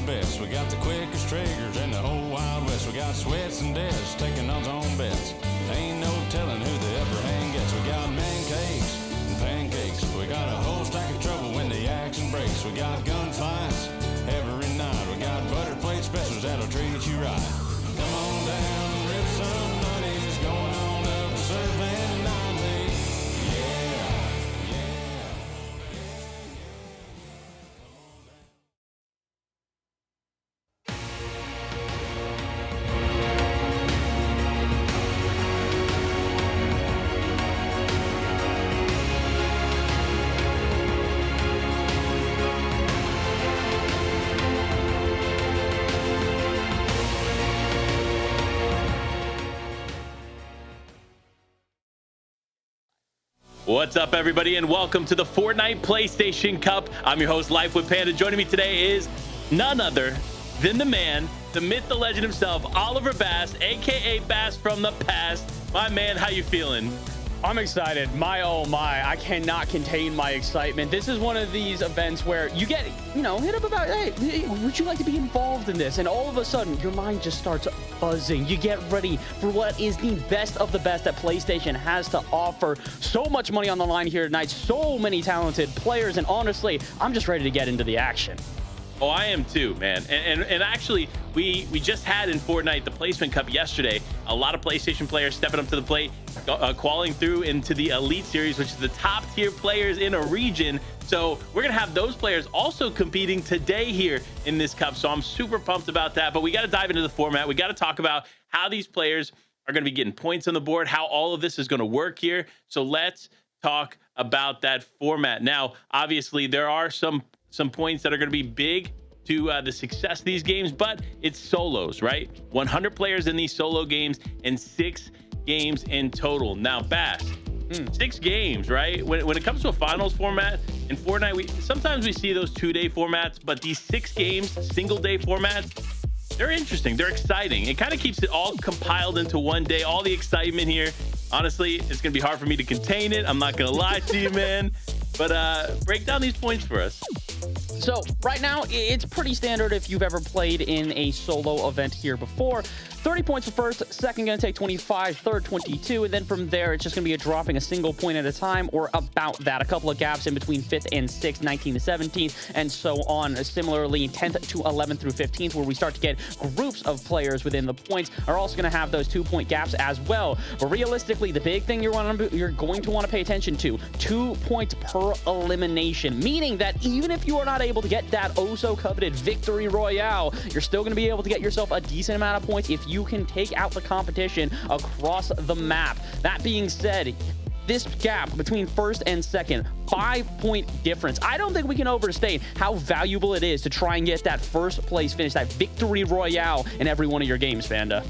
best. We got the quickest triggers in the whole Wild West. We got sweats and deaths taking odds on bets. Ain't no telling who the upper hand gets. We got man cakes and pancakes. We got a whole stack of trouble when the action breaks. We got gunfights every night. We got butter plate specials that'll treat you right. Come on down and rip some money's going on up to Surfing 90. Yeah, yeah. What's up, everybody, and welcome to the Fortnite PlayStation Cup. I'm your host, Life with Panda. Joining me today is none other than the man, the myth, the legend himself, Oliver Bass, aka Bass from the past. My man, how you feeling? I'm excited. My oh my, I cannot contain my excitement. This is one of these events where you get, hit up about, hey, would you like to be involved in this? And all of a sudden, your mind just starts buzzing. You get ready for what is the best of the best that PlayStation has to offer. So much money on the line here tonight. So many talented players. And honestly, I'm just ready to get into the action. Oh, I am too, man. And actually, we just had in Fortnite the Placement Cup yesterday. A lot of PlayStation players stepping up to the plate, qualifying through into the Elite Series, which is the top tier players in a region. So we're going to have those players also competing today here in this cup. So I'm super pumped about that. But we got to dive into the format. We got to talk about how these players are going to be getting points on the board, how all of this is going to work here. So let's talk about that format. Now, obviously, there are some points that are going to be big to the success of these games, but it's solos, right? 100 players in these solo games and 6 games in total. Now, Bass, 6 games, right? When it comes to a finals format in Fortnite, sometimes we see those 2-day formats, but these 6 games, single-day formats, they're interesting. They're exciting. It kind of keeps it all compiled into one day. All the excitement here. Honestly, it's going to be hard for me to contain it. I'm not going to lie to you, man. But break down these points for us. So right now, it's pretty standard if you've ever played in a solo event here before. 30 points for first, second going to take 25, third 22, and then from there, it's just going to be a dropping a single point at a time or about that. A couple of gaps in between 5th and 6th, 19th to 17th, and so on. Similarly, 10th to 11th through 15th, where we start to get groups of players within the points, are also going to have those 2-point gaps as well. But realistically, the big thing you're going to want to pay attention to, 2 points per elimination, meaning that even if you are not able to get that oh-so-coveted victory royale, you're still going to be able to get yourself a decent amount of points if you can take out the competition across the map. That being said, this gap between first and second, 5-point difference. I don't think we can overstate how valuable it is to try and get that first place finish, that victory royale in every one of your games, Panda.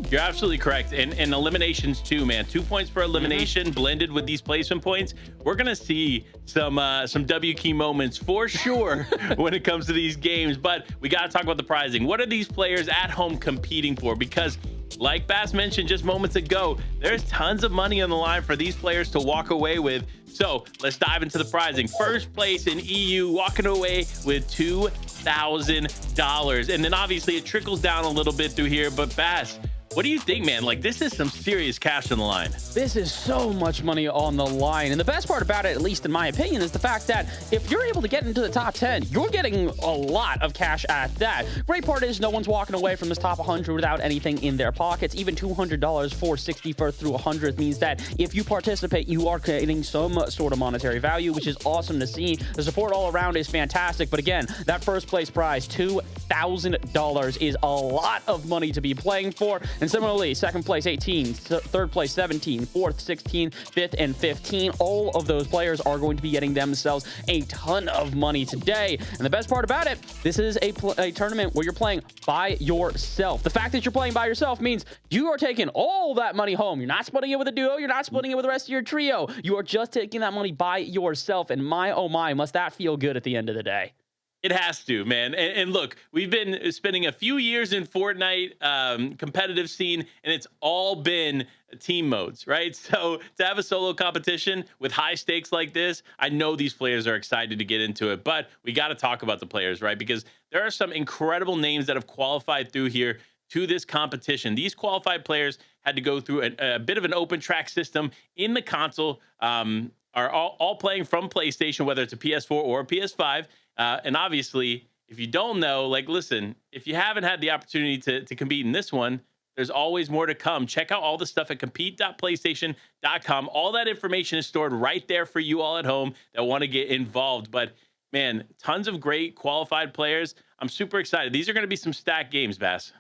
You're absolutely correct. And eliminations too, man. 2 points per elimination blended with these placement points. We're going to see some W key moments for sure when it comes to these games. But we got to talk about the prizing. What are these players at home competing for? Because like Bass mentioned just moments ago, there's tons of money on the line for these players to walk away with. So let's dive into the prizing. First place in EU, walking away with $2,000. And then obviously it trickles down a little bit through here. But Bass, what do you think, man? Like, this is some serious cash on the line. This is so much money on the line. And the best part about it, at least in my opinion, is the fact that if you're able to get into the top 10, you're getting a lot of cash at that. Great part is no one's walking away from this top 100 without anything in their pockets. Even $200 for 61st through 100th means that if you participate, you are getting some sort of monetary value, which is awesome to see. The support all around is fantastic. But again, that first place prize, $2,000, is a lot of money to be playing for. And similarly, second place 18, third place 17, fourth 16, fifth and 15. All of those players are going to be getting themselves a ton of money today. And the best part about it, this is a tournament where you're playing by yourself. The fact that you're playing by yourself means you are taking all that money home. You're not splitting it with a duo. You're not splitting it with the rest of your trio. You are just taking that money by yourself. And my, oh my, must that feel good at the end of the day. It has to, man. And look, we've been spending a few years in Fortnite competitive scene, and it's all been team modes, right? So to have a solo competition with high stakes like this, I know these players are excited to get into it, but we got to talk about the players, right? Because there are some incredible names that have qualified through here to this competition. These qualified players had to go through a bit of an open track system in the console, are all playing from PlayStation, whether it's a PS4 or a PS5. And obviously, if you don't know, like, listen, if you haven't had the opportunity to compete in this one, there's always more to come. Check out all the stuff at compete.playstation.com. All that information is stored right there for you all at home that want to get involved. But man, tons of great qualified players. I'm super excited. These are going to be some stacked games, Bass.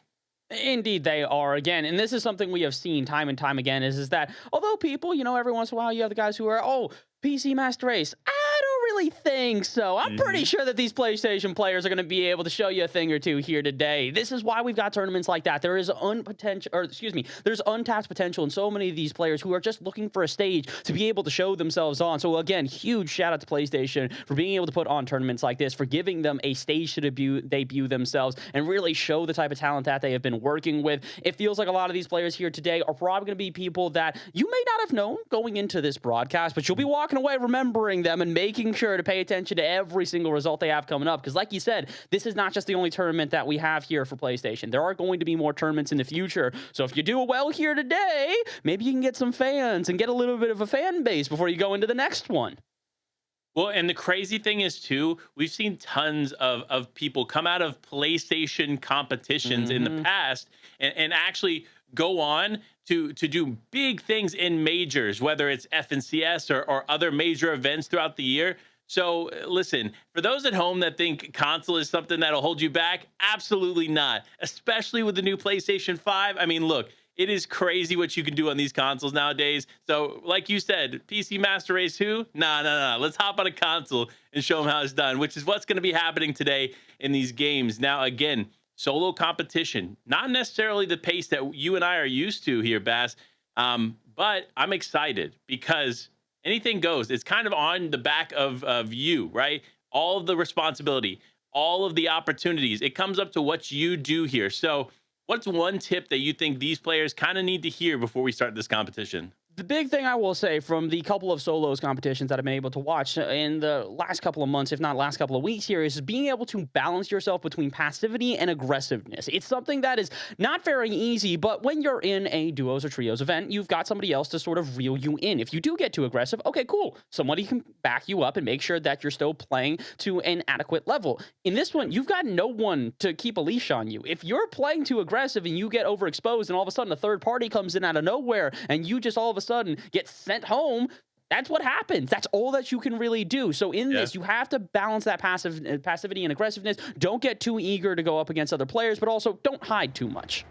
Indeed, they are, again, and this is something we have seen time and time again, is that although people, every once in a while you have the guys who are, PC Master Race, I don't really think so. I'm pretty sure that these PlayStation players are going to be able to show you a thing or two here today. This is why we've got tournaments like that. There is there's untapped potential in so many of these players who are just looking for a stage to be able to show themselves on. So again, huge shout out to PlayStation for being able to put on tournaments like this, for giving them a stage to debut themselves and really show the type of talent that they have been working with. It feels like a lot of these players here today are probably going to be people that you may not have known going into this broadcast, but you'll be walking away remembering them and making sure to pay attention to every single result they have coming up. Because like you said, this is not just the only tournament that we have here for PlayStation. There are going to be more tournaments in the future. So if you do well here today, maybe you can get some fans and get a little bit of a fan base before you go into the next one. Well, and the crazy thing is, too, we've seen tons of people come out of PlayStation competitions in the past and actually go on to do big things in majors, whether it's FNCS or other major events throughout the year. So listen, for those at home that think console is something that'll hold you back, absolutely not, especially with the new PlayStation 5. I mean, look, it is crazy what you can do on these consoles nowadays. So like you said, PC Master Race who? Nah. Let's hop on a console and show them how it's done, which is what's going to be happening today in these games. Now, again, solo competition, not necessarily the pace that you and I are used to here, Bass. But I'm excited because anything goes. It's kind of on the back of you, right? All of the responsibility, all of the opportunities. It comes up to what you do here. So what's one tip that you think these players kind of need to hear before we start this competition? The big thing I will say from the couple of solos competitions that I've been able to watch in the last couple of months, if not last couple of weeks here, is being able to balance yourself between passivity and aggressiveness. It's something that is not very easy, but when you're in a duos or trios event, you've got somebody else to sort of reel you in. If you do get too aggressive, okay, cool. Somebody can back you up and make sure that you're still playing to an adequate level. In this one, you've got no one to keep a leash on you. If you're playing too aggressive and you get overexposed and all of a sudden a third party comes in out of nowhere and you just all of a sudden get sent home, that's what happens. That's all that you can really do. So in this, you have to balance that passivity and aggressiveness. Don't get too eager to go up against other players, but also don't hide too much.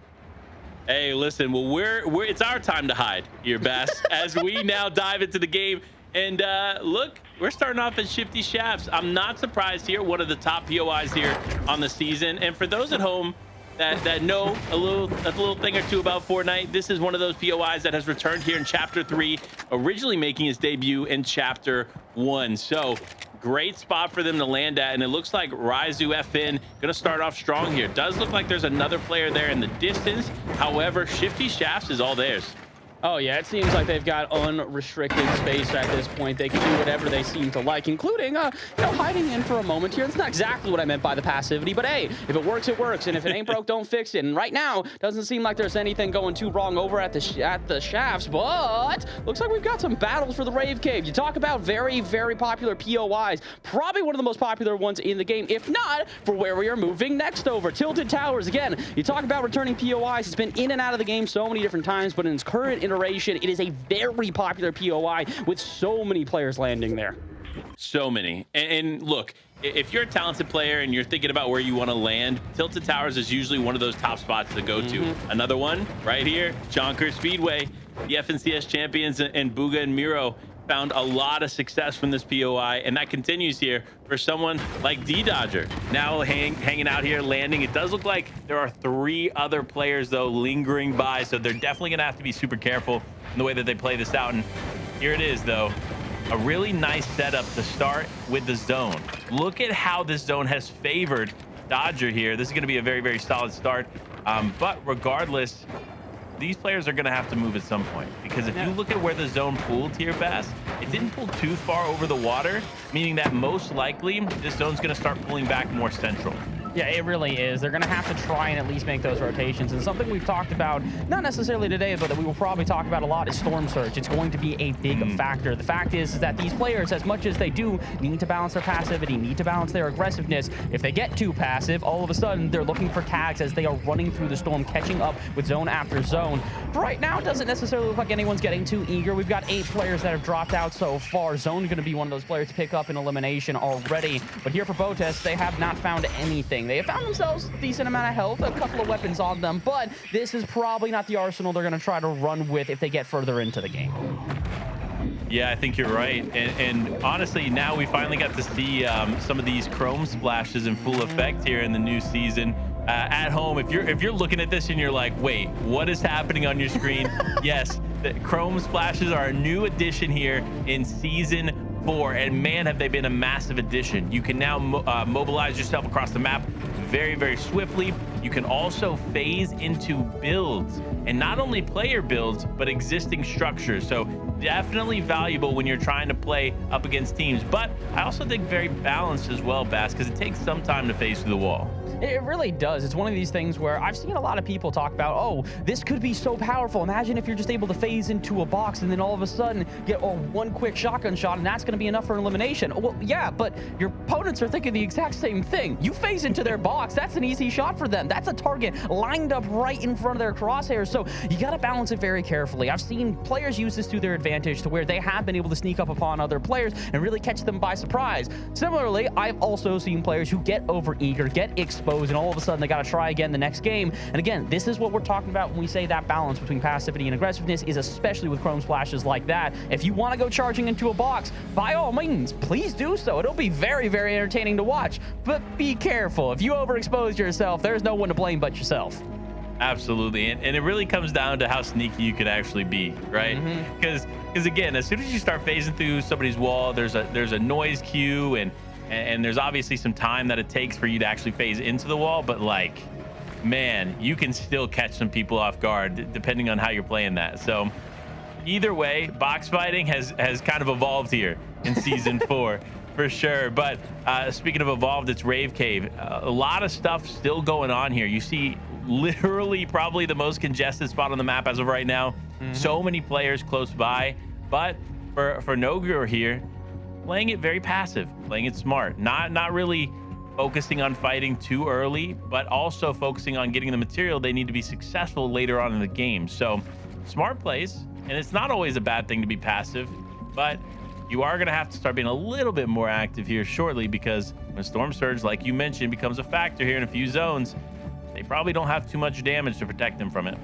Hey, listen, well, it's our time to hide here, Bass, as we now dive into the game. And look, we're starting off as Shifty Shafts. I'm not surprised here. One of the top POIs here on the season. And for those at home that know a little thing or two about Fortnite, this is one of those POIs that has returned here in Chapter 3, originally making his debut in Chapter 1. So great spot for them to land at, and it looks like Raizu FN gonna start off strong here. Does look like there's another player there in the distance. However, Shifty Shafts is all theirs. Oh, yeah, it seems like they've got unrestricted space at this point. They can do whatever they seem to like, including, hiding in for a moment here. It's not exactly what I meant by the passivity, but hey, if it works, it works. And if it ain't broke, don't fix it. And right now, doesn't seem like there's anything going too wrong over at the shafts, but looks like we've got some battles for the Rave Cave. You talk about very, very popular POIs. Probably one of the most popular ones in the game, if not for where we are moving next over. Tilted Towers, again, you talk about returning POIs. It's been in and out of the game so many different times, but in its current iteration, it is a very popular POI with so many players landing there. So many. And look, if you're a talented player and you're thinking about where you want to land, Tilted Towers is usually one of those top spots to go to. Another one right here, Jonker Speedway. The FNCS champions and Booga and Miro found a lot of success from this POI, and that continues here for someone like D-Dodger. Now hanging out here, landing. It does look like there are 3 other players, though, lingering by, so they're definitely going to have to be super careful in the way that they play this out. And here it is, though. a really nice setup to start with the zone. Look at how this zone has favored Dodger here. This is going to be a very, very solid start. But regardless, these players are going to have to move at some point, because if you look at where the zone pooled here, Bass, it didn't pull too far over the water, meaning that most likely this zone's going to start pulling back more central. Yeah, it really is. They're going to have to try and at least make those rotations. And something we've talked about, not necessarily today, but that we will probably talk about a lot, is Storm Surge. It's going to be a big factor. The fact is that these players, as much as they do need to balance their passivity, need to balance their aggressiveness, if they get too passive, all of a sudden they're looking for tags as they are running through the storm, catching up with zone after zone. But right now, it doesn't necessarily look like anyone's getting too eager. We've got 8 players that have dropped out so far. Zone's going to be one of those players to pick up an elimination already. But here for Botes, they have not found anything. They have found themselves a decent amount of health, a couple of weapons on them, but this is probably not the arsenal they're going to try to run with if they get further into the game. Yeah, I think you're right. And honestly, now we finally got to see some of these chrome splashes in full effect here in the new season. At home, if you're looking at this and you're like, wait, what is happening on your screen? Yes, the chrome splashes are a new addition here in season 4, and man, have they been a massive addition. You can now mobilize yourself across the map very, very swiftly. You can also phase into builds, and not only player builds, but existing structures. So definitely valuable when you're trying to play up against teams. But I also think very balanced as well, Bass, because it takes some time to phase through the wall. It really does. It's one of these things where I've seen a lot of people talk about, oh, this could be so powerful. Imagine if you're just able to phase into a box and then all of a sudden get one quick shotgun shot, and that's going to be enough for an elimination. Well, yeah, but your opponents are thinking the exact same thing. You phase into their box, that's an easy shot for them. That's a target lined up right in front of their crosshairs. So you got to balance it very carefully. I've seen players use this to their advantage, to where they have been able to sneak up upon other players and really catch them by surprise. Similarly, I've also seen players who get overeager, get exposed, and all of a sudden they got to try again the next game. And again, this is what we're talking about when we say that balance between passivity and aggressiveness, is especially with chrome splashes like that. If you want to go charging into a box, by all means, please do so. It'll be very, very entertaining to watch. But be careful. If you overexpose yourself, there's no one to blame but yourself. Absolutely. And it really comes down to how sneaky you can actually be, right? Because again, as soon as you start phasing through somebody's wall, there's a noise cue, and there's obviously some time that it takes for you to actually phase into the wall. But like, man, you can still catch some people off guard depending on how you're playing that. So either way, box fighting has kind of evolved here in season 4 for sure. But speaking of evolved, it's Rave Cave. A lot of stuff still going on here. You see literally probably the most congested spot on the map as of right now. So many players close by, but for Nogure here, playing it very passive, playing it smart, not really focusing on fighting too early, but also focusing on getting the material they need to be successful later on in the game. So smart plays, and it's not always a bad thing to be passive, but you are going to have to start being a little bit more active here shortly, because when Storm Surge, like you mentioned, becomes a factor here in a few zones, they probably don't have too much damage to protect them from it.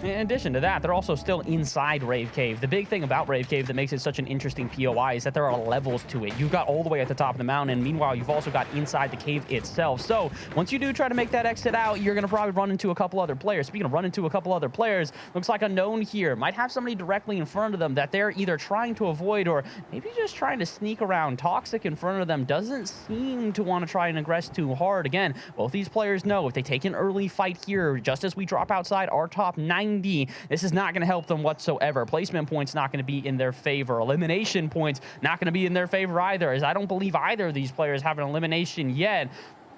In addition to that, they're also still inside Rave Cave. The big thing about Rave Cave that makes it such an interesting POI is that there are levels to it. You've got all the way at the top of the mountain, and meanwhile, you've also got inside the cave itself. So once you do try to make that exit out, you're going to probably run into a couple other players. Speaking of run into a couple other players, looks like Unknown here might have somebody directly in front of them that they're either trying to avoid or maybe just trying to sneak around. Toxic in front of them doesn't seem to want to try and aggress too hard. Again, both these players know if they take an early fight here, just as we drop outside our top 90, this is not going to help them whatsoever. Placement points not going to be in their favor. Elimination points not going to be in their favor either, as I don't believe either of these players have an elimination yet.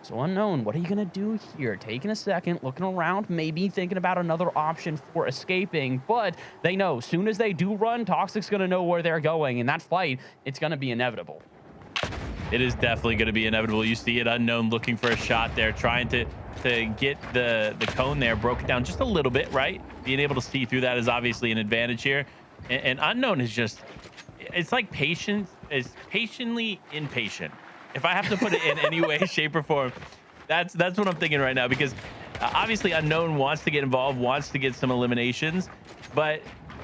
So Unknown, what are you going to do here? Taking a second, looking around, maybe thinking about another option for escaping, but they know as soon as they do run, Toxic's going to know where they're going, and that fight, it's going to be inevitable. It is definitely going to be inevitable. You see it, Unknown looking for a shot there, trying to get the cone there broken down just a little bit, right? Being able to see through that is obviously an advantage here. And Unknown is just, it's like patiently impatient. If I have to put it in any way, shape, or form, that's what I'm thinking right now, because obviously Unknown wants to get involved, wants to get some eliminations, but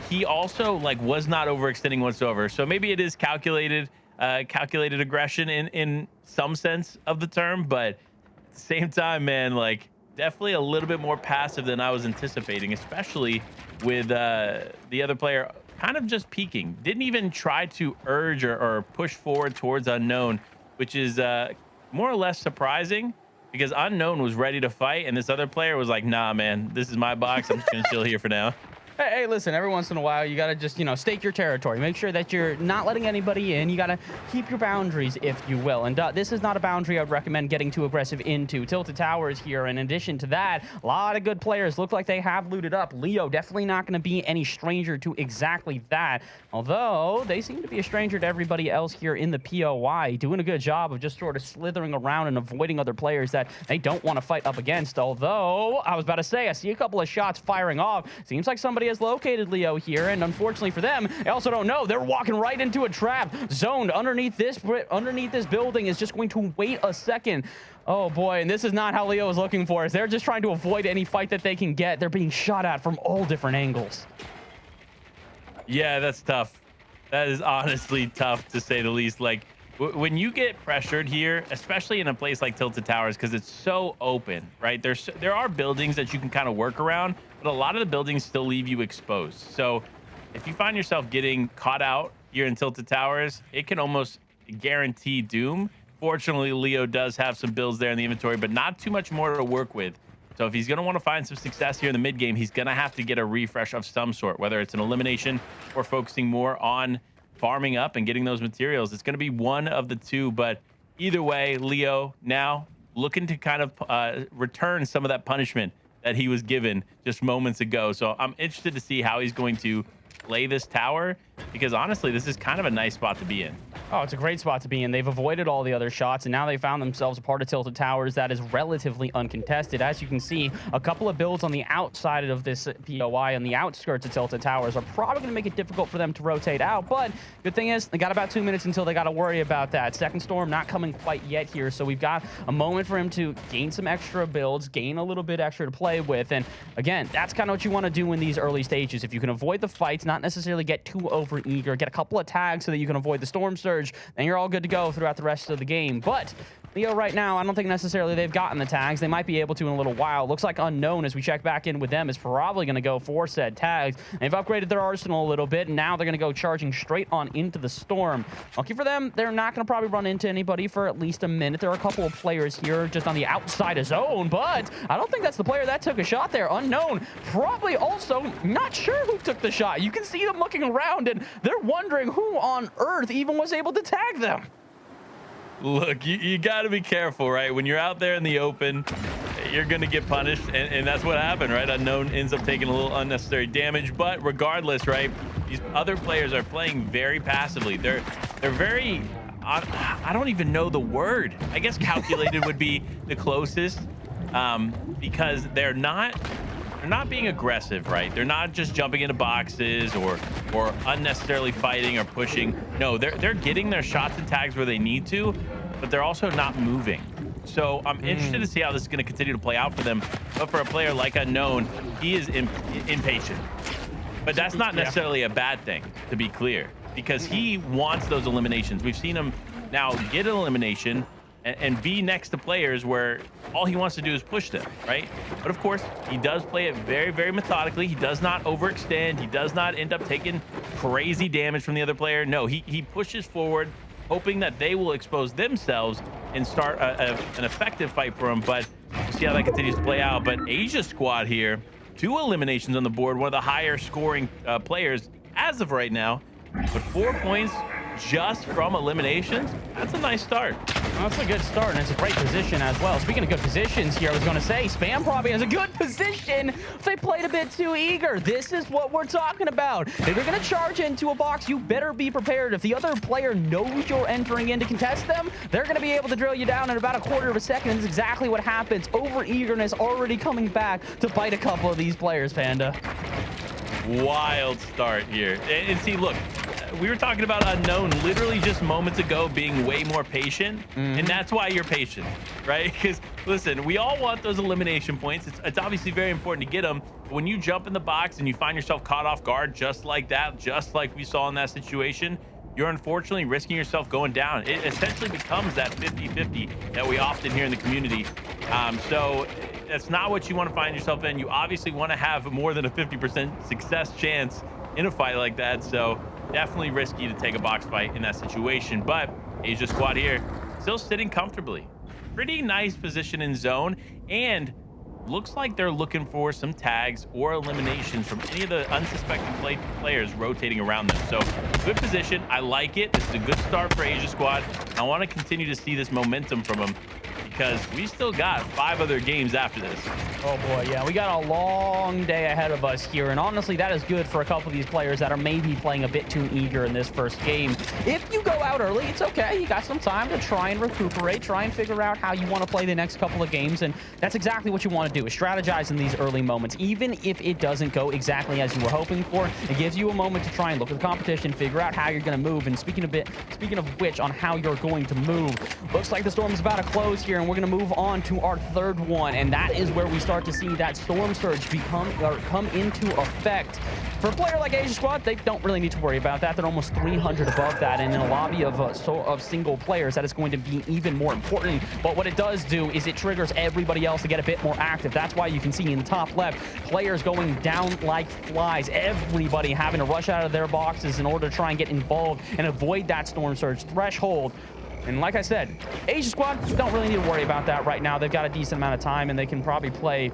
he also like was not overextending whatsoever. So maybe it is calculated aggression in some sense of the term, but at the same time, man, like definitely a little bit more passive than I was anticipating, especially with the other player kind of just peeking. Didn't even try to urge or push forward towards Unknown, which is more or less surprising because Unknown was ready to fight, and this other player was like, nah, man, this is my box. I'm just going to chill here for now. Hey, listen, every once in a while, you got to just, stake your territory. Make sure that you're not letting anybody in. You got to keep your boundaries, if you will. And this is not a boundary I would recommend getting too aggressive into. Tilted Towers here. In addition to that, a lot of good players look like they have looted up. Leo definitely not going to be any stranger to exactly that. Although, they seem to be a stranger to everybody else here in the POI. Doing a good job of just sort of slithering around and avoiding other players that they don't want to fight up against. Although, I was about to say, I see a couple of shots firing off. Seems like somebody has located Leo here, and unfortunately for them, they also don't know. They're walking right into a trap. Zoned underneath this building is just going to wait a second. Oh boy, and this is not how Leo is looking for us. They're just trying to avoid any fight that they can get. They're being shot at from all different angles. Yeah, that's tough. That is honestly tough, to say the least. Like, when you get pressured here, especially in a place like Tilted Towers, because it's so open, right? There are buildings that you can kind of work around, but a lot of the buildings still leave you exposed. So if you find yourself getting caught out here in Tilted Towers, it can almost guarantee doom. Fortunately, Leo does have some builds there in the inventory, but not too much more to work with. So if he's going to want to find some success here in the mid game, he's going to have to get a refresh of some sort, whether it's an elimination or focusing more on farming up and getting those materials. It's going to be one of the two, but either way, Leo now looking to kind of return some of that punishment that he was given just moments ago. So I'm interested to see how he's going to play this tower, because honestly, this is kind of a nice spot to be in. Oh, it's a great spot to be in. They've avoided all the other shots, and now they found themselves a part of Tilted Towers that is relatively uncontested. As you can see, a couple of builds on the outside of this POI, on the outskirts of Tilted Towers, are probably going to make it difficult for them to rotate out. But good thing is, they got about 2 minutes until they got to worry about that. Second Storm not coming quite yet here, so we've got a moment for him to gain some extra builds, gain a little bit extra to play with. And again, that's kind of what you want to do in these early stages. If you can avoid the fights, not necessarily get too over eager, get a couple of tags so that you can avoid the storm surge, then you're all good to go throughout the rest of the game. But Leo right now, I don't think necessarily they've gotten the tags. They might be able to in a little while. Looks like Unknown, as we check back in with them, is probably going to go for said tags. They've upgraded their arsenal a little bit, and now they're going to go charging straight on into the storm. Lucky for them, they're not going to probably run into anybody for at least a minute. There are a couple of players here just on the outside of zone, but I don't think that's the player that took a shot there. Unknown probably also not sure who took the shot. You can see them looking around, and they're wondering who on earth even was able to tag them. Look, you got to be careful, right? When you're out there in the open, you're going to get punished, and that's what happened, right? Unknown ends up taking a little unnecessary damage, but regardless, right, these other players are playing very passively. They're very, I don't even know the word. I guess calculated would be the closest, because they're not being aggressive, right? They're not just jumping into boxes or unnecessarily fighting or pushing. No, they're getting their shots and tags where they need to, but they're also not moving. So I'm interested to see how this is going to continue to play out for them. But for a player like Unknown, he is impatient. But that's not necessarily a bad thing, to be clear, because he wants those eliminations. We've seen him now get an elimination and be next to players where all he wants to do is push them, right? But of course, he does play it very, very methodically. He does not overextend. He does not end up taking crazy damage from the other player. No, he pushes forward, hoping that they will expose themselves and start an effective fight for him. But we'll see how that continues to play out. But Asia squad here, 2 eliminations on the board, one of the higher scoring players as of right now. But 4 points just from eliminations, that's a nice start. Well, that's a good start, and it's a great position as well. Speaking of good positions here, I was going to say, Spam probably has a good position. They played a bit too eager. This is what we're talking about. If you're going to charge into a box, you better be prepared. If the other player knows you're entering in to contest them, they're going to be able to drill you down in about a quarter of a second. This is exactly what happens. Over-eagerness already coming back to bite a couple of these players, Panda. Wild start here. And see, look, we were talking about Unknown literally just moments ago being way more patient, and that's why you're patient, right? Because listen, we all want those elimination points. It's obviously very important to get them. But when you jump in the box and you find yourself caught off guard just like that, just like we saw in that situation, you're unfortunately risking yourself going down. It essentially becomes that 50-50 that we often hear in the community. So that's not what you want to find yourself in. You obviously want to have more than a 50% success chance in a fight like that. So definitely risky to take a box fight in that situation. But Asia squad here still sitting comfortably. Pretty nice position in zone, and looks like they're looking for some tags or eliminations from any of the unsuspecting players rotating around them. So good position. I like it. This is a good start for Asia squad. I want to continue to see this momentum from them, because we still got 5 other games after this. Oh boy, yeah, we got a long day ahead of us here, and honestly, that is good for a couple of these players that are maybe playing a bit too eager in this first game. If you go out early, it's okay. You got some time to try and recuperate, try and figure out how you want to play the next couple of games, and that's exactly what you want to do, is strategize in these early moments. Even if it doesn't go exactly as you were hoping for, it gives you a moment to try and look at the competition, figure out how you're going to move, and speaking of which, on how you're going to move, looks like the storm is about to close here, and we're going to move on to our third one, and that is where we start to see that storm surge come into effect. For a player like Asia Squad, they don't really need to worry about that. They're almost 300 above that, and in a lobby of single players, that is going to be even more important. But what it does do is it triggers everybody else to get a bit more active. That's why you can see in the top left, players going down like flies. Everybody having to rush out of their boxes in order to try and get involved and avoid that storm surge threshold. And like I said, Asia Squad don't really need to worry about that right now. They've got a decent amount of time, and they can probably play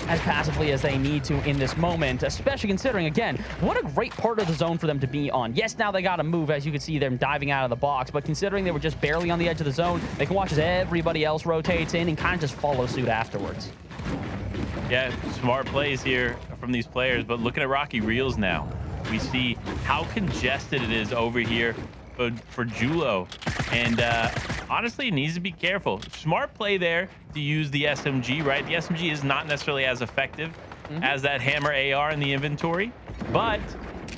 as passively as they need to in this moment, especially considering, again, what a great part of the zone for them to be on. Yes, now they got to move, as you can see them diving out of the box, but considering they were just barely on the edge of the zone, they can watch as everybody else rotates in and kind of just follow suit afterwards. Yeah, smart plays here from these players, but looking at Rocky Reels now, we see how congested it is over here for Julo, and honestly, it needs to be careful. Smart play there to use the SMG, right? The SMG is not necessarily as effective as that hammer AR in the inventory, but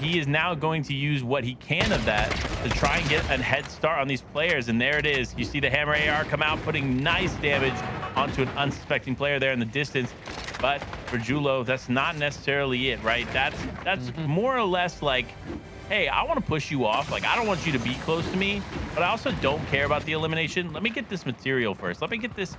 he is now going to use what he can of that to try and get a head start on these players. And there it is. You see the hammer AR come out, putting nice damage onto an unsuspecting player there in the distance. But for Julo, that's not necessarily it, right? That's more or less like, hey, I want to push you off. Like, I don't want you to be close to me, but I also don't care about the elimination. Let me get this material first. Let me get this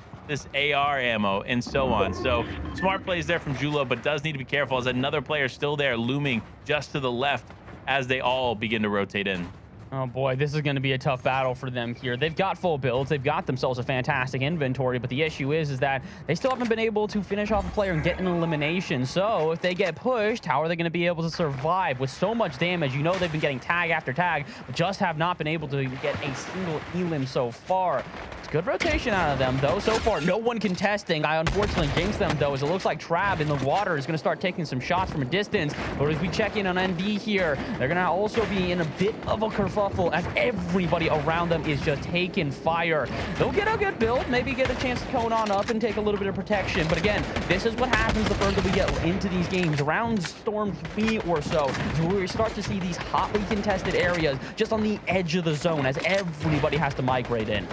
AR ammo and so on. So smart plays there from Julo, but does need to be careful as another player still there looming just to the left as they all begin to rotate in. Oh boy, this is going to be a tough battle for them here. They've got full builds. They've got themselves a fantastic inventory, but the issue is that they still haven't been able to finish off a player and get an elimination. So if they get pushed, how are they going to be able to survive with so much damage? You know they've been getting tag after tag, but just have not been able to get a single elim so far. It's good rotation out of them, though. So far, no one contesting. I unfortunately jinxed them, though, as it looks like Trav in the water is going to start taking some shots from a distance. But as we check in on ND here, they're going to also be in a bit of a kerfuffle as everybody around them is just taking fire. They'll get a good build, maybe get a chance to cone on up and take a little bit of protection. But again, this is what happens the further we get into these games. Around Storm 3 or so, is where we start to see these hotly contested areas just on the edge of the zone as everybody has to migrate in.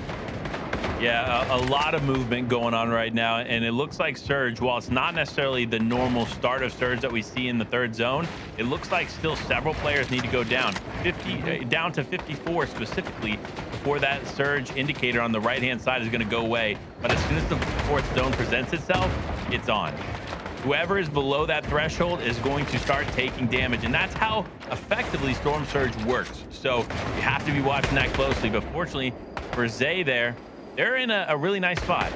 Yeah, a lot of movement going on right now, and it looks like Surge, while it's not necessarily the normal start of Surge that we see in the third zone, it looks like still several players need to go down. 50 down to 54 specifically before that Surge indicator on the right-hand side is going to go away. But as soon as the fourth zone presents itself, it's on. Whoever is below that threshold is going to start taking damage, and that's how effectively Storm Surge works. So you have to be watching that closely. But fortunately for Zay there, they're in a really nice spot.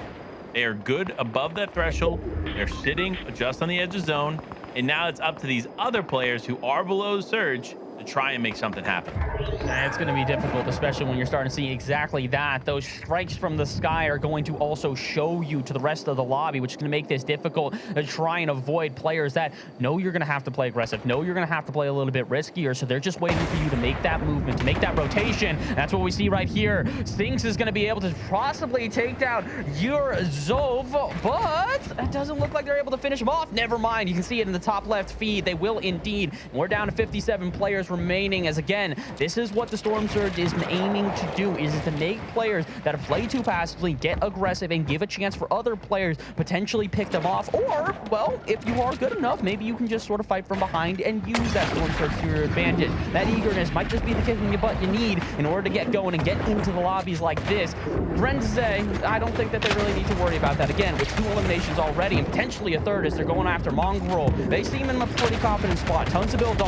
They are good above that threshold. They're sitting just on the edge of zone. And now it's up to these other players who are below Surge to try and make something happen. It's going to be difficult, especially when you're starting to see exactly that. Those strikes from the sky are going to also show you to the rest of the lobby, which is going to make this difficult to try and avoid players that know you're going to have to play aggressive, know you're going to have to play a little bit riskier. So they're just waiting for you to make that movement, to make that rotation. That's what we see right here. Sphinx is going to be able to possibly take down your Zov, but it doesn't look like they're able to finish him off. Never mind. You can see it in the top left feed. They will indeed. We're down to 57 players players remaining, as again, this is what the Storm Surge is aiming to do, is to make players that have played too passively get aggressive and give a chance for other players potentially pick them off. Or, well, if you are good enough, maybe you can just sort of fight from behind and use that Storm Surge to your advantage. That eagerness might just be the kick in your butt you need in order to get going and get into the lobbies like this. Renze, I don't think that they really need to worry about that. Again, with 2 eliminations already and potentially a third as they're going after Mongrel. They seem in a pretty confident spot. Tons of builds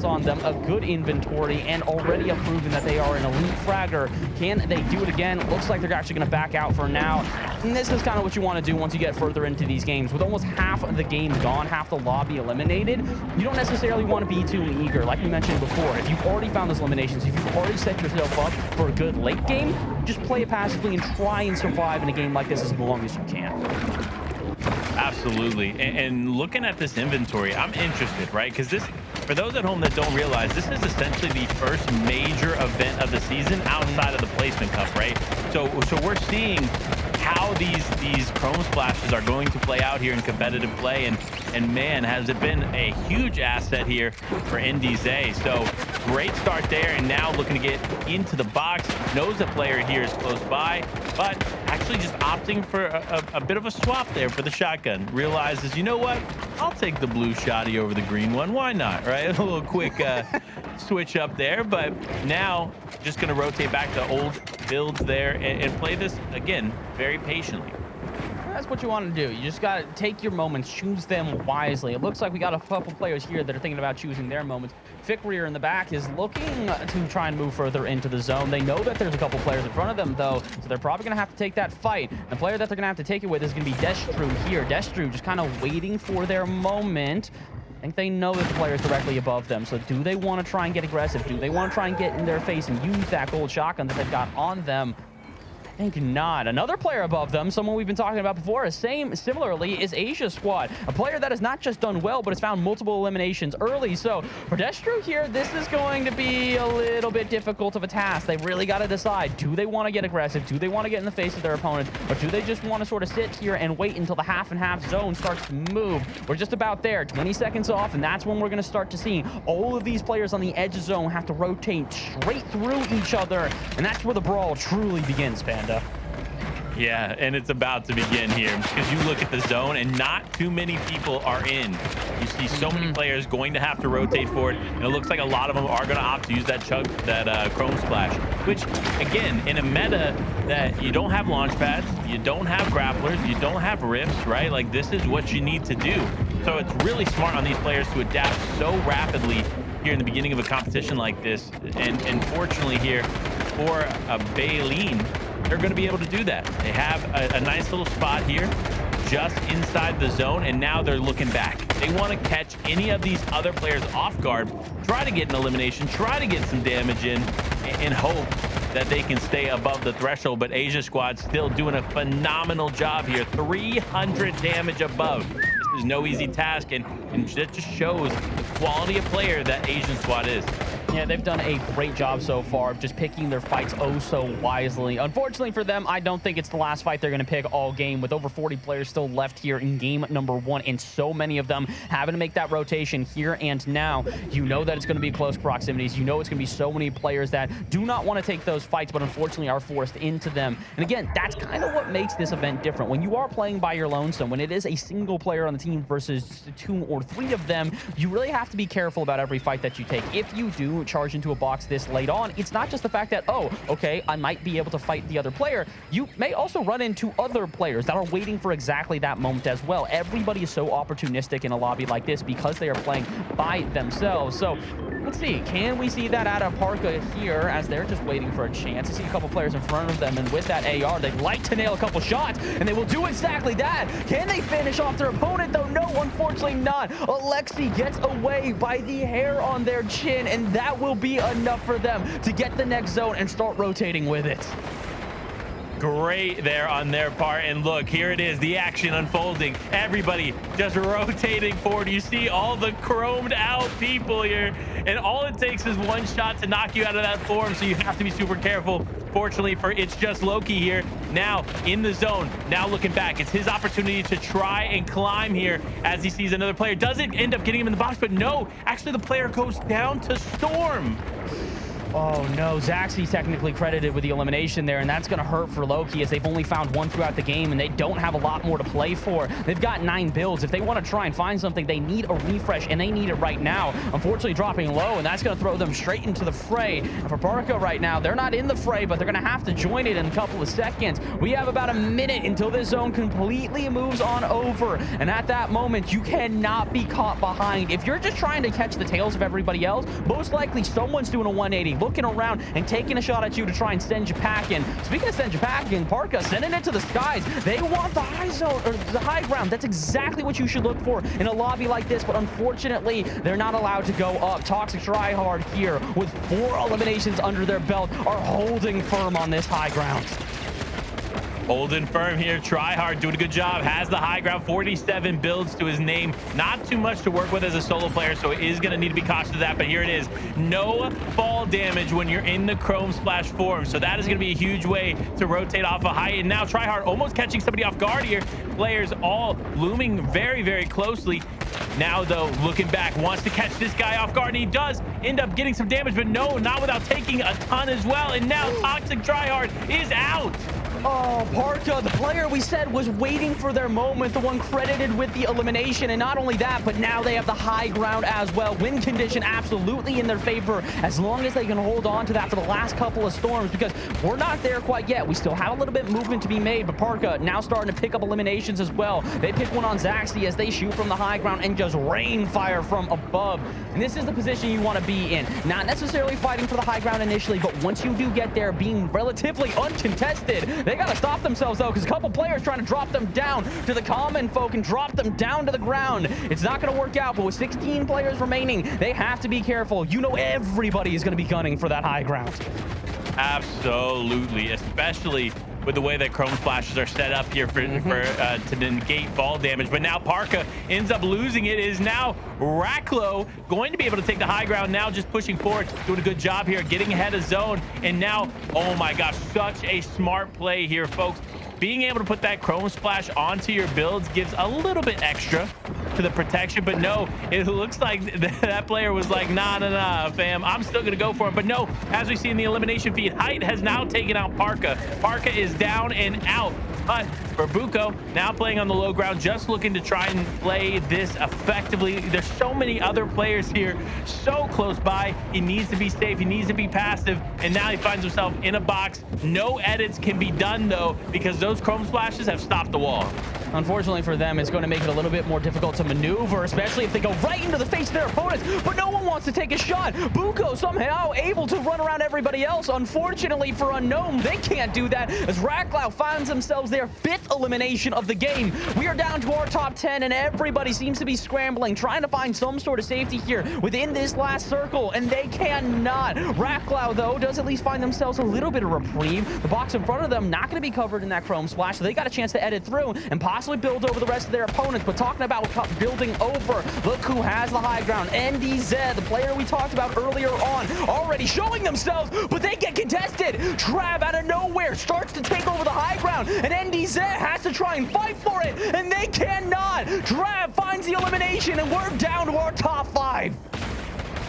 on them, a good inventory, and already have proven that they are an elite fragger. Can they do it again? Looks like they're actually going to back out for now. And this is kind of what you want to do once you get further into these games. With almost half of the game gone, half the lobby eliminated, you don't necessarily want to be too eager. Like we mentioned before, if you've already found those eliminations, if you've already set yourself up for a good late game, just play it passively and try and survive in a game like this as long as you can. Absolutely. And looking at this inventory, I'm interested, right? Because this, for those at home that don't realize, this is essentially the first major event of the season outside of the Placement Cup, right? So we're seeing how these Chrome Splashes are going to play out here in competitive play, and man, has it been a huge asset here for NDZ. So great start there, and now looking to get into the box. Knows the player here is close by, but actually just opting for a bit of a swap there for the shotgun. Realizes, you know what? I'll take the blue shotty over the green one. Why not, right? A little quick switch up there, but now just going to rotate back to old builds there and play this again very patiently. That's what you want to do. You just got to take your moments, choose them wisely. It looks like we got a couple players here that are thinking about choosing their moments. Fikrir in the back is looking to try and move further into the zone. They know that there's a couple players in front of them, though, so they're probably going to have to take that fight. The player that they're going to have to take it with is going to be Destru here. Destru just kind of waiting for their moment. I think they know that the player is directly above them, so do they want to try and get aggressive? Do they want to try and get in their face and use that gold shotgun that they've got on them? I think not. Another player above them, someone we've been talking about before, similarly is Asia Squad, a player that has not just done well, but has found multiple eliminations early. So for Destru here, this is going to be a little bit difficult of a task. They really got to decide, do they want to get aggressive? Do they want to get in the face of their opponent? Or do they just want to sort of sit here and wait until the half and half zone starts to move? We're just about there, 20 seconds off, and that's when we're going to start to see all of these players on the edge zone have to rotate straight through each other. And that's where the brawl truly begins, Panda. Yeah, and it's about to begin here because you look at the zone and not too many people are in. You see so many players going to have to rotate forward, and it looks like a lot of them are going to opt to use that Chrome Splash, which, again, in a meta that you don't have launch pads, you don't have grapplers, you don't have rifts, right? Like, this is what you need to do. So it's really smart on these players to adapt so rapidly here in the beginning of a competition like this. And fortunately here for Baleen, they're going to be able to do that. They have a nice little spot here just inside the zone, and now they're looking back. They want to catch any of these other players off guard, try to get an elimination, try to get some damage in, and hope that they can stay above the threshold. But Asia Squad still doing a phenomenal job here. 300 damage above. This is no easy task, and that just shows the quality of player that Asian Squad is. Yeah, they've done a great job so far of just picking their fights oh so wisely. Unfortunately for them, I don't think it's the last fight they're going to pick all game, with over 40 players still left here in game number 1, and so many of them having to make that rotation here and now. You know that it's going to be close proximities. You know it's going to be so many players that do not want to take those fights, but unfortunately are forced into them. And again, that's kind of what makes this event different. When you are playing by your lonesome, when it is a single player on the team versus 2 or 3 of them, you really have to be careful about every fight that you take. If you do charge into a box this late on, it's not just the fact that, oh, okay, I might be able to fight the other player. You may also run into other players that are waiting for exactly that moment as well. Everybody is so opportunistic in a lobby like this because they are playing by themselves. So let's see, can we see that out of Parka here as they're just waiting for a chance? You see a couple players in front of them, and with that AR, they'd like to nail a couple shots, and they will do exactly that. Can they finish off their opponent, though? No, unfortunately not. Alexi gets away by the hair on their chin, and that will be enough for them to get the next zone and start rotating with it. great there on their part. And look, here it is, the action unfolding. Everybody just rotating forward. You see all the chromed out people here, and all it takes is one shot to knock you out of that form, so you have to be super careful. Fortunately for It's Just Loki here, now in the zone, now looking back. It's his opportunity to try and climb here as he sees another player. Doesn't end up getting him in the box, but no, actually the player goes down to Storm. Oh no, Zaxi technically credited with the elimination there, and that's going to hurt for Loki as they've only found one throughout the game and they don't have a lot more to play for. They've got 9 builds. If they want to try and find something, they need a refresh, and they need it right now. Unfortunately, dropping low, and that's going to throw them straight into the fray. And for Barca right now, they're not in the fray, but they're going to have to join it in a couple of seconds. We have about a minute until this zone completely moves on over, and at that moment, you cannot be caught behind. If you're just trying to catch the tails of everybody else, most likely someone's doing a 180, looking around and taking a shot at you to try and send you packing. Speaking of send you packing, Parka sending it to the skies. They want the high zone, or the high ground. That's exactly what you should look for in a lobby like this, but unfortunately, they're not allowed to go up. Toxic Tryhard here with 4 eliminations under their belt are holding firm on this high ground. Holding firm here. Tryhard doing a good job. Has the high ground. 47 builds to his name. Not too much to work with as a solo player, so is going to need to be cautious of that. But here it is. No fall damage when you're in the Chrome Splash form. So that is going to be a huge way to rotate off a height. And now Tryhard almost catching somebody off guard here. Players all looming very, very closely. Now, though, looking back, wants to catch this guy off guard, and he does end up getting some damage, but no, not without taking a ton as well. And now Toxic Tryhard is out. Oh, Parka, the player we said was waiting for their moment, the one credited with the elimination. And not only that, but now they have the high ground as well. Win condition absolutely in their favor, as long as they can hold on to that for the last couple of storms, because we're not there quite yet. We still have a little bit of movement to be made, but Parka now starting to pick up eliminations as well. They pick one on Zaxi as they shoot from the high ground and just rain fire from above. And this is the position you want to be in. Not necessarily fighting for the high ground initially, but once you do get there, being relatively uncontested, they got to stop themselves, though, because a couple players trying to drop them down to the common folk and drop them down to the ground. It's not going to work out, but with 16 players remaining, they have to be careful. You know everybody is going to be gunning for that high ground. Absolutely, especially with the way that Chrome Splashes are set up here to negate fall damage. But now Parka ends up losing it. It is now Racklow going to be able to take the high ground now, just pushing forward, doing a good job here, getting ahead of zone. And now, oh my gosh, such a smart play here, folks. Being able to put that Chrome Splash onto your builds gives a little bit extra to the protection, but no, it looks like that player was like, nah, fam, I'm still gonna go for it. But no, as we see in the elimination feed, Height has now taken out Parka. Parka is down and out. But for Buko, now playing on the low ground, just looking to try and play this effectively. There's so many other players here, so close by. He needs to be safe. He needs to be passive. And now he finds himself in a box. No edits can be done, though, because those Chrome Splashes have stopped the wall. Unfortunately for them, it's going to make it a little bit more difficult to maneuver, especially if they go right into the face of their opponents. But no one wants to take a shot. Buko somehow able to run around everybody else. Unfortunately for Unknown, they can't do that as Racklow finds themselves their 5th elimination of the game. We are down to our top 10, and everybody seems to be scrambling, trying to find some sort of safety here within this last circle, and they cannot. Racklow, though, does at least find themselves a little bit of reprieve. The box in front of them not going to be covered in that Chrome Splash, so they got a chance to edit through and possibly build over the rest of their opponents. But talking about building over, look who has the high ground. NDZ, the player we talked about earlier on, already showing themselves, but they get contested. Trav out of nowhere starts to take over the high ground, and NDZ has to try and fight for it, and they cannot. Trav finds the elimination, and we're down to our top 5.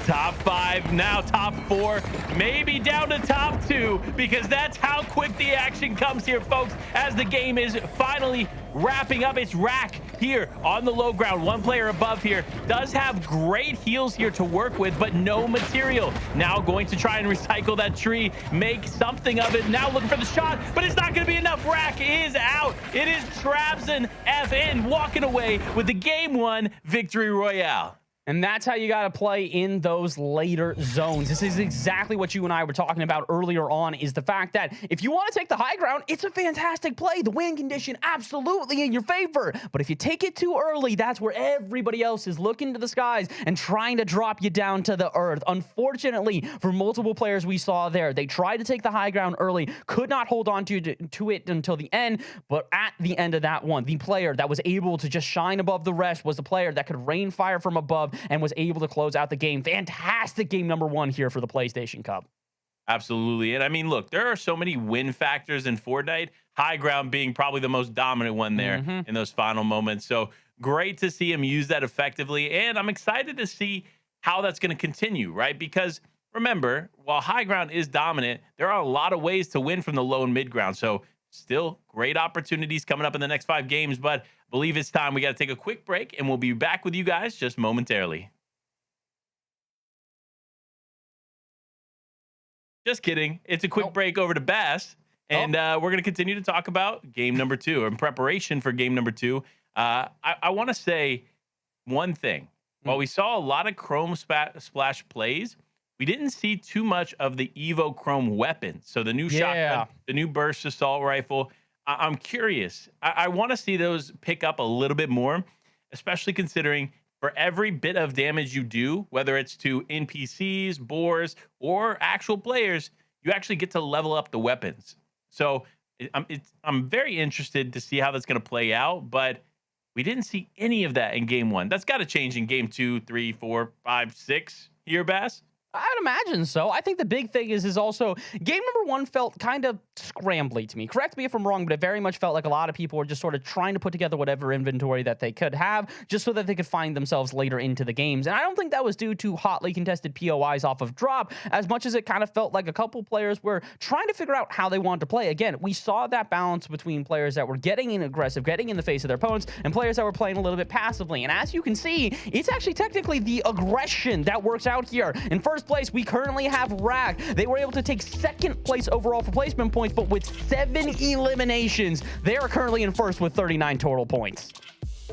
Top 5, now top 4, maybe down to top 2, because that's how quick the action comes here, folks, as the game is finally wrapping up. It's Rack here on the low ground. One player above here does have great heals here to work with, but no material. Now going to try and recycle that tree, make something of it. Now looking for the shot, but it's not going to be enough. Rack is out. It is Trabzon FN walking away with the Game 1 victory royale. And that's how you got to play in those later zones. This is exactly what you and I were talking about earlier on, is the fact that if you want to take the high ground, it's a fantastic play. The win condition absolutely in your favor. But if you take it too early, that's where everybody else is looking to the skies and trying to drop you down to the earth. Unfortunately, for multiple players we saw there, they tried to take the high ground early, could not hold on to it until the end. But at the end of that one, the player that was able to just shine above the rest was the player that could rain fire from above and was able to close out the game. Fantastic game number 1 here for the PlayStation Cup. Absolutely. And I mean, look, there are so many win factors in Fortnite, high ground being probably the most dominant one there in those final moments. So great to see him use that effectively. And I'm excited to see how that's going to continue, right? Because remember, while high ground is dominant, there are a lot of ways to win from the low and mid ground. So still great opportunities coming up in the next 5 games, but I believe it's time we got to take a quick break, and we'll be back with you guys just momentarily. Just kidding. It's a quick break over to Bass, and we're going to continue to talk about game number 2, or in preparation for game number 2. I want to say one thing. While we saw a lot of Chrome Splash plays, we didn't see too much of the Evo Chrome weapons. So the new shotgun, the new burst assault rifle. I'm curious. I want to see those pick up a little bit more, especially considering for every bit of damage you do, whether it's to NPCs, boars, or actual players, you actually get to level up the weapons. So I'm very interested to see how that's going to play out, but we didn't see any of that in game 1. That's got to change in game 2, 3, 4, 5, 6 here, Bass. I'd imagine so. I think the big thing is also game number 1 felt kind of scrambly to me. Correct me if I'm wrong, but it very much felt like a lot of people were just sort of trying to put together whatever inventory that they could have just so that they could find themselves later into the games. And I don't think that was due to hotly contested POIs off of drop, as much as it kind of felt like a couple players were trying to figure out how they wanted to play. Again, we saw that balance between players that were getting in aggressive, getting in the face of their opponents, and players that were playing a little bit passively. And as you can see, it's actually technically the aggression that works out here. In first place, we currently have Rack. They were able to take second place overall for placement points, but with 7 eliminations, they are currently in first with 39 total points.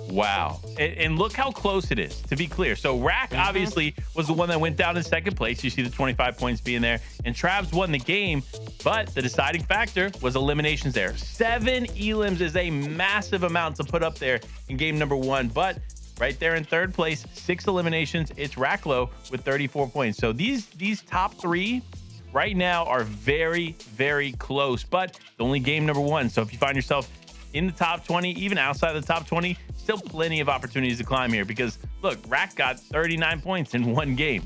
Wow. And look how close it is, to be clear. So Rack obviously was the one that went down in second place. You see the 25 points being there. And Travs won the game, but the deciding factor was eliminations there. 7 elims is a massive amount to put up there in game number 1, but right there in third place, 6 eliminations. It's Racklow with 34 points. So these top 3 right now are very, very close, but it's only game number 1. So if you find yourself in the top 20, even outside the top 20, still plenty of opportunities to climb here, because look, Rack got 39 points in 1 game.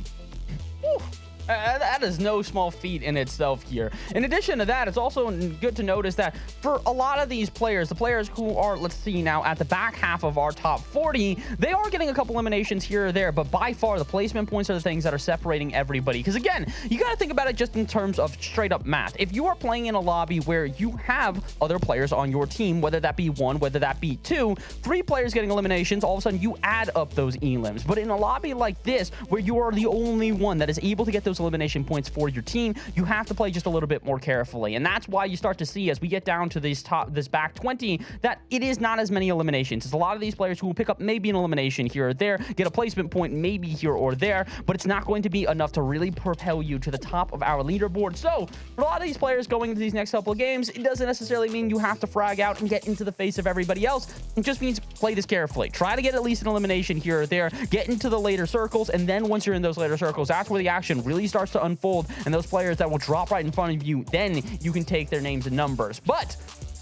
Whew. That is no small feat in itself here. In addition to that, it's also good to notice that for a lot of these players, the players who are, let's see now, at the back half of our top 40, they are getting a couple eliminations here or there, but by far the placement points are the things that are separating everybody. Because again, you got to think about it just in terms of straight up math. If you are playing in a lobby where you have other players on your team, whether that be 1, whether that be 2, 3 players getting eliminations, all of a sudden you add up those elims. But in a lobby like this, where you are the only one that is able to get those elimination points for your team, you have to play just a little bit more carefully. And that's why you start to see, as we get down to this back 20, that it is not as many eliminations. It's a lot of these players who will pick up maybe an elimination here or there, get a placement point maybe here or there, but it's not going to be enough to really propel you to the top of our leaderboard. So for a lot of these players going into these next couple of games, it doesn't necessarily mean you have to frag out and get into the face of everybody else. It just means play this carefully. Try to get at least an elimination here or there, get into the later circles, and then once you're in those later circles, that's where the action really starts to unfold, and those players that will drop right in front of you, then you can take their names and numbers. But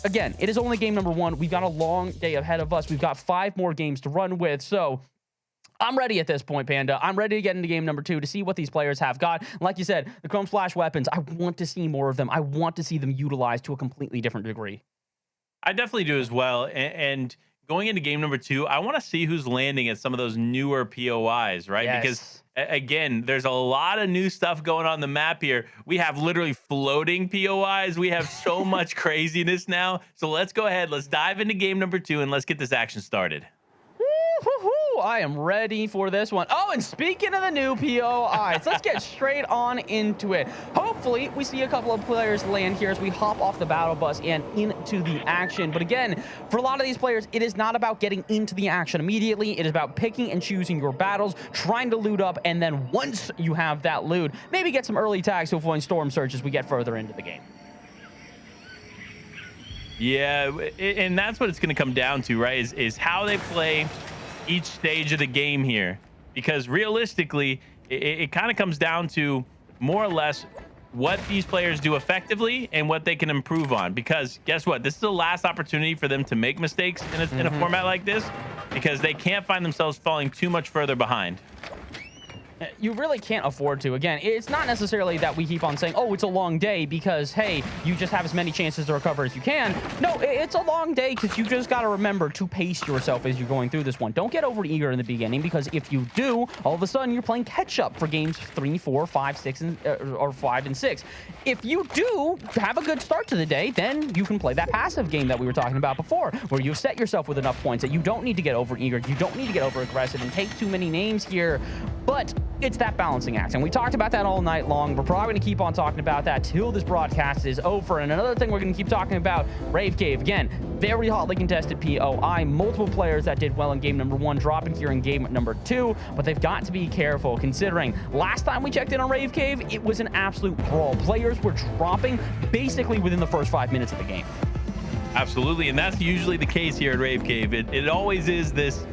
again, it is only game number 1. We've got a long day ahead of us. We've got 5 more games to run with, so I'm ready at this point, Panda. I'm ready to get into game number 2 to see what these players have got. Like you said, the Chrome Splash weapons, I want to see more of them. I want to see them utilized to a completely different degree. I definitely do as well. And going into game number 2, I want to see who's landing at some of those newer POIs, right? Yes. Because again, there's a lot of new stuff going on the map here. We have literally floating POIs. We have so much craziness now. So let's go ahead. Let's dive into game number 2 and let's get this action started. Woo-hoo-hoo. I am ready for this one. Oh, and speaking of the new POIs, let's get straight on into it. Hopefully, we see a couple of players land here as we hop off the battle bus and into the action. But again, for a lot of these players, it is not about getting into the action immediately. It is about picking and choosing your battles, trying to loot up, and then once you have that loot, maybe get some early tags to avoid storm surge as we get further into the game. Yeah, and that's what it's going to come down to, right? Is how they play each stage of the game here. Because realistically, it kind of comes down to more or less what these players do effectively and what they can improve on. Because guess what? This is the last opportunity for them to make mistakes in a format like this, because they can't find themselves falling too much further behind. You really can't afford to. Again, it's not necessarily that we keep on saying, oh, it's a long day because, hey, you just have as many chances to recover as you can. No, it's a long day because you just got to remember to pace yourself as you're going through this one. Don't get over eager in the beginning, because if you do, all of a sudden you're playing catch up for games 3, 4, 5, 6, or 5 and 6. If you do have a good start to the day, then you can play that passive game that we were talking about before, where you've set yourself with enough points that you don't need to get over eager, you don't need to get over aggressive and take too many names here. But it's that balancing act, and we talked about that all night long. We're probably going to keep on talking about that till this broadcast is over. And another thing we're going to keep talking about, Rave Cave. Again, very hotly contested POI. Multiple players that did well in game number 1 dropping here in game number 2, but they've got to be careful, considering last time we checked in on Rave Cave, it was an absolute brawl. Players were dropping basically within the first 5 minutes of the game. Absolutely, and that's usually the case here at Rave Cave. It always is this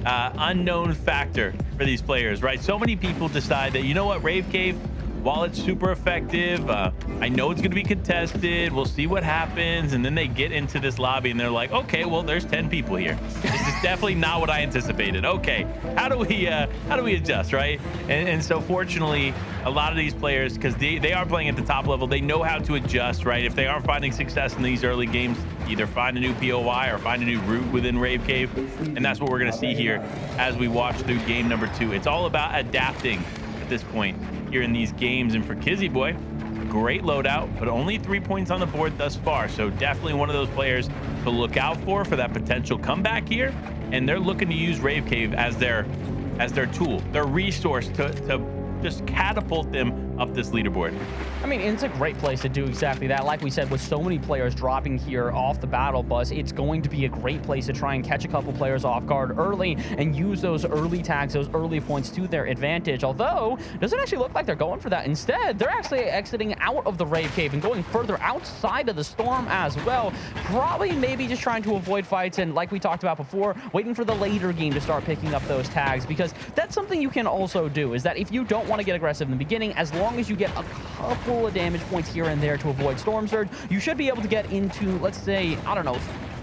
unknown factor for these players, right? So many people decide that, you know what, Rave Cave, while it's super effective, I know it's going to be contested, we'll see what happens, and then they get into this lobby and they're like, okay, well, there's 10 people here. This is definitely not what I anticipated. Okay, how do we adjust, right? And so fortunately, a lot of these players, because they are playing at the top level, they know how to adjust, right? If they aren't finding success in these early games, either find a new POI or find a new route within Rave Cave, and that's what we're going to see here as we watch through game number 2. It's all about adapting at this point here in these games. And for Kizzy Boy, great loadout, but only 3 points on the board thus far, so definitely one of those players to look out for that potential comeback here. And they're looking to use Rave Cave as their tool, their resource to just catapult them up this leaderboard. I mean, it's a great place to do exactly that. Like we said, with so many players dropping here off the battle bus, it's going to be a great place to try and catch a couple players off guard early and use those early tags, those early points to their advantage. Although, it doesn't actually look like they're going for that. Instead, they're actually exiting out of the Rave Cave and going further outside of the storm as well. Probably maybe just trying to avoid fights, and like we talked about before, waiting for the later game to start picking up those tags, because that's something you can also do, is that if you don't want to get aggressive in the beginning, as long as you get a couple of damage points here and there to avoid storm surge, you should be able to get into, let's say, I don't know,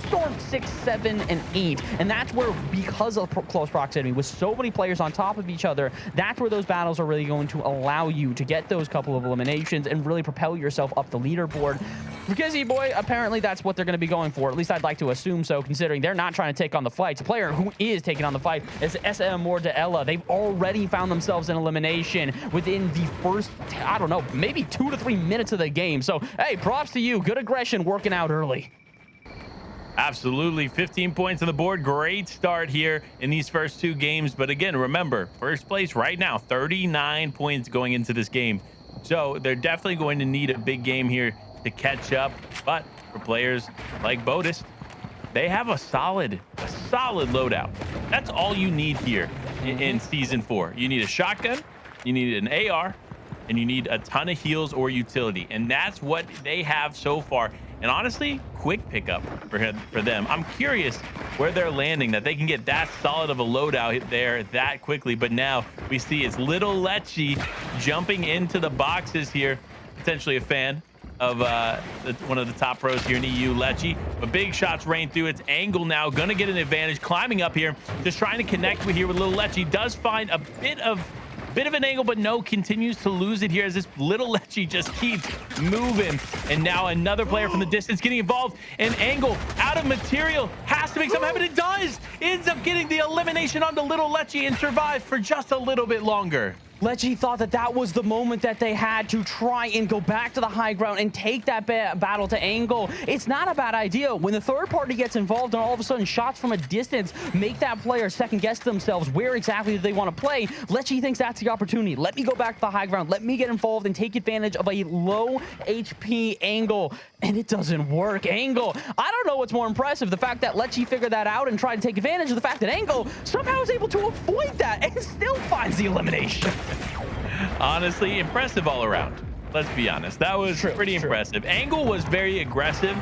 storm 6, 7, and 8. And that's where, because of close proximity with so many players on top of each other, that's where those battles are really going to allow you to get those couple of eliminations and really propel yourself up the leaderboard. For Kizzy Boy, apparently that's what they're going to be going for. At least I'd like to assume so, considering they're not trying to take on the fight. The player who is taking on the fight is SM Mordaella. They've already found themselves an elimination within the first, I don't know, maybe 2 to 3 minutes of the game. So, hey, props to you. Good aggression working out early. Absolutely. 15 points on the board. Great start here in these first 2 games. But again, remember, first place right now, 39 points going into this game. So they're definitely going to need a big game here to catch up. But for players like Bodis, they have a solid loadout. That's all you need here in Season 4. You need a shotgun, you need an AR, and you need a ton of heals or utility. And that's what they have so far. And honestly, quick pickup for them. I'm curious where they're landing, that they can get that solid of a loadout there that quickly. But now we see it's little Lecce jumping into the boxes here. Potentially a fan of one of the top pros here in EU, Lecce. But big shots rain through. It's Angle now gonna get an advantage, climbing up here, just trying to connect with little Lecce. Does find a bit of an angle, but no, continues to lose it here as this little Lecce just keeps moving. And now another player from the distance getting involved, and Angle out of material, has to make something happen. It does, ends up getting the elimination onto little Lecce and survives for just a little bit longer. Lecce thought that that was the moment that they had to try and go back to the high ground and take that battle to Angle. It's not a bad idea. When the third party gets involved and all of a sudden shots from a distance make that player second guess themselves where exactly do they want to play, Lecce thinks that's the opportunity. Let me go back to the high ground. Let me get involved and take advantage of a low HP Angle. And it doesn't work. Angle, I don't know what's more impressive, the fact that Lecce figured that out and tried to take advantage of the fact that Angle somehow is able to avoid that and still finds the elimination. Honestly, impressive all around. Let's be honest. That was pretty impressive. Angle was very aggressive.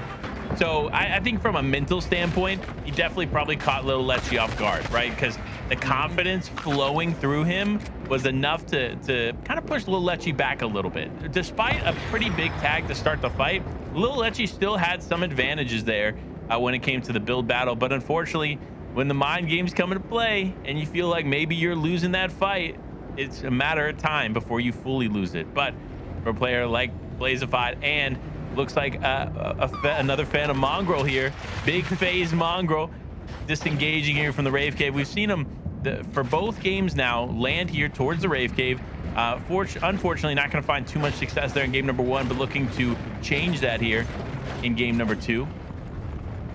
So I think from a mental standpoint, he definitely probably caught little Lecce off guard, right? Because the confidence flowing through him was enough to kind of push little Lecce back a little bit. Despite a pretty big tag to start the fight, little Lecce still had some advantages there when it came to the build battle. But unfortunately, when the mind games come into play and you feel like maybe you're losing that fight, it's a matter of time before you fully lose it. But for a player like Blazified, and looks like another fan of Mongrel here, big phase Mongrel, disengaging here from the Rave Cave. We've seen him for both games now land here towards the Rave Cave. Unfortunately, not going to find too much success there in game number 1, but looking to change that here in game number 2.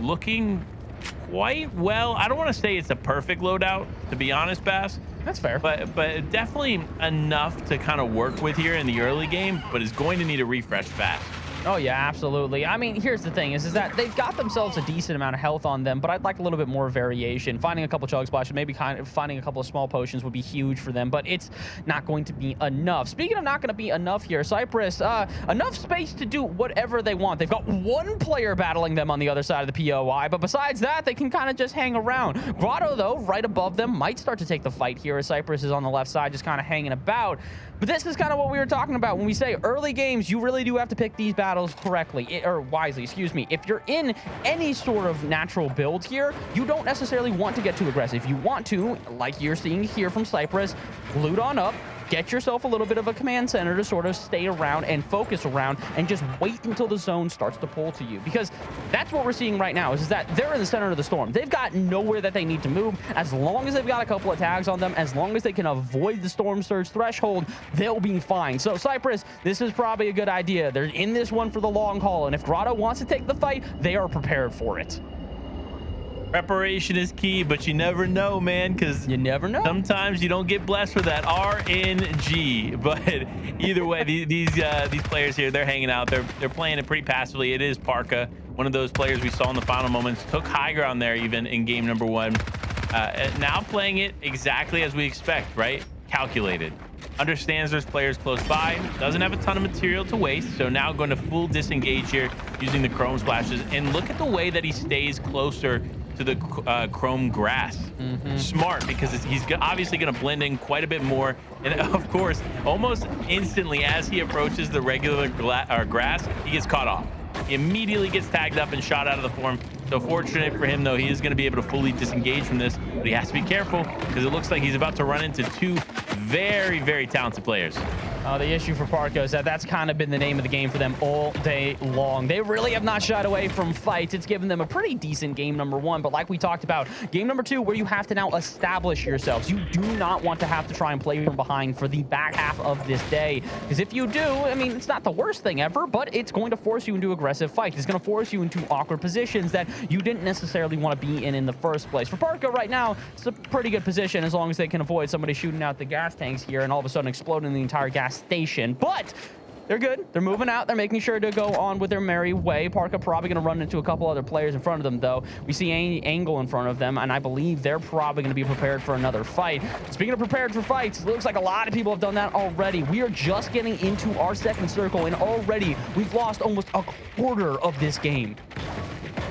Looking quite well. I don't want to say it's a perfect loadout, to be honest, Bass. That's fair. But definitely enough to kind of work with here in the early game, but is going to need a refresh fast. Oh, yeah, absolutely. I mean, here's the thing is that they've got themselves a decent amount of health on them, but I'd like a little bit more variation. Finding a couple chug splashes, maybe kind of finding a couple of small potions would be huge for them, but it's not going to be enough. Speaking of not going to be enough here, Cypress, enough space to do whatever they want. They've got one player battling them on the other side of the POI, but besides that, they can kind of just hang around. Grotto, though, right above them, might start to take the fight here as Cypress is on the left side, just kind of hanging about. But this is kind of what we were talking about when we say early games, you really do have to pick these battles correctly, or wisely, excuse me. If you're in any sort of natural build here, you don't necessarily want to get too aggressive. You want to, like you're seeing here from Cypress, loot on up, get yourself a little bit of a command center to sort of stay around and focus around and just wait until the zone starts to pull to you, because that's what we're seeing right now is that they're in the center of the storm. They've got nowhere that they need to move. As long as they've got a couple of tags on them, as long as they can avoid the storm surge threshold, they'll be fine. So Cypress, this is probably a good idea. They're in this one for the long haul, and if Grotto wants to take the fight, they are prepared for it. Preparation is key, but you never know, man, because you never know. Sometimes you don't get blessed with that RNG. But either way, these players here, they're hanging out. They're playing it pretty passively. It is Parka, one of those players we saw in the final moments, took high ground there even in game number 1. Now playing it exactly as we expect, right? Calculated. Understands there's players close by, doesn't have a ton of material to waste, so now going to full disengage here using the chrome splashes. And look at the way that he stays closer to the chrome grass. Smart, because he's obviously going to blend in quite a bit more, and of course almost instantly as he approaches the regular grass, he gets caught off. He immediately gets tagged up and shot out of the form. So fortunate for him, though, he is going to be able to fully disengage from this, but he has to be careful because it looks like he's about to run into two very, very talented players. The issue for Parka is that that's kind of been the name of the game for them all day long. They really have not shied away from fights. It's given them a pretty decent game number 1, but like we talked about, game number 2, where you have to now establish yourselves. You do not want to have to try and play from behind for the back half of this day, because if you do, I mean, it's not the worst thing ever, but it's going to force you into aggressive fights. It's going to force you into awkward positions that you didn't necessarily want to be in the first place. For Parka right now, it's a pretty good position as long as they can avoid somebody shooting out the gas tanks here and all of a sudden exploding the entire gas station. But they're good. They're moving out. They're making sure to go on with their merry way. Parka probably going to run into a couple other players in front of them, though. We see Angle in front of them, and I believe they're probably going to be prepared for another fight. Speaking of prepared for fights, it looks like a lot of people have done that already. We are just getting into our second circle, and already we've lost almost a quarter of this game.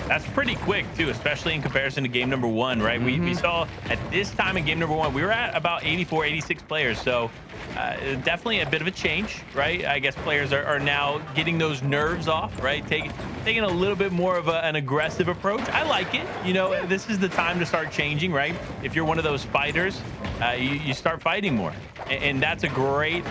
That's pretty quick, too, especially in comparison to game number 1, right? We saw at this time in game number 1, we were at about 84, 86 players. So definitely a bit of a change, right? I guess players are now getting those nerves off, right? Taking a little bit more of an aggressive approach. I like it. You know, this is the time to start changing, right? If you're one of those fighters, you start fighting more. And that's a great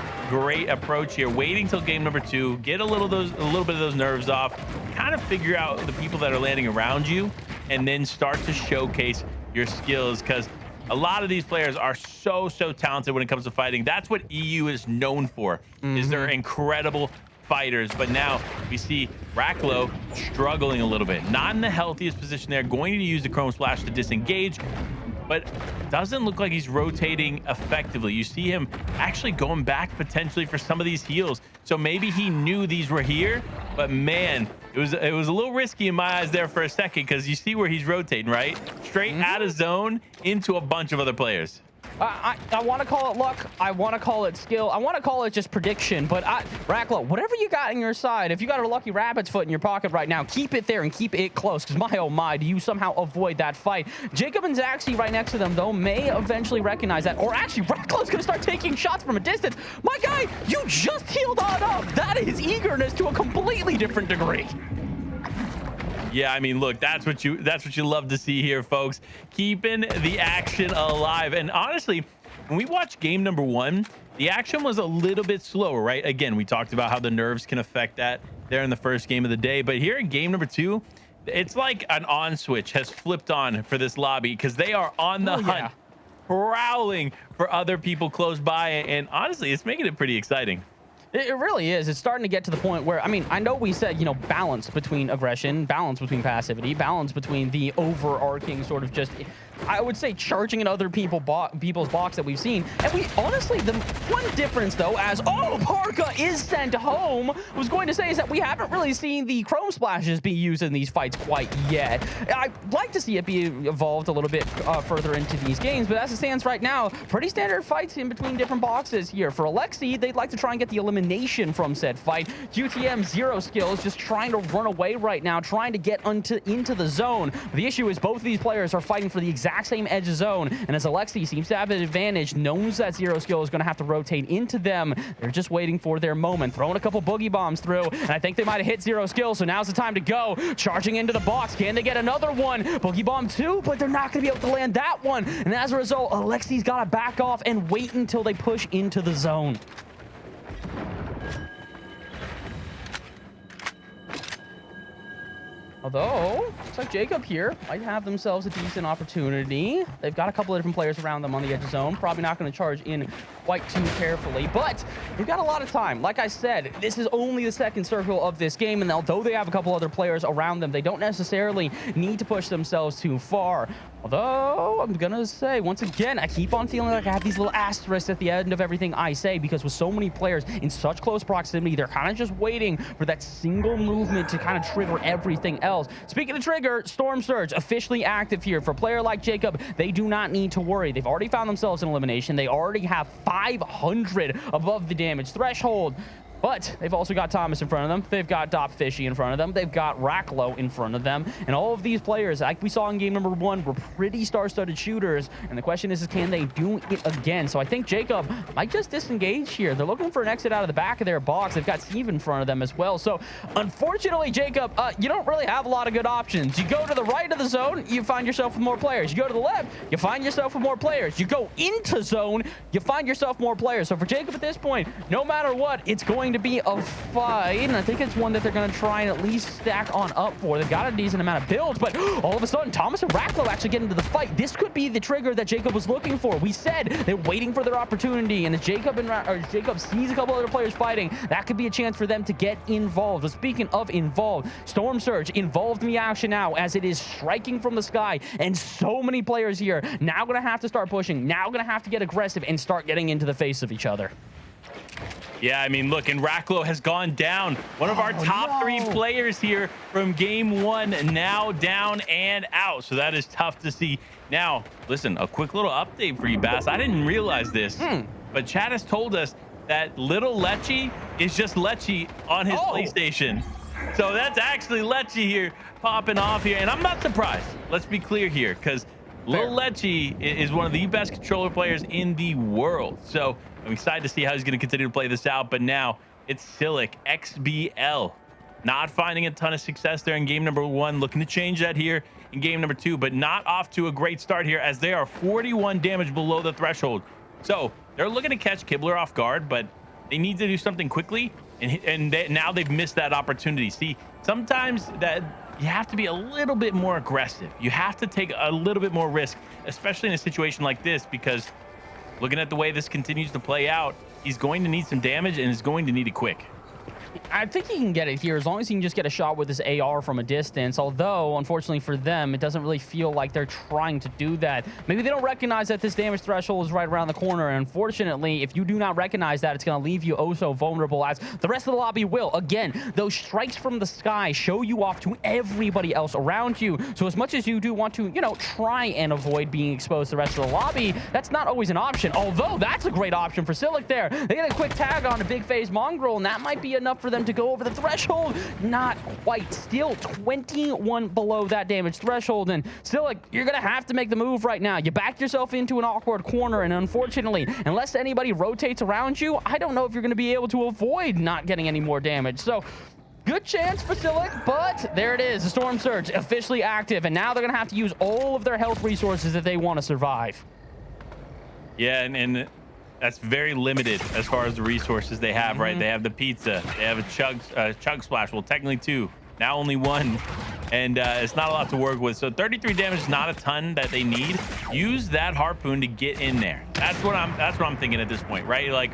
approach here. Waiting till game number 2, get a little bit of those nerves off, kind of figure out the people that are landing around you, and then start to showcase your skills. Because A lot of these players are so talented when it comes to fighting. That's what EU is known for, is they're incredible fighters. But now we see Racklow struggling a little bit, not in the healthiest position there, going to use the Chrome Splash to disengage, but doesn't look like he's rotating effectively. You see him actually going back potentially for some of these heals. So maybe he knew these were here, but man, it was a little risky in my eyes there for a second, because you see where he's rotating, right? Straight out of zone into a bunch of other players. I want to call it luck. I want to call it skill. I want to call it just prediction. But Racklow, whatever you got on your side, if you got a lucky rabbit's foot in your pocket right now, keep it there and keep it close. Because my oh my, do you somehow avoid that fight? Jacob and Zaxi right next to them, though, may eventually recognize that. Or actually, Racklow's going to start taking shots from a distance. My guy, you just healed on up. That is eagerness to a completely different degree. Yeah, I mean, look, that's what you love to see here, folks. Keeping the action alive. And honestly, when we watched game number 1, the action was a little bit slower, right? Again, we talked about how the nerves can affect that there in the first game of the day. But here in game number 2, it's like an on switch has flipped on for this lobby, because they are on the hunt, prowling for other people close by. And honestly, it's making it pretty exciting. It really is. It's starting to get to the point where, I mean, I know we said, you know, balance between aggression, balance between passivity, balance between the overarching sort of just, I would say, charging in other people's box that we've seen. And we honestly, the one difference, though, as, oh, Parka is sent home, I was going to say is that we haven't really seen the Chrome Splashes be used in these fights quite yet. I'd like to see it be evolved a little bit further into these games, but as it stands right now, pretty standard fights in between different boxes here. For Alexi, they'd like to try and get the elimination from said fight. QTM 0 skills, just trying to run away right now, trying to get into the zone. The issue is both of these players are fighting for the exact same edge of zone, and as Alexi seems to have an advantage, knows that 0 skill is going to have to rotate into them. They're just waiting for their moment, throwing a couple boogie bombs through, and I think they might have hit 0 skill, so now's the time to go. Charging into the box. Can they get another one? Boogie bomb 2, but they're not going to be able to land that one, and as a result, Alexi's got to back off and wait until they push into the zone. Although, looks like Jacob here might have themselves a decent opportunity. They've got a couple of different players around them on the edge of zone. Probably not going to charge in quite too carefully, but they've got a lot of time. Like I said, this is only the second circle of this game, and although they have a couple other players around them, they don't necessarily need to push themselves too far. Although, I'm going to say, once again, I keep on feeling like I have these little asterisks at the end of everything I say, because with so many players in such close proximity, they're kind of just waiting for that single movement to kind of trigger everything else. Speaking of trigger, Storm Surge officially active here. For a player like Jacob, they do not need to worry. They've already found themselves an elimination. They already have 500 above the damage threshold. But they've also got Thomas in front of them. They've got Dop Fishy in front of them. They've got Racklow in front of them. And all of these players, like we saw in game number 1, were pretty star-studded shooters. And the question is can they do it again? So I think Jacob might just disengage here. They're looking for an exit out of the back of their box. They've got Steve in front of them as well. So unfortunately, Jacob, you don't really have a lot of good options. You go to the right of the zone, you find yourself with more players. You go to the left, you find yourself with more players. You go into zone, you find yourself more players. So for Jacob at this point, no matter what, it's going to be a fight, and I think it's one that they're going to try and at least stack on up for. They've got a decent amount of builds, but all of a sudden, Thomas and Racklow actually get into the fight. This could be the trigger that Jacob was looking for. We said they're waiting for their opportunity, and as Jacob sees a couple other players fighting, that could be a chance for them to get involved. But speaking of involved, Storm Surge involved in the action now, as it is striking from the sky, and so many players here now going to have to start pushing, now going to have to get aggressive and start getting into the face of each other. Yeah, I mean, look, and Racklow has gone down. One of our top 3 players here from game 1, now down and out. So that is tough to see. Now, listen, a quick little update for you, Bass. I didn't realize this, but Chad has told us that little Lecce is just Lecce on his PlayStation. So that's actually Lecce here popping off here. And I'm not surprised. Let's be clear here, because Little Lecce is one of the best controller players in the world. So I'm excited to see how he's going to continue to play this out. But now it's Silic XBL. Not finding a ton of success there in game number 1. Looking to change that here in game number 2. But not off to a great start here, as they are 41 damage below the threshold. So they're looking to catch Kibler off guard, but they need to do something quickly. And now they've missed that opportunity. See, sometimes that you have to be a little bit more aggressive. You have to take a little bit more risk, especially in a situation like this, because looking at the way this continues to play out, he's going to need some damage and is going to need it quick. I think he can get it here as long as he can just get a shot with his AR from a distance. Although, unfortunately for them, it doesn't really feel like they're trying to do that. Maybe they don't recognize that this damage threshold is right around the corner. And unfortunately, if you do not recognize that, it's going to leave you oh so vulnerable, as the rest of the lobby will. Again, those strikes from the sky show you off to everybody else around you. So as much as you do want to, you know, try and avoid being exposed to the rest of the lobby, that's not always an option. Although that's a great option for Silic there. They get a quick tag on a big phase mongrel, and that might be enough for them to go over the threshold. Not quite. Still 21 below that damage threshold. And Silic, you're going to have to make the move right now. You back yourself into an awkward corner, and unfortunately, unless anybody rotates around you, I don't know if you're going to be able to avoid not getting any more damage. So good chance for Silic, but there it is. The Storm Surge officially active, and now they're going to have to use all of their health resources if they want to survive. Yeah, and that's very limited as far as the resources they have, right? They have the pizza, they have a chug splash. Well, technically 2, now only 1, and it's not a lot to work with. So 33 damage is not a ton that they need. Use that harpoon to get in there. That's what I'm thinking at this point, right? Like,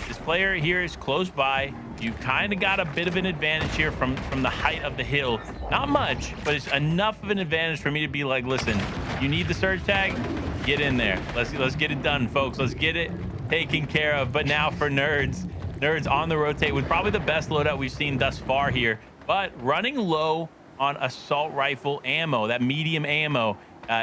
this player here is close by. You've kind of got a bit of an advantage here from the height of the hill. Not much, but it's enough of an advantage for me to be like, listen, you need the surge tag, get in there. Let's get it done, folks. Let's get it taken care of. But now for Nerds on the rotate with probably the best loadout we've seen thus far here, but running low on assault rifle ammo. That medium ammo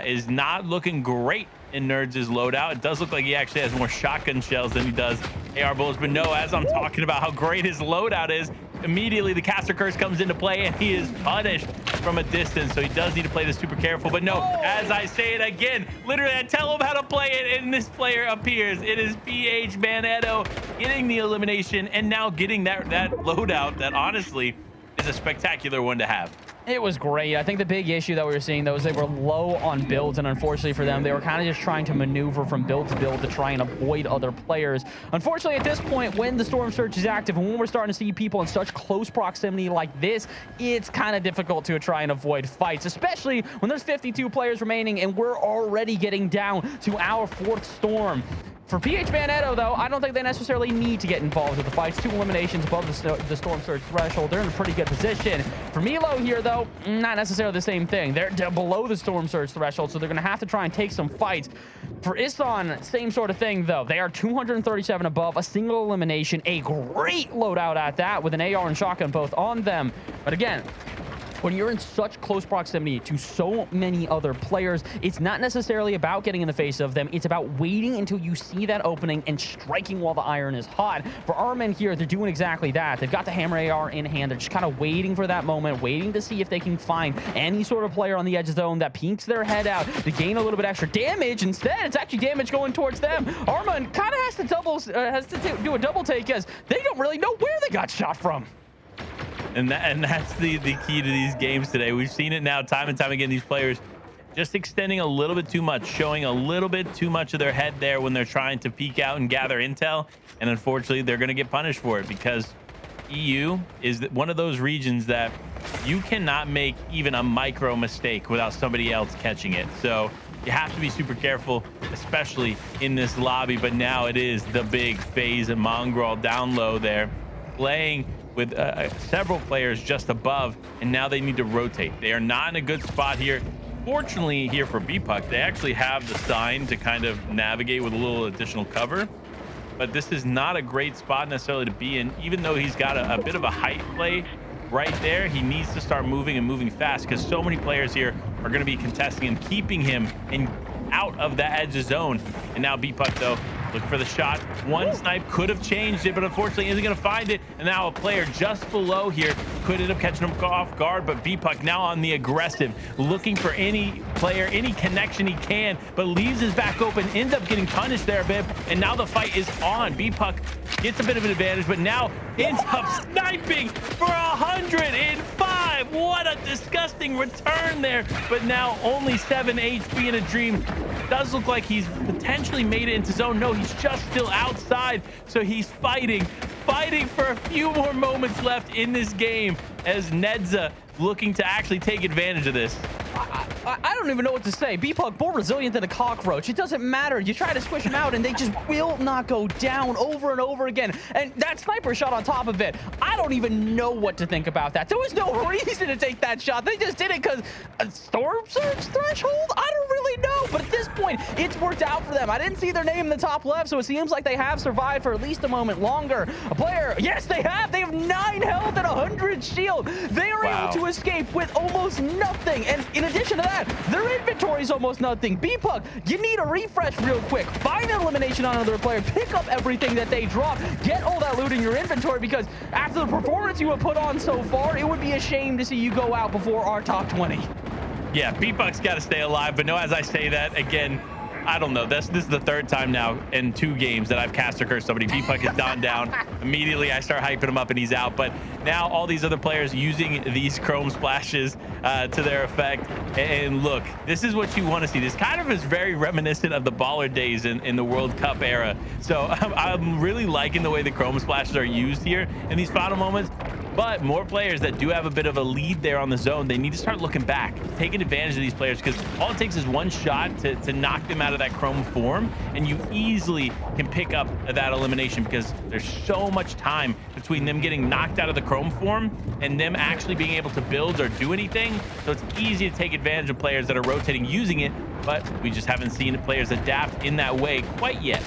is not looking great in Nerds' loadout. It does look like he actually has more shotgun shells than he does AR bullets, but no, as I'm talking about how great his loadout is, immediately the caster curse comes into play and he is punished from a distance. So he does need to play this super careful, but no, as I say it again, literally I tell him how to play it and this player appears. It is PH Manetto getting the elimination and now getting that loadout that honestly is a spectacular one to have. It was great. I think the big issue that we were seeing, though, is they were low on builds, and unfortunately for them, they were kind of just trying to maneuver from build to build to try and avoid other players. Unfortunately, at this point, when the Storm Surge is active and when we're starting to see people in such close proximity like this, it's kind of difficult to try and avoid fights, especially when there's 52 players remaining and we're already getting down to our 4th Storm. For PH Manetto, though, I don't think they necessarily need to get involved with the fights. 2 eliminations above the Storm Surge threshold. They're in a pretty good position. For Milo here, though, not necessarily the same thing. They're below the Storm Surge threshold, so they're going to have to try and take some fights. For Isan, same sort of thing, though. They are 237 above, a single elimination, a great loadout at that, with an AR and shotgun both on them. But again, when you're in such close proximity to so many other players, it's not necessarily about getting in the face of them. It's about waiting until you see that opening and striking while the iron is hot. For our men here, they're doing exactly that. They've got the hammer AR in hand. They're just kind of waiting for that moment, waiting to see if they can find any sort of player on the edge zone that peeks their head out to gain a little bit extra damage. Instead, it's actually damage going towards them. Armand kind of has to do a double take because they don't really know where they got shot from. And that's the key to these games today. We've seen it now time and time again. These players just extending a little bit too much, showing a little bit too much of their head there when they're trying to peek out and gather intel. And unfortunately, they're going to get punished for it because EU is one of those regions that you cannot make even a micro mistake without somebody else catching it. So you have to be super careful, especially in this lobby. But now it is the big phase of Mongrel down low there, playing with several players just above, and now they need to rotate. They are not in a good spot here. Fortunately here for BPuck, they actually have the sign to kind of navigate with a little additional cover, but this is not a great spot necessarily to be in. Even though he's got a bit of a height play right there, he needs to start moving and moving fast because so many players here are going to be contesting and keeping him out of that edge of zone. And now BPuck, though, looking for the shot. One snipe could have changed it, but unfortunately isn't going to find it. And now a player just below here could end up catching him off guard, but BPuck now on the aggressive, looking for any player, any connection he can, but leaves his back open, ends up getting punished there a bit, and now the fight is on. BPuck gets a bit of an advantage, but now ends up sniping for 105. What a disgusting return there, but now only 7 HP in a dream. Does look like he's potentially made it into zone. No, he's just still outside, so he's fighting for a few more moments left in this game as Nedza looking to actually take advantage of this. I don't even know what to say. B-Pug more resilient than a cockroach. It doesn't matter. You try to squish them out and they just will not go down over and over again. And that sniper shot on top of it, I don't even know what to think about that. There was no reason to take that shot. They just did it because a storm surge threshold? I don't really know. But at this point, it's worked out for them. I didn't see their name in the top left, so it seems like they have survived for at least a moment longer. A player, yes, they have. They have 9 health and 100 shield. They are able to escape with almost nothing. And in addition to that, their inventory is almost nothing. B-Pug, you need a refresh real quick. Find an elimination on another player. Pick up everything that they drop. Get all that loot in your inventory, because after the performance you have put on so far, it would be a shame to see you go out before our top 20. Yeah, B-Pug's got to stay alive. But no, as I say that, again, I don't know. This is the 3rd time now in 2 games that I've cast or cursed somebody. B-Pug has gone down. Immediately, I start hyping him up and he's out. But now all these other players using these chrome splashes to their effect. And look, this is what you want to see. This kind of is very reminiscent of the baller days in the World Cup era. So I'm really liking the way the chrome splashes are used here in these final moments. But more players that do have a bit of a lead there on the zone, they need to start looking back, taking advantage of these players, because all it takes is one shot to knock them out of that chrome form, and you easily can pick up that elimination, because there's so much time between them getting knocked out of the chrome form and them actually being able to build or do anything. So it's easy to take advantage of players that are rotating using it, but we just haven't seen players adapt in that way quite yet.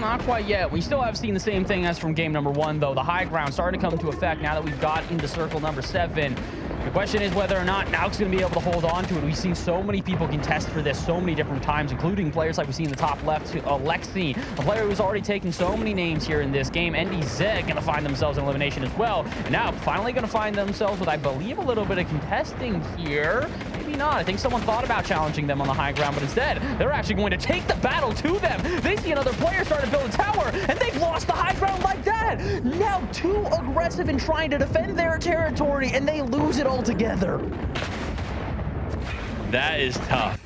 Not quite yet. We still have seen the same thing as from game number 1, though. The high ground starting to come into effect now that we've got into circle number 7. The question is whether or not Nauk's going to be able to hold on to it. We've seen so many people contest for this so many different times, including players like we see in the top left, Alexi, a player who's already taken so many names here in this game. NDZ going to find themselves in elimination as well. And now finally going to find themselves with, I believe, a little bit of contesting here. Maybe not. I think someone thought about challenging them on the high ground, but instead, they're actually going to take the battle to them. They see another player start to build a tower, and they've lost the high ground like that. Now too aggressive in trying to defend their territory, and they lose it altogether. That is tough.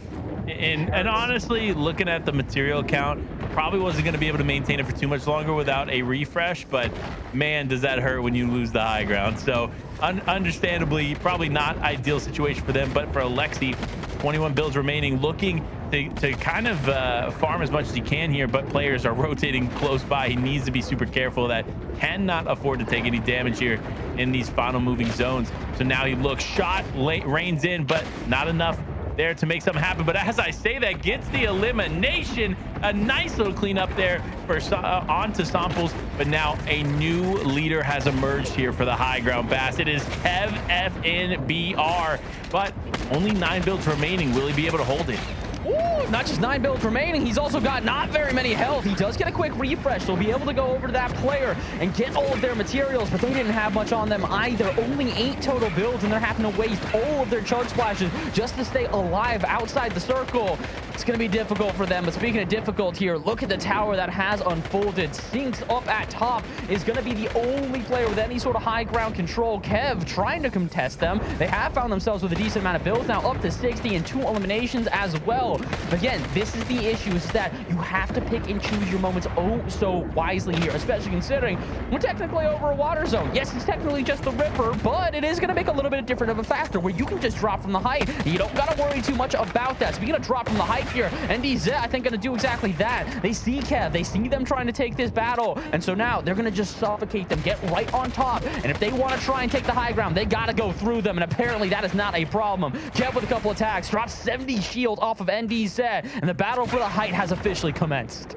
And honestly, looking at the material count, probably wasn't going to be able to maintain it for too much longer without a refresh, but man, does that hurt when you lose the high ground. So understandably, probably not ideal situation for them, but for Alexi, 21 builds remaining, looking to kind of farm as much as he can here, but players are rotating close by. He needs to be super careful of that. Cannot afford to take any damage here in these final moving zones. So now he looks shot, reins in, but not enough there to make something happen. But as I say that, gets the elimination. A nice little cleanup there for onto Samples, but now a new leader has emerged here for the high ground Bass. It is Kev FNBR, but only 9 builds remaining. Will he be able to hold it? Ooh, not just 9 builds remaining, he's also got not very many health. He does get a quick refresh, so he'll be able to go over to that player and get all of their materials, but they didn't have much on them either. Only 8 total builds, and they're having to waste all of their chug splashes just to stay alive outside the circle. It's going to be difficult for them, but speaking of difficult here, look at the tower that has unfolded. Sinks up at top is going to be the only player with any sort of high ground control. Kev trying to contest them. They have found themselves with a decent amount of builds now, up to 60 and 2 eliminations as well. Again, this is the issue, is that you have to pick and choose your moments oh so wisely here, especially considering we're technically over a water zone. Yes, it's technically just the Ripper, but it is going to make a little bit different of a factor where you can just drop from the height. You don't got to worry too much about that. Speaking of drop from the height here, NDZ, I think, going to do exactly that. They see Kev. They see them trying to take this battle, and so now they're going to just suffocate them, get right on top, and if they want to try and take the high ground, they got to go through them, and apparently that is not a problem. Kev with a couple attacks, drops 70 shield off of NDZ, and the battle for the height has officially commenced.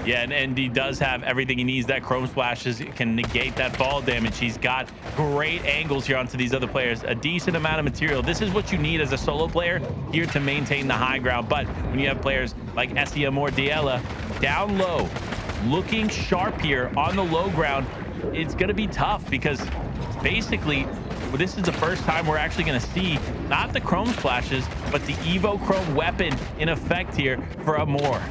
Yeah, and ND does have everything he needs. That chrome splashes can negate that fall damage. He's got great angles here onto these other players. A decent amount of material. This is what you need as a solo player here to maintain the high ground. But when you have players like SEM or Diella down low, looking sharp here on the low ground, it's going to be tough, because basically this is the first time we're actually going to see not the chrome splashes, but the Evo Chrome weapon in effect here for Amor.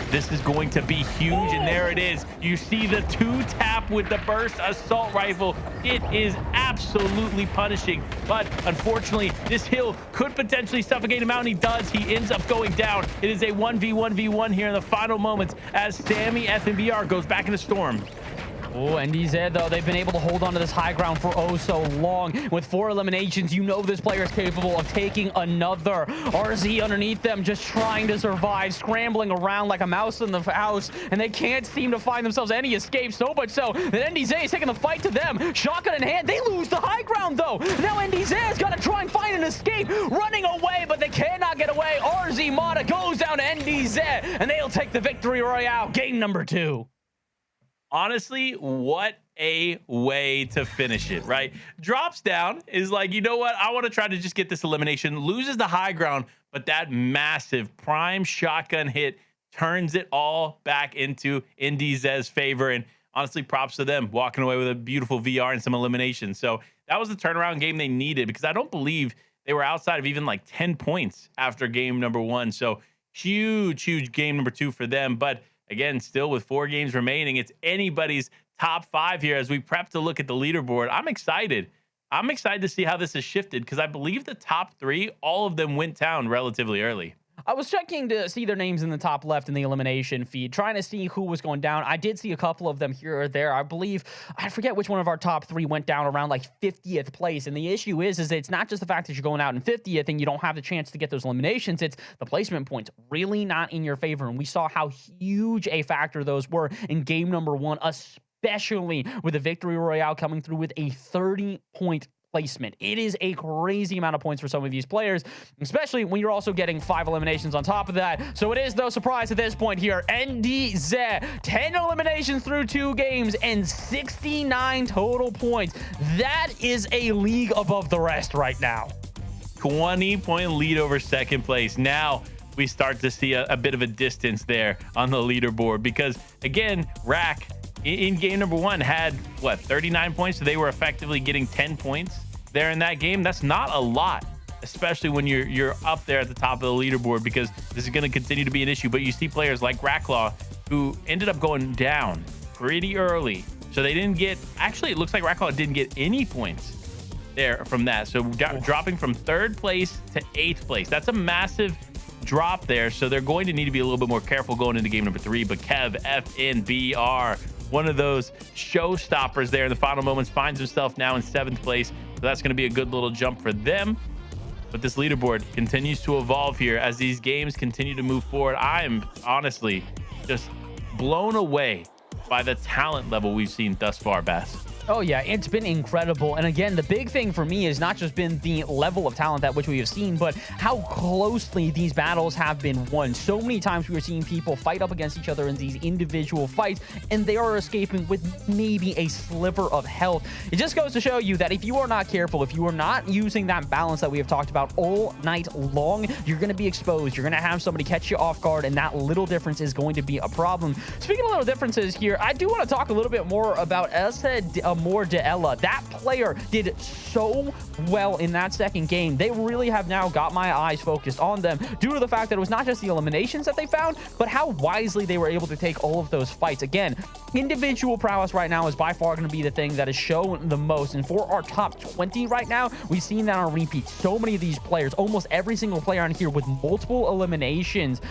This is going to be huge, and there it is. You see the 2-tap with the burst assault rifle. It is absolutely punishing, but unfortunately, this hill could potentially suffocate him out, and he does. He ends up going down. It is a 1v1v1 here in the final moments as Sammy FNBR goes back in the storm. Oh, and NDZ, though, they've been able to hold on to this high ground for oh so long. With 4 eliminations, you know this player is capable of taking another. RZ underneath them, just trying to survive, scrambling around like a mouse in the house, and they can't seem to find themselves any escape, so much so that NDZ is taking the fight to them. Shotgun in hand, they lose the high ground, though. Now NDZ has got to try and find an escape, running away, but they cannot get away. RZ Mata goes down to NDZ, and they'll take the victory royale. Game number 2. Honestly, what a way to finish it, right? Drops down, is like, you know what? I want to try to just get this elimination. Loses the high ground, but that massive prime shotgun hit turns it all back into NDZ's favor. And honestly, props to them, walking away with a beautiful VR and some eliminations. So that was the turnaround game they needed, because I don't believe they were outside of even like 10 points after game number 1. So huge game number 2 for them. But again, still with 4 games remaining, it's anybody's top 5 here as we prep to look at the leaderboard. I'm excited. I'm excited to see how this has shifted, because I believe the top 3, all of them went down relatively early. I was checking to see their names in the top left in the elimination feed, trying to see who was going down. I did see a couple of them here or there. I believe, I forget which one of our top 3 went down around like 50th place. And the issue is it's not just the fact that you're going out in 50th and you don't have the chance to get those eliminations. It's the placement points really not in your favor. And we saw how huge a factor those were in game number 1, especially with the victory royale coming through with a 30-point placement. It is a crazy amount of points for some of these players, especially when you're also getting 5 eliminations on top of that. So it is no surprise at this point here. NDZ, 10 eliminations through 2 games and 69 total points. That is a league above the rest right now. 20-point lead over second place. Now we start to see a bit of a distance there on the leaderboard, because again, Rack in game number 1 had what, 39 points, so they were effectively getting 10 points there in that game. That's not a lot, especially when you're up there at the top of the leaderboard, because this is going to continue to be an issue. But you see players like Racklaw who ended up going down pretty early, so they didn't get, actually it looks like Racklaw didn't get any points there from that, so dropping from 3rd place to 8th place. That's a massive drop there, so they're going to need to be a little bit more careful going into game number 3. But Kev FNBR, one of those showstoppers there in the final moments, finds himself now in 7th place. So that's going to be a good little jump for them. But this leaderboard continues to evolve here as these games continue to move forward. I am honestly just blown away by the talent level we've seen thus far, Bass. Oh yeah, it's been incredible. And again, the big thing for me is not just been the level of talent at which we have seen, but how closely these battles have been won. So many times we are seeing people fight up against each other in these individual fights, and they are escaping with maybe a sliver of health. It just goes to show you that if you are not careful, if you are not using that balance that we have talked about all night long, you're going to be exposed. You're going to have somebody catch you off guard, and that little difference is going to be a problem. Speaking of little differences here, I do want to talk a little bit more about More Deella. That player did so well in that second game. They really have now got my eyes focused on them due to the fact that it was not just the eliminations that they found, but how wisely they were able to take all of those fights. Again, individual prowess right now is by far going to be the thing that is shown the most. And for our top 20 right now, we've seen that on repeat. So many of these players, almost every single player on here with multiple eliminations.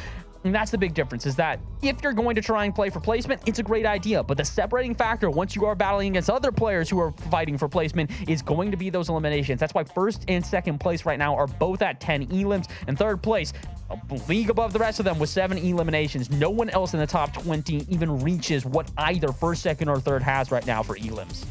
And that's the big difference, is that if you're going to try and play for placement, it's a great idea. But the separating factor, once you are battling against other players who are fighting for placement, is going to be those eliminations. That's why 1st and 2nd place right now are both at 10 elims. And 3rd place, a league above the rest of them with 7 eliminations. No one else in the top 20 even reaches what either 1st, 2nd, or 3rd has right now for elims.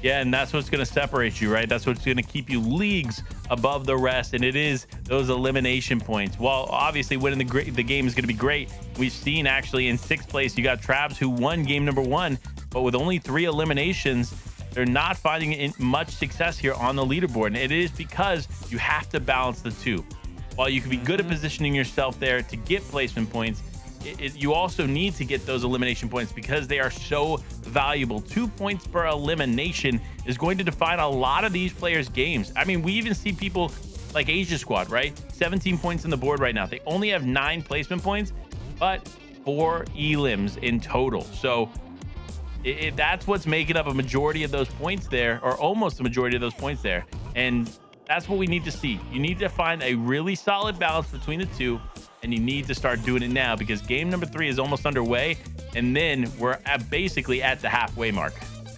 Yeah, and that's what's going to separate you, right? That's what's going to keep you leagues above the rest, and it is those elimination points. While obviously winning the game is going to be great, we've seen actually in 6th place, you got Trabs, who won game number 1, but with only 3 eliminations, they're not finding much success here on the leaderboard, and it is because you have to balance the two. While you can be good at positioning yourself there to get placement points, you also need to get those elimination points because they are so valuable. 2 points per elimination is going to define a lot of these players' games. I mean, we even see people like Asia Squad, right? 17 points on the board right now. They only have 9 placement points, but 4 elims in total. So that's what's making up a majority of those points there, or almost the majority of those points there. And that's what we need to see. You need to find a really solid balance between the two, and you need to start doing it now because game number 3 is almost underway. and then we're basically at the halfway mark.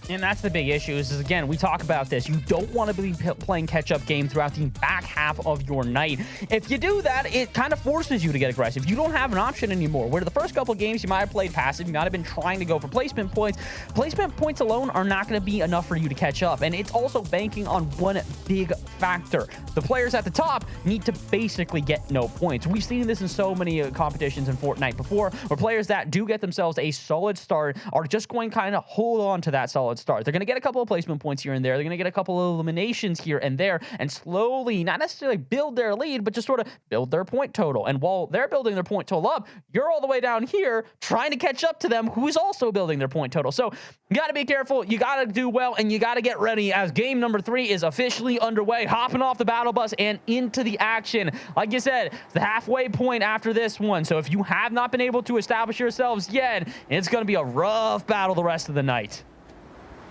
And that's the big issue is again, we talk about this. You don't want to be playing catch-up game throughout the back half of your night. If you do that, it kind of forces you to get aggressive. You don't have an option anymore. Where the first couple of games, you might have played passive. You might have been trying to go for placement points. Placement points alone are not going to be enough for you to catch up. And it's also banking on one big factor. The players at the top need to basically get no points. We've seen this in so many competitions in Fortnite before, where players that do get themselves a solid start are just going to kind of hold on to that solid start. They're going to get a couple of placement points here and there. They're going to get a couple of eliminations here and there and slowly, not necessarily build their lead, but just sort of build their point total. And while they're building their point total up, you're all the way down here trying to catch up to them who's also building their point total. So you got to be careful. You got to do well, and you got to get ready as game number 3 is officially underway, hopping off the battle bus and into the action. Like you said, the halfway point after this one. So if you have not been able to establish yourselves yet, it's going to be a rough battle the rest of the night.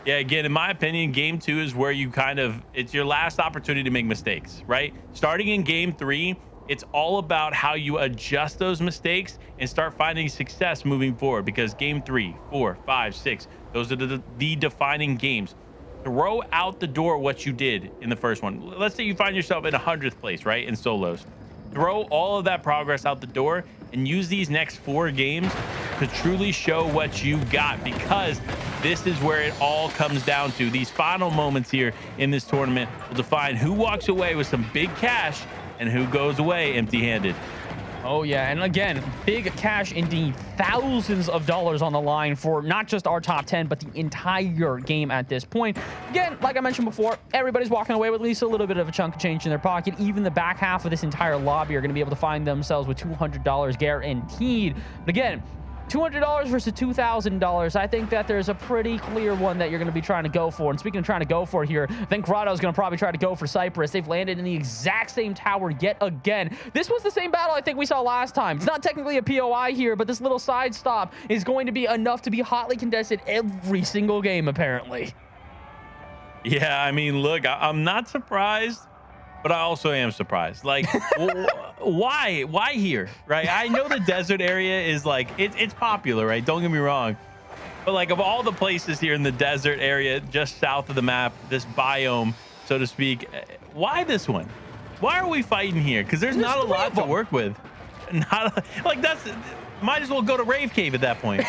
Yeah, again, in my opinion, game 2 is where you it's your last opportunity to make mistakes, right? Starting in game 3, it's all about how you adjust those mistakes and start finding success moving forward, because game 3, 4, 5, 6, those are the defining games. Throw out the door what you did in the first one. Let's say you find yourself in 100th place, right, in solos. Throw all of that progress out the door and use these next 4 games to truly show what you got, because this is where it all comes down to. These final moments here in this tournament will define who walks away with some big cash and who goes away empty-handed. Oh, yeah. And again, big cash indeed. Thousands of dollars on the line for not just our top 10, but the entire game at this point. Again, like I mentioned before, everybody's walking away with at least a little bit of a chunk of change in their pocket. Even the back half of this entire lobby are going to be able to find themselves with $200 guaranteed. But again, $200 versus $2,000. I think that there's a pretty clear one that you're going to be trying to go for. And speaking of trying to go for here, I think Grotto's going to probably try to go for Cypress. They've landed in the exact same tower yet again. This was the same battle I think we saw last time. It's not technically a POI here, but this little side stop is going to be enough to be hotly contested every single game, apparently. Yeah, I mean, look, I'm not surprised, but I also am surprised. Like, why here, right? I know the desert area is like, it's popular, right? Don't get me wrong. But like, of all the places here in the desert area, just south of the map, this biome, so to speak, why this one? Why are we fighting here? Because there's not a lot to work with. Might as well go to Rave Cave at that point.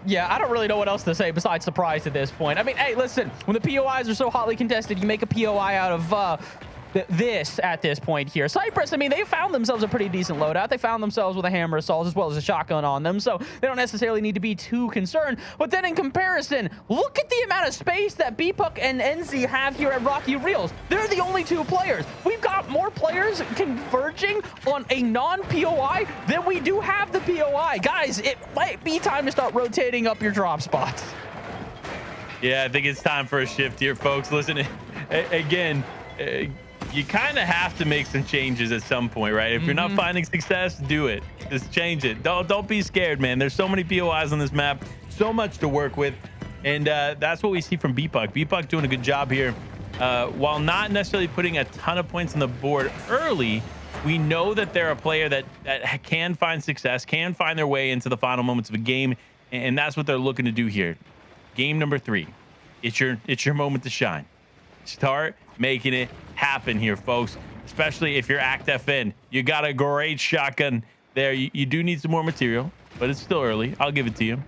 Yeah, I don't really know what else to say besides surprised at this point. I mean, hey, listen, when the POIs are so hotly contested, you make a POI out of this at this point here. Cypress, I mean, they found themselves a pretty decent loadout. They found themselves with a hammer assault as well as a shotgun on them, so they don't necessarily need to be too concerned. But then in comparison, look at the amount of space that BPUC and NZ have here at Rocky Reels. They're the only 2 players. We've got more players converging on a non-POI than we do have the POI. Guys, it might be time to start rotating up your drop spots. Yeah, I think it's time for a shift here, folks. Listen, again, you kind of have to make some changes at some point, right? If you're not finding success, do it. Just change it. Don't be scared, man. There's so many POIs on this map, so much to work with, and that's what we see from BPUC. BPUC doing a good job here. While not necessarily putting a ton of points on the board early, we know that they're a player that can find success, can find their way into the final moments of a game, and that's what they're looking to do here. Game number 3. It's your moment to shine. Start making it happen here, folks, especially if you're Act FN. You got a great shotgun there. You do need some more material, but it's still early. I'll give it to you.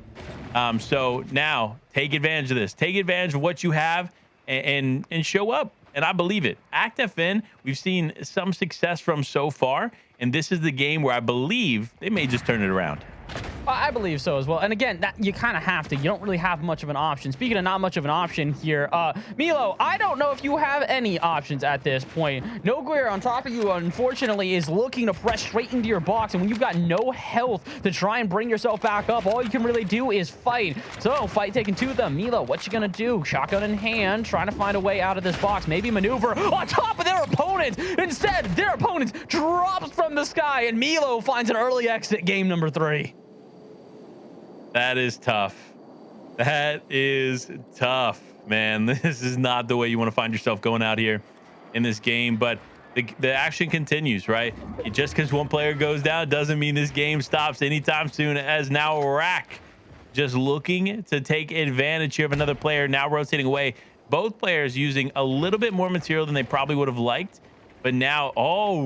So now take advantage of this. Take advantage of what you have and show up. And I believe it. Act FN, we've seen some success from so far, and this is the game where I believe they may just turn it around. I believe so as well. And again, that you kind of have to. You don't really have much of an option. Speaking of not much of an option here, Milo, I don't know if you have any options at this point. No Guerre on top of you, unfortunately, is looking to press straight into your box. And when you've got no health to try and bring yourself back up, all you can really do is fight. So, fight taken to them. Milo, what you gonna do? Shotgun in hand, trying to find a way out of this box. Maybe maneuver on top of their opponent. Instead, their opponent drops from the sky, and Milo finds an early exit, game number 3. That is tough. That is tough, man. This is not the way you want to find yourself going out here in this game. But the action continues, right? Just because one player goes down doesn't mean this game stops anytime soon, as now Rack just looking to take advantage here of another player now rotating away. Both players using a little bit more material than they probably would have liked. But now,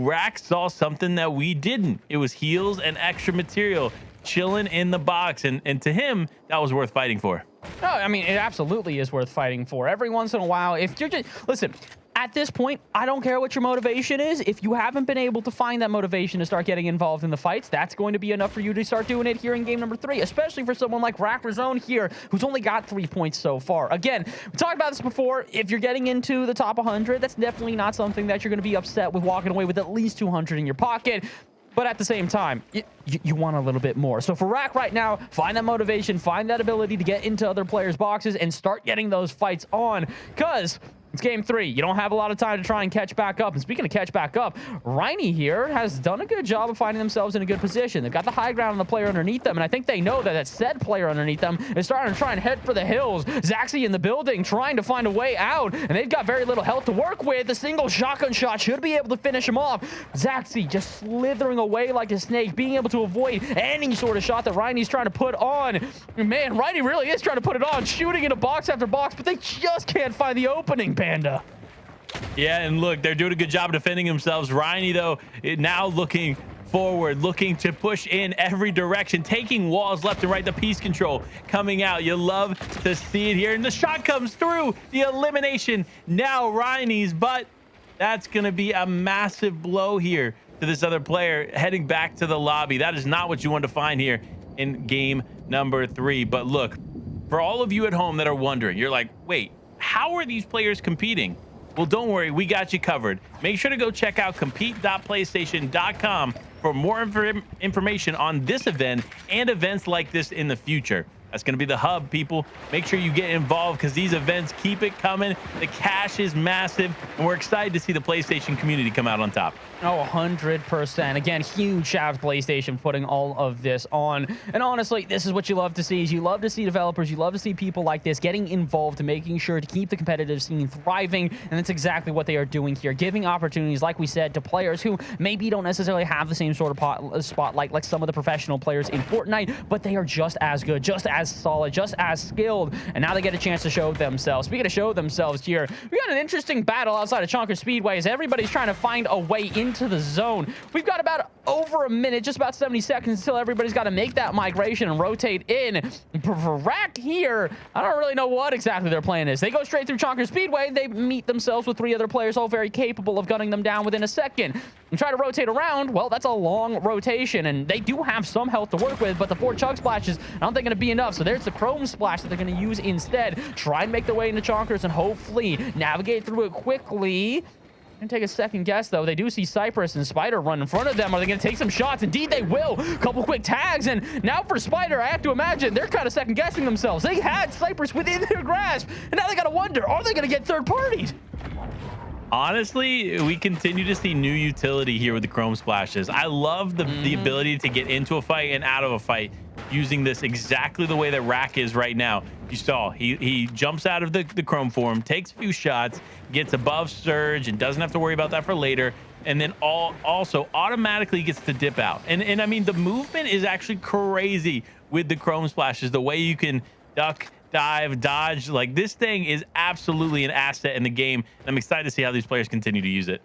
Rack saw something that we didn't. It was heals and extra material chilling in the box. And to him, that was worth fighting for. No, I mean, it absolutely is worth fighting for. Every once in a while, if you're just... Listen, at this point, I don't care what your motivation is. If you haven't been able to find that motivation to start getting involved in the fights, that's going to be enough for you to start doing it here in game number 3, especially for someone like Rackrazone here, who's only got 3 points so far. Again, we talked about this before. If you're getting into the top 100, that's definitely not something that you're going to be upset with walking away with at least 200 in your pocket. But at the same time, you want a little bit more. So for Rack right now, find that motivation, find that ability to get into other players' boxes and start getting those fights on, because it's game 3. You don't have a lot of time to try and catch back up. And speaking of catch back up, Rhynie here has done a good job of finding themselves in a good position. They've got the high ground on the player underneath them, and I think they know that said player underneath them is starting to try and head for the hills. Zaxi in the building trying to find a way out, and they've got very little health to work with. A single shotgun shot should be able to finish him off. Zaxi just slithering away like a snake, being able to avoid any sort of shot that Rhynie's trying to put on. Man, Rhynie really is trying to put it on, shooting into box after box, but they just can't find the opening, Panda. Yeah, and look, they're doing a good job of defending themselves. Rhynie, though, now looking forward, looking to push in every direction, taking walls left and right. The piece control coming out. You love to see it here. And the shot comes through. The elimination now Rhynie's, but that's going to be a massive blow here to this other player heading back to the lobby. That is not what you want to find here in game number 3. But look, for all of you at home that are wondering, you're like, wait, how are these players competing? Well, don't worry, we got you covered. Make sure to go check out compete.playstation.com for more information on this event and events like this in the future. That's going to be the hub, people. Make sure you get involved because these events keep it coming. The cash is massive, and we're excited to see the PlayStation community come out on top. Oh, 100%. Again, huge shout out to PlayStation putting all of this on. And honestly, this is what you love to see. Is you love to see developers, you love to see people like this getting involved and making sure to keep the competitive scene thriving. And that's exactly what they are doing here, giving opportunities, like we said, to players who maybe don't necessarily have the same sort of spotlight like some of the professional players in Fortnite, but they are just as good, just as solid, just as skilled, and now they get a chance to show themselves. Speaking of show themselves here, we got an interesting battle outside of Chonker Speedway as everybody's trying to find a way into the zone. We've got about over a minute, just about 70 seconds until everybody's got to make that migration and rotate in. For Rack here, I don't really know what exactly their plan is. They go straight through Chonker Speedway. They meet themselves with 3 other players, all very capable of gunning them down within a second. And try to rotate around, well, that's a long rotation, and they do have some health to work with, but the 4 chug splashes, I don't think going to be enough. So there's the chrome splash that they're going to use instead. Try and make their way into Chonkers and hopefully navigate through it quickly. And take a second guess, though. They do see Cypress and Spider run in front of them. Are they going to take some shots? Indeed, they will. Couple quick tags, and now for Spider, I have to imagine they're kind of second guessing themselves. They had Cypress within their grasp, and now they got to wonder, are they going to get third-partied? Honestly, we continue to see new utility here with the chrome splashes. I love the ability to get into a fight and out of a fight using this exactly the way that Rack is right now. You saw he jumps out of the chrome form, takes a few shots, gets above surge, and doesn't have to worry about that for later. And then also automatically gets to dip out. And I mean, the movement is actually crazy with the chrome splashes. The way you can duck, dive, dodge, like this thing is absolutely an asset in the game. I'm excited to see how these players continue to use it.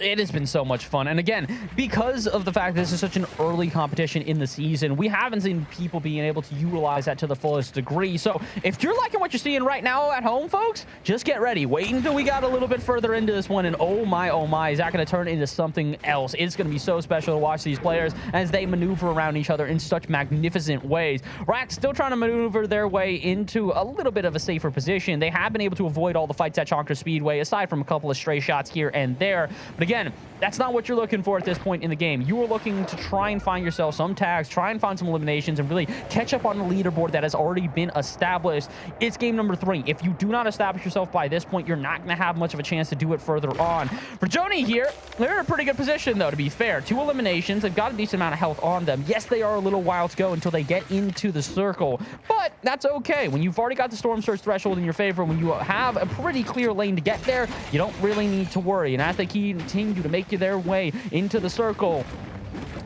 It has been so much fun. And again, because of the fact that this is such an early competition in the season, we haven't seen people being able to utilize that to the fullest degree. So if you're liking what you're seeing right now at home, folks, just get ready. Wait until we got a little bit further into this one. And oh my, is that going to turn into something else? It's going to be so special to watch these players as they maneuver around each other in such magnificent ways. Rack's still trying to maneuver their way into a little bit of a safer position. They have been able to avoid all the fights at Chonker Speedway, aside from a couple of stray shots here and there. But again, that's not what you're looking for at this point in the game. You are looking to try and find yourself some tags, try and find some eliminations, and really catch up on the leaderboard that has already been established. It's game number 3. If you do not establish yourself by this point, you're not going to have much of a chance to do it further on. For Joni here, they're in a pretty good position, though, to be fair. 2 eliminations. They've got a decent amount of health on them. Yes, they are a little while to go until they get into the circle, but that's okay. When you've already got the Storm Surge threshold in your favor, when you have a pretty clear lane to get there, you don't really need to worry. And as they keep continue to make their way into the circle.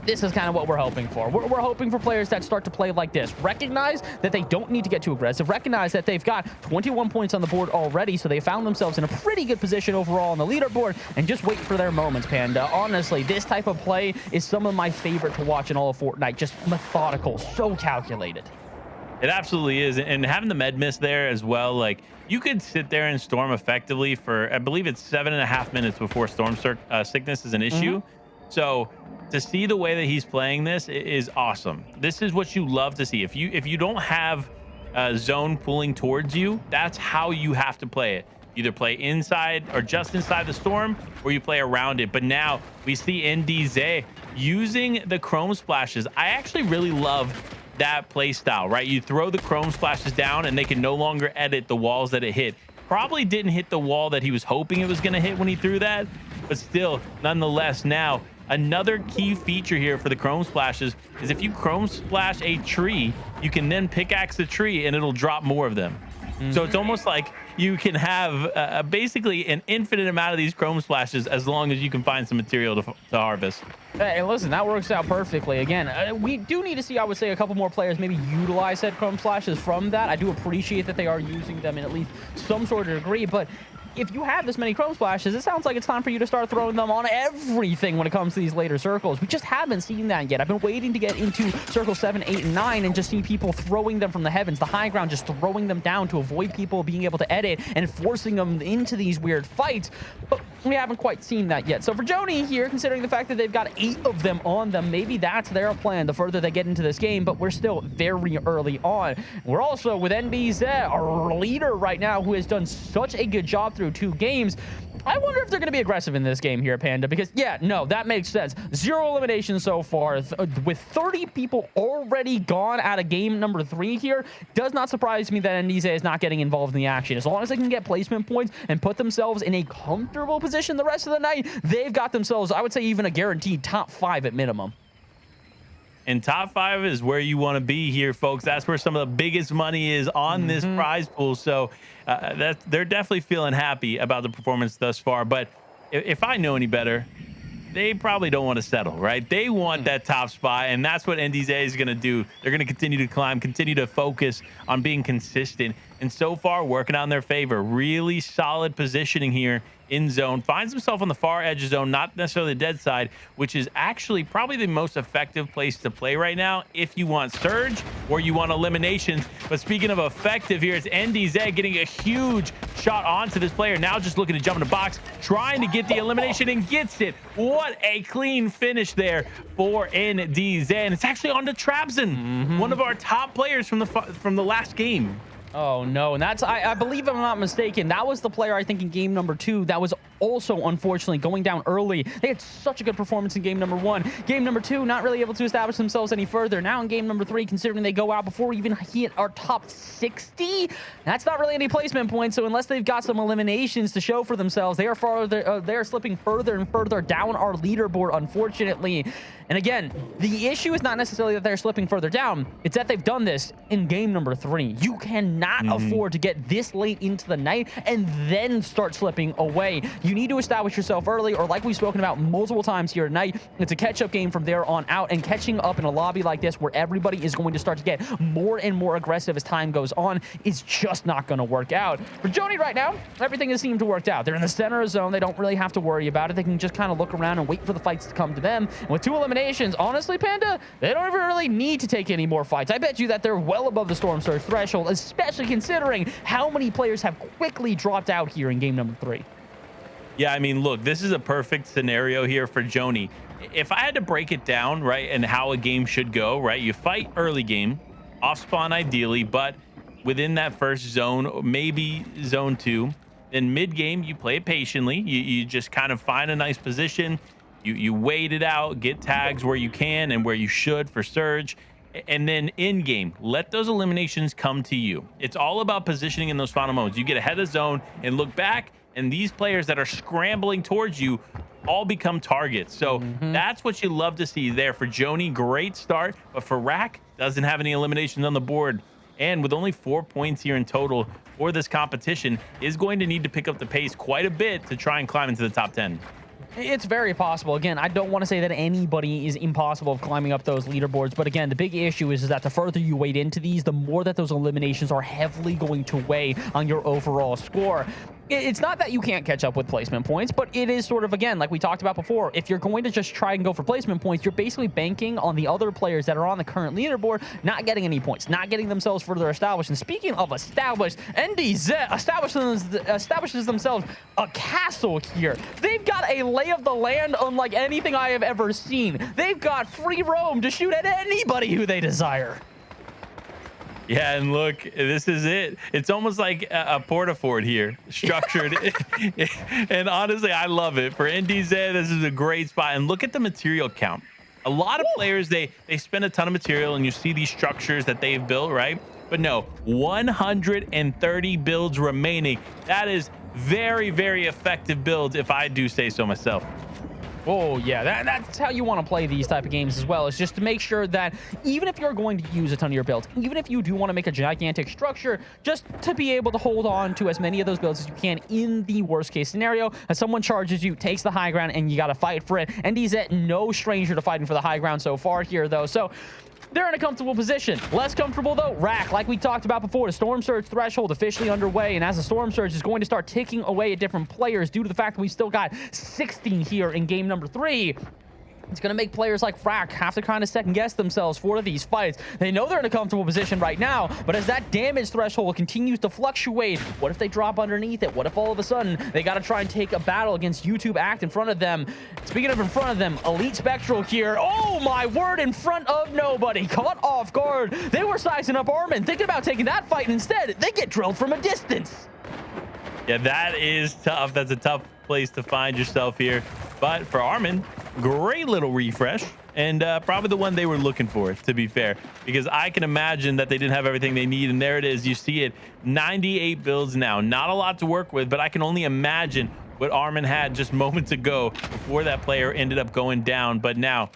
This is kind of what we're hoping for. We're hoping for players that start to play like this. Recognize that they don't need to get too aggressive. Recognize that they've got 21 points on the board already, so they found themselves in a pretty good position overall on the leaderboard, and just wait for their moments, Panda. Honestly, this type of play is some of my favorite to watch in all of Fortnite. Just methodical, so calculated. It absolutely is. And having the med miss there as well, like, you could sit there and storm effectively for, I believe it's 7.5 minutes before storm sickness is an issue. So to see the way that he's playing this is awesome. This is what you love to see. If you don't have a zone pulling towards you, that's how you have to play it. Either play inside or just inside the storm, or you play around it. But now we see NDZ using the chrome splashes. I actually really love that play style, right? You throw the chrome splashes down and they can no longer edit the walls that it hit. Probably didn't hit the wall that he was hoping it was going to hit when he threw that, but still, nonetheless, now another key feature here for the chrome splashes is if you chrome splash a tree, you can then pickaxe the tree and it'll drop more of them. So it's almost like you can have basically an infinite amount of these chrome splashes as long as you can find some material to harvest. Hey, listen, that works out perfectly. Again, we do need to see, I would say, a couple more players maybe utilize said chrome splashes from that. I do appreciate that they are using them in at least some sort of degree, but if you have this many chrome splashes, it sounds like it's time for you to start throwing them on everything when it comes to these later circles. We just haven't seen that yet. I've been waiting to get into circle 7, 8, and 9 and just see people throwing them from the heavens, the high ground, just throwing them down to avoid people being able to edit and forcing them into these weird fights. But we haven't quite seen that yet. So for Joni here, considering the fact that they've got 8 of them on them, maybe that's their plan the further they get into this game, but we're still very early on. We're also with NBZ, our leader right now, who has done such a good job through 2 games. I wonder if they're going to be aggressive in this game here, Panda, because, yeah, no, that makes sense. 0 eliminations so far, with 30 people already gone out of game number 3 here. Does not surprise me that NDZ is not getting involved in the action. As long as they can get placement points and put themselves in a comfortable position the rest of the night, they've got themselves, I would say, even a guaranteed top 5 at minimum. And top 5 is where you want to be here, folks. That's where some of the biggest money is on this prize pool. So they're definitely feeling happy about the performance thus far. But if I know any better, they probably don't want to settle, right? They want that top spot, and that's what NDZ is going to do. They're going to continue to climb, continue to focus on being consistent, and so far working out in their favor. Really solid positioning here in zone. Finds himself on the far edge of zone, not necessarily the dead side, which is actually probably the most effective place to play right now if you want surge or you want eliminations. But speaking of effective here, it's NDZ getting a huge shot onto this player. Now just looking to jump in the box, trying to get the elimination, and gets it. What a clean finish there for NDZ. And it's actually on to Trabzon, one of our top players from the last game. Oh, no. And that's, I believe I'm not mistaken, that was the player, I think, in game number 2 that was also, unfortunately, going down early. They had such a good performance in game number 1. Game number 2, not really able to establish themselves any further. Now in game number 3, considering they go out before we even hit our top 60, that's not really any placement points. So unless they've got some eliminations to show for themselves, they are slipping further and further down our leaderboard, unfortunately. And again, the issue is not necessarily that they're slipping further down. It's that they've done this in game number 3. You cannot afford to get this late into the night and then start slipping away. You need to establish yourself early, or like we've spoken about multiple times here tonight, it's a catch-up game from there on out, and catching up in a lobby like this where everybody is going to start to get more and more aggressive as time goes on is just not going to work out. For Joni right now, everything has seemed to work out. They're in the center of zone. They don't really have to worry about it. They can just kind of look around and wait for the fights to come to them. And with 2 eliminations, honestly, Panda, they don't even really need to take any more fights. I bet you that they're well above the storm surge threshold, especially considering how many players have quickly dropped out here in game number 3. Yeah, I mean, look, this is a perfect scenario here for Joni. If I had to break it down, right, and how a game should go, right, you fight early game, off spawn ideally, but within that first zone, maybe zone 2, then mid game, you play it patiently. You just kind of find a nice position. You wait it out, get tags where you can and where you should for surge. And then in game, let those eliminations come to you. It's all about positioning in those final moments. You get ahead of the zone and look back, and these players that are scrambling towards you all become targets. So that's what you love to see there for Joni. Great start, but for Rack, doesn't have any eliminations on the board. And with only 4 points here in total for this competition, is going to need to pick up the pace quite a bit to try and climb into the top 10. It's very possible. Again, I don't want to say that anybody is impossible of climbing up those leaderboards, but again, the big issue is that the further you wade into these, the more that those eliminations are heavily going to weigh on your overall score. It's not that you can't catch up with placement points, but it is sort of, again, like we talked about before, if you're going to just try and go for placement points, you're basically banking on the other players that are on the current leaderboard not getting any points, not getting themselves further established. And speaking of established, NDZ establishes themselves a castle here. They've got a lay of the land unlike anything I have ever seen. They've got free roam to shoot at anybody who they desire. Yeah, and look, this is it. It's almost like a porta-fort here, structured. And honestly, I love it. For NDZ, this is a great spot. And look at the material count. A lot of players, they spend a ton of material, and you see these structures that they've built, right? But no, 130 builds remaining. That is very, very effective builds, if I do say so myself. Oh, yeah, that's how you want to play these type of games as well. Is just to make sure that even if you're going to use a ton of your builds, even if you do want to make a gigantic structure, just to be able to hold on to as many of those builds as you can in the worst case scenario, as someone charges you, takes the high ground, and you got to fight for it. And he's at no stranger to fighting for the high ground so far here, though. So they're in a comfortable position. Less comfortable, though, Rack. Like we talked about before, the Storm Surge threshold officially underway, and as the Storm Surge is going to start ticking away at different players due to the fact that we've still got 16 here in game number 3, it's going to make players like Frack have to kind of second-guess themselves for these fights. They know they're in a comfortable position right now, but as that damage threshold continues to fluctuate, what if they drop underneath it? What if all of a sudden they got to try and take a battle against YouTube Act in front of them? Speaking of in front of them, Elite Spectral here. Oh, my word, in front of nobody. Caught off guard. They were sizing up Armin, thinking about taking that fight, and instead, they get drilled from a distance. Yeah, that is tough. That's a tough place to find yourself here. But for Armin, great little refresh, and probably the one they were looking for, to be fair, because I can imagine that they didn't have everything they need. And there it is. You see it, 98 builds now. Not a lot to work with, but I can only imagine what Armin had just moments ago before that player ended up going down. But now,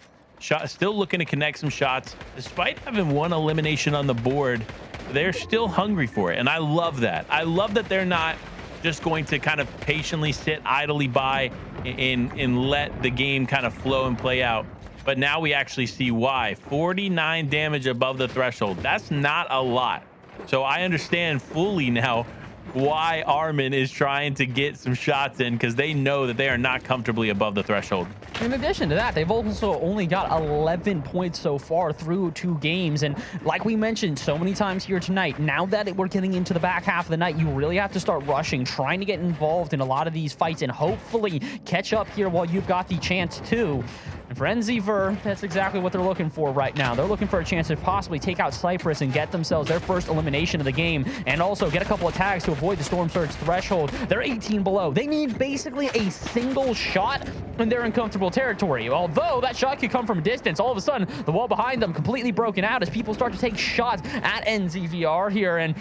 still looking to connect some shots. Despite having one elimination on the board, they're still hungry for it, and I love that. I love that they're not just going to kind of patiently sit idly by and let the game kind of flow and play out. But now we actually see why. 49 damage above the threshold. That's not a lot. So I understand fully now why Armin is trying to get some shots in, because they know that they are not comfortably above the threshold. In addition to that, they've also only got 11 points so far through 2 games. And like we mentioned so many times here tonight, now that we're getting into the back half of the night, you really have to start rushing, trying to get involved in a lot of these fights and hopefully catch up here while you've got the chance to. And for NZver, that's exactly what they're looking for right now. They're looking for a chance to possibly take out Cypress and get themselves their first elimination of the game, and also get a couple of tags to avoid the Storm Surge threshold. They're 18 below. They need basically a single shot, and they're in comfortable territory. Although that shot could come from a distance, all of a sudden, the wall behind them completely broken out as people start to take shots at NZVR here, and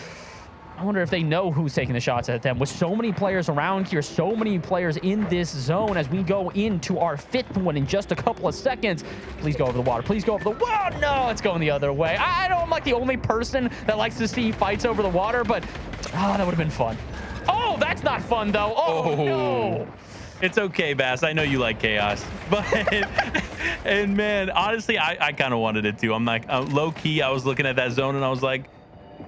I wonder if they know who's taking the shots at them. With so many players around here, so many players in this zone as we go into our 5th one in just a couple of seconds. Please go over the water. Please go over the water. No, it's going the other way. I know I'm like the only person that likes to see fights over the water, but that would have been fun. Oh, that's not fun, though. Oh, no. It's okay, Bass. I know you like chaos. But, and man, honestly, I kind of wanted it too. I'm like, low-key, I was looking at that zone and I was like,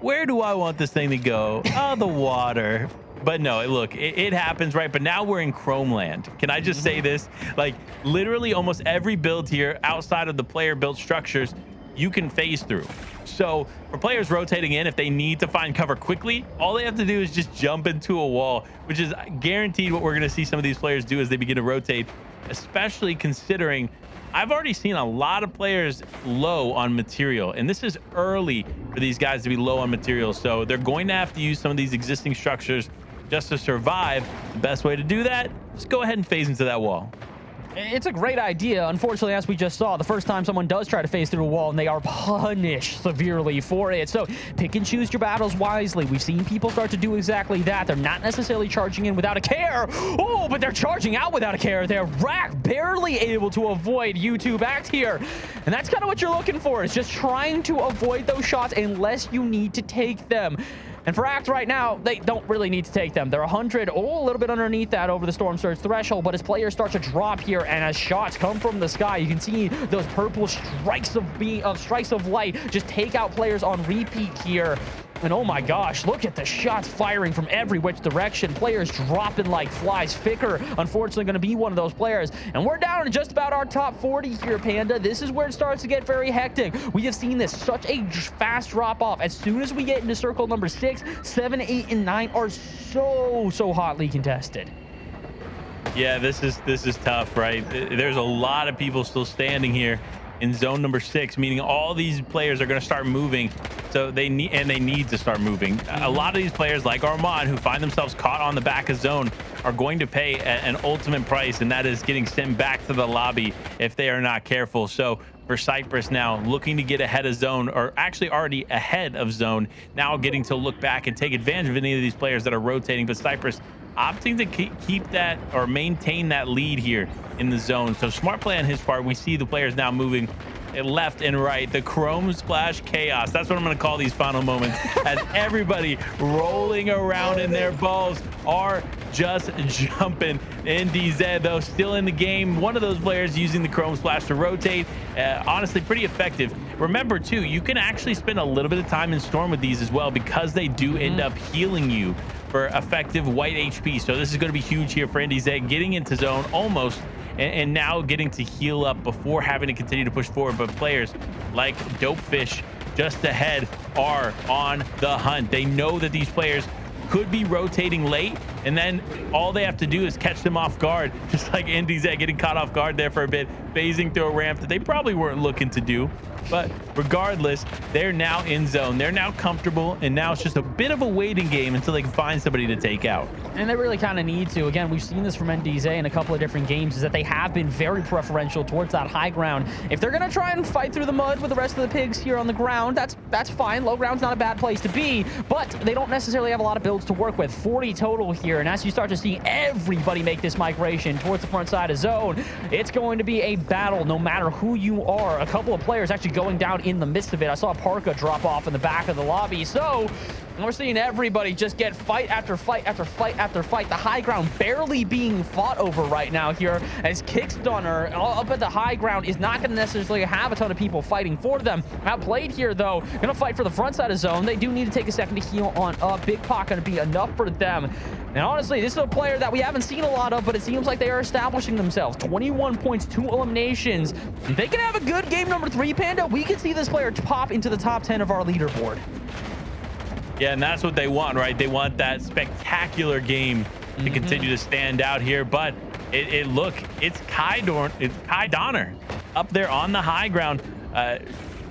where do I want this thing to go? Oh, the water. But no, look, it happens, right? But now we're in Chrome land. Can I just say this? Like, literally almost every build here outside of the player-built structures, you can phase through. So for players rotating in, if they need to find cover quickly, all they have to do is just jump into a wall, which is guaranteed what we're going to see some of these players do as they begin to rotate, especially considering I've already seen a lot of players low on material, and this is early for these guys to be low on material. So they're going to have to use some of these existing structures just to survive. The best way to do that, just go ahead and phase into that wall. It's a great idea. Unfortunately, as we just saw, the first time someone does try to phase through a wall, and they are punished severely for it. So pick and choose your battles wisely. We've seen people start to do exactly that. They're not necessarily charging in without a care. Oh, but they're charging out without a care. They're barely able to avoid YouTube Act here. And that's kind of what you're looking for, is just trying to avoid those shots unless you need to take them. And for Act right now, they don't really need to take them. They're 100, a little bit underneath that over the Storm Surge threshold, but as players start to drop here and as shots come from the sky, you can see those purple strikes of light just take out players on repeat here. And oh my gosh, look at the shots firing from every which direction. Players dropping like flies. Ficker, unfortunately, going to be one of those players. And we're down to just about our top 40 here, Panda. This is where it starts to get very hectic. We have seen this, such a fast drop off. As soon as we get into circle number 6, 7, 8, and 9 are so hotly contested. Yeah, this is tough, right? There's a lot of people still standing here in zone number 6, meaning all these players are going to start moving. So they need to start moving. A lot of these players like Armand, who find themselves caught on the back of zone, are going to pay an ultimate price, and that is getting sent back to the lobby if they are not careful. So for Cypress now, looking to get ahead of zone, or actually already ahead of zone, now getting to look back and take advantage of any of these players that are rotating. But Cypress opting to keep that or maintain that lead here in the zone. So smart play on his part. We see the players now moving left and right. The Chrome Splash Chaos. That's what I'm going to call these final moments, as everybody rolling around in their balls are just jumping. NDZ, though, still in the game. One of those players using the Chrome Splash to rotate. Honestly, pretty effective. Remember, too, you can actually spend a little bit of time in Storm with these as well, because they do end up healing you for effective white HP. So this is going to be huge here for NDZ, getting into zone almost, and now getting to heal up before having to continue to push forward. But players like Dopefish just ahead are on the hunt. They know that these players could be rotating late, and then all they have to do is catch them off guard, just like NDZ getting caught off guard there for a bit, phasing through a ramp that they probably weren't looking to do. But regardless, they're now in zone. They're now comfortable, and now it's just a bit of a waiting game until they can find somebody to take out. And they really kind of need to. Again, we've seen this from NDZ in a couple of different games, is that they have been very preferential towards that high ground. If they're going to try and fight through the mud with the rest of the pigs here on the ground, that's fine. Low ground's not a bad place to be, but they don't necessarily have a lot of builds to work with. 40 total here, and as you start to see everybody make this migration towards the front side of zone, it's going to be a battle no matter who you are. A couple of players actually going down in the midst of it. I saw Parka drop off in the back of the lobby. So we're seeing everybody just get fight after fight after fight after fight. The high ground barely being fought over right now here, as Kickstunner up at the high ground is not going to necessarily have a ton of people fighting for them. Outplayed here, though. Going to fight for the front side of zone. They do need to take a second to heal on up. Big Pot going to be enough for them. And honestly, this is a player that we haven't seen a lot of, but it seems like they are establishing themselves. 21 points, 2 eliminations. They can have a good game number 3, Panda. We can see this player pop into the top 10 of our leaderboard. Yeah, and that's what they want, right? They want that spectacular game to continue to stand out here. But it's Kai Donner up there on the high ground,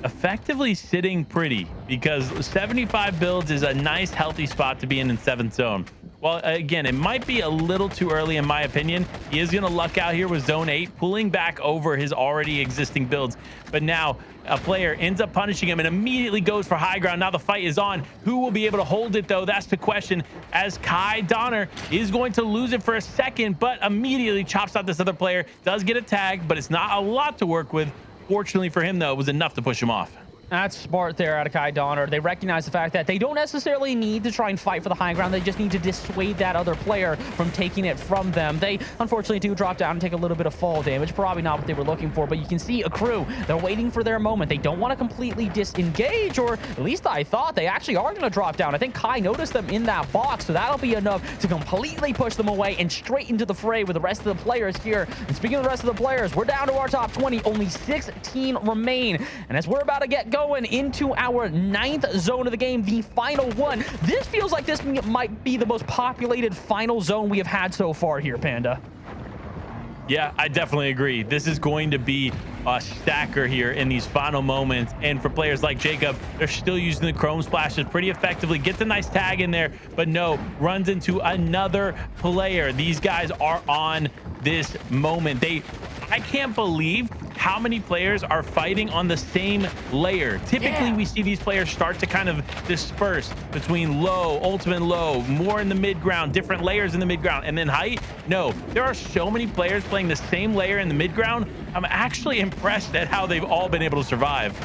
effectively sitting pretty, because 75 builds is a nice, healthy spot to be in 7th zone. Well, again, it might be a little too early in my opinion. He is going to luck out here with zone 8, pulling back over his already existing builds. But now a player ends up punishing him and immediately goes for high ground. Now the fight is on. Who will be able to hold it, though? That's the question, as Kai Donner is going to lose it for a second, but immediately chops out this other player. Does get a tag, but it's not a lot to work with. Fortunately for him, though, it was enough to push him off. That's smart there out of Kai Donner. They recognize the fact that they don't necessarily need to try and fight for the high ground. They just need to dissuade that other player from taking it from them. They unfortunately do drop down and take a little bit of fall damage. Probably not what they were looking for, but you can see a crew. They're waiting for their moment. They don't want to completely disengage, or at least I thought they actually are going to drop down. I think Kai noticed them in that box, so that'll be enough to completely push them away and straight into the fray with the rest of the players here. And speaking of the rest of the players, we're down to our top 20. Only 16 remain. And as we're about to get going into our 9th zone of the game, the final one, this feels like this might be the most populated final zone we have had so far here, Panda. Yeah, I definitely agree. This is going to be a stacker here in these final moments. And for players like Jacob, they're still using the Chrome Splashes pretty effectively. Gets a nice tag in there, but no, runs into another player. These guys are on this moment. I can't believe how many players are fighting on the same layer. Typically, we see these players start to kind of disperse between low, ultimate low, more in the mid ground, different layers in the mid ground, and then height. No, there are so many players playing the same layer in the mid ground. I'm actually impressed at how they've all been able to survive.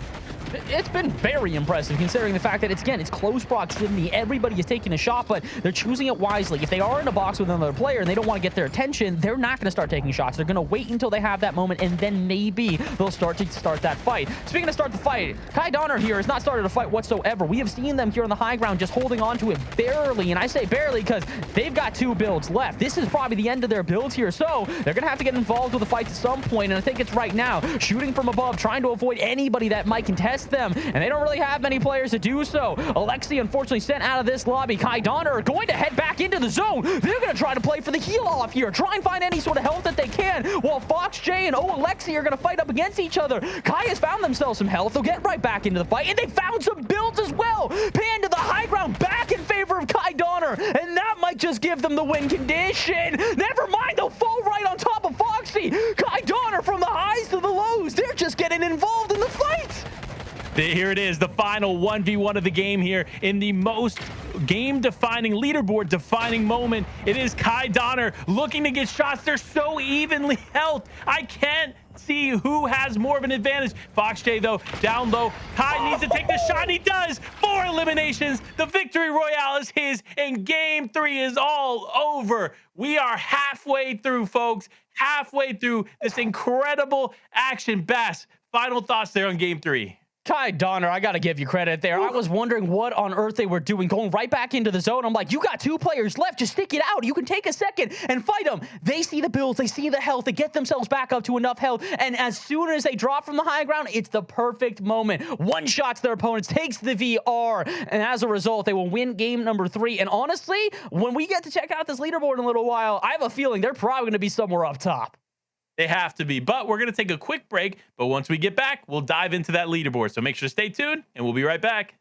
it's been very impressive considering the fact that it's close proximity. Everybody is taking a shot, but they're choosing it wisely. If they are in a box with another player and they don't want to get their attention, they're not going to start taking shots. They're going to wait until they have that moment, and then maybe they'll start that fight. Speaking of start the fight, Kai Donner here has not started a fight whatsoever. We have seen them here on the high ground just holding on to it barely, and I say barely because they've got 2 builds left. This is probably the end of their builds here, so they're going to have to get involved with the fight at some point, and I think it's right now. Shooting from above, trying to avoid anybody that might contest them, and they don't really have many players to do so. Alexi unfortunately sent out of this lobby. Kai Donner are going to head back into the zone. They're going to try to play for the heal off here, try and find any sort of health that they can, while Fox J and Alexi are going to fight up against each other. Kai has found themselves some health. They'll get right back into the fight, and they found some builds as well. Pan to the high ground, back in favor of Kai Donner, and that might just give them the win condition. Never mind, they'll fall right on top of Foxy. Kai Donner from the highs to the lows. They're just getting involved in the fight. Here it is, the final 1v1 of the game here in the most game-defining, leaderboard-defining moment. It is Kai Donner looking to get shots. They're so evenly held. I can't see who has more of an advantage. Fox J, though, down low. Kai needs to take the shot. He does. 4 eliminations. The victory royale is his, and game 3 is all over. We are halfway through, folks. Halfway through this incredible action. Bass, final thoughts there on game 3. Kai Donner, I got to give you credit there. I was wondering what on earth they were doing, going right back into the zone. I'm like, you got 2 players left. Just stick it out. You can take a second and fight them. They see the builds. They see the health. They get themselves back up to enough health. And as soon as they drop from the high ground, it's the perfect moment. One-shots their opponents, takes the VR. And as a result, they will win game number 3. And honestly, when we get to check out this leaderboard in a little while, I have a feeling they're probably going to be somewhere up top. They have to be, but we're going to take a quick break. But once we get back, we'll dive into that leaderboard. So make sure to stay tuned, and we'll be right back.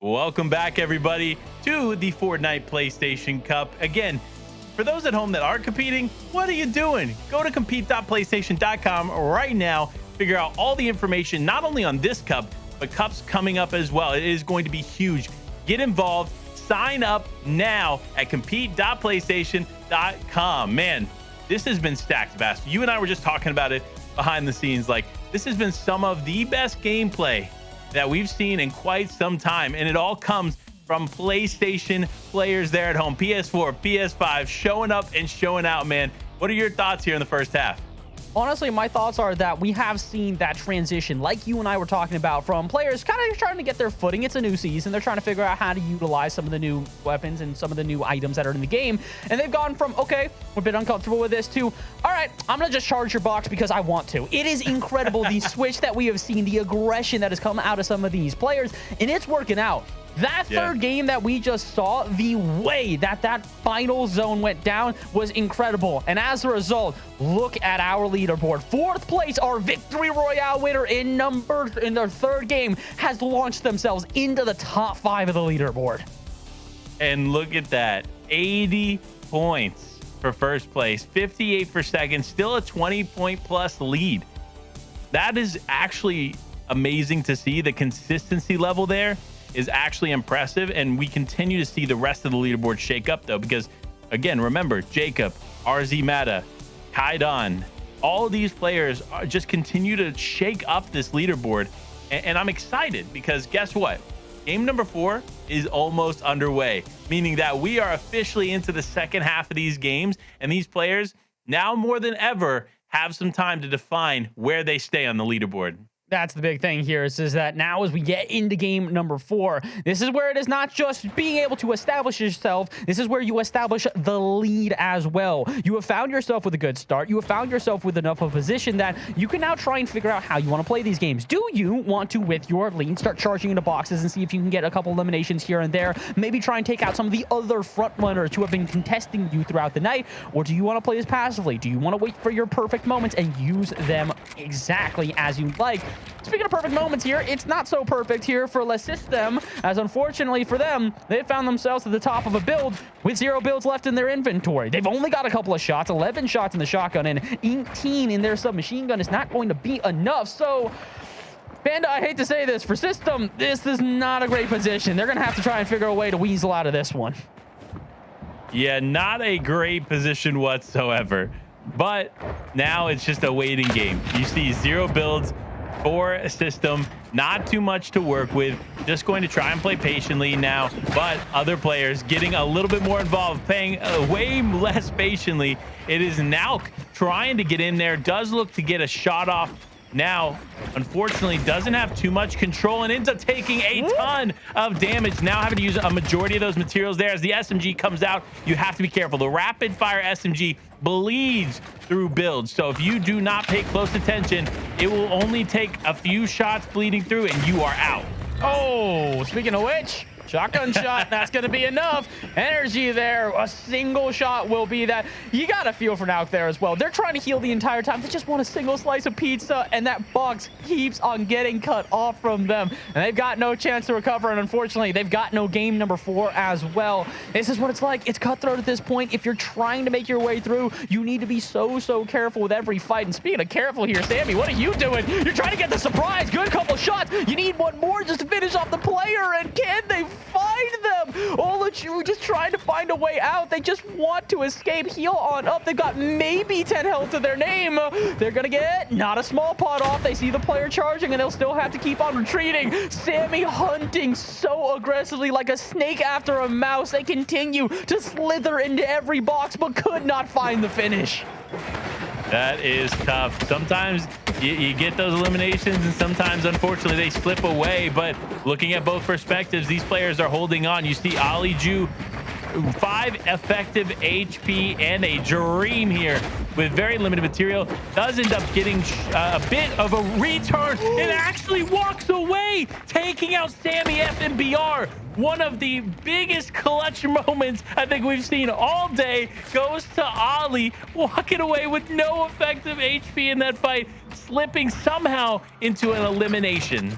Welcome back, everybody, to the Fortnite PlayStation Cup. Again, for those at home that are competing, what are you doing? Go to compete.playstation.com right now. Figure out all the information, not only on this cup, but cups coming up as well. It is going to be huge. Get involved. Sign up now at compete.playstation.com. Man, this has been stacked, Bast. You and I were just talking about it behind the scenes. Like, this has been some of the best gameplay that we've seen in quite some time, and it all comes from PlayStation players there at home. PS4, PS5, showing up and showing out, man. What are your thoughts here in the first half? Honestly, my thoughts are that we have seen that transition, like you and I were talking about, from players kind of trying to get their footing. It's a new season. They're trying to figure out how to utilize some of the new weapons and some of the new items that are in the game. And they've gone from, okay, we're a bit uncomfortable with this, to, all right, I'm going to just charge your box because I want to. It is incredible, the switch that we have seen, the aggression that has come out of some of these players, and it's working out. That third game that we just saw, the way that final zone went down was incredible. And as a result, look at our leaderboard. 4th place, our victory royale winner in their third game, has launched themselves into the top 5 of the leaderboard. And look at that, 80 points for first place, 58 for second, still a 20-point plus lead. That is actually amazing to see. The consistency level there is actually impressive, and we continue to see the rest of the leaderboard shake up, though, because again, remember, Jacob, RZ Mata, Kaidan, all of these players just continue to shake up this leaderboard, and I'm excited because guess what? Game number 4 is almost underway, meaning that we are officially into the second half of these games, and these players now more than ever have some time to define where they stay on the leaderboard. That's the big thing here, is that now as we get into game number 4, this is where it is not just being able to establish yourself. This is where you establish the lead as well. You have found yourself with a good start. You have found yourself with enough of a position that you can now try and figure out how you want to play these games. Do you want to, with your lead, start charging into boxes and see if you can get a couple eliminations here and there? Maybe try and take out some of the other front runners who have been contesting you throughout the night? Or do you want to play this passively? Do you want to wait for your perfect moments and use them exactly as you like? Speaking of perfect moments here, it's not so perfect here for Le System, as unfortunately for them, they found themselves at the top of a build with 0 builds left in their inventory. They've only got a couple of shots, 11 shots in the shotgun and 18 in their submachine gun is not going to be enough. So, Panda, I hate to say this, for System, this is not a great position. They're going to have to try and figure a way to weasel out of this one. Yeah, not a great position whatsoever. But now it's just a waiting game. You see 0 builds for a System, not too much to work with, just going to try and play patiently now, but other players getting a little bit more involved, playing way less patiently. It is now trying to get in there, does look to get a shot off now, unfortunately doesn't have too much control and ends up taking a ton of damage. Now having to use a majority of those materials there as the SMG comes out. You have to be careful. The rapid fire SMG bleeds through builds, so if you do not pay close attention, it will only take a few shots bleeding through and you are out. Oh, speaking of which, shotgun shot, that's going to be enough. Energy there. A single shot will be that. You got to feel for Nauk there as well. They're trying to heal the entire time. They just want a single slice of pizza, and that box keeps on getting cut off from them. And they've got no chance to recover, and unfortunately, they've got no game number 4 as well. This is what it's like. It's cutthroat at this point. If you're trying to make your way through, you need to be so careful with every fight. And speaking of careful here, Sammy, what are you doing? You're trying to get the surprise. Good couple shots. You need one more just to finish off the player, and can they find them? All of you just trying to find a way out. They just want to escape. Heal on up. They've got maybe 10 health to their name. They're gonna get not a small pot off. They see the player charging and they'll still have to keep on retreating. Sammy hunting so aggressively like a snake after a mouse. They continue to slither into every box but could not find the finish. That is tough. Sometimes you get those eliminations, and sometimes, unfortunately, they slip away. But looking at both perspectives, these players are holding on. You see Ali Ju, 5 effective HP and a dream here with very limited material. Does end up getting a bit of a return and actually walks away, taking out Sammy F and BR. One of the biggest clutch moments I think we've seen all day goes to Ali, walking away with no effective HP in that fight, slipping somehow into an elimination.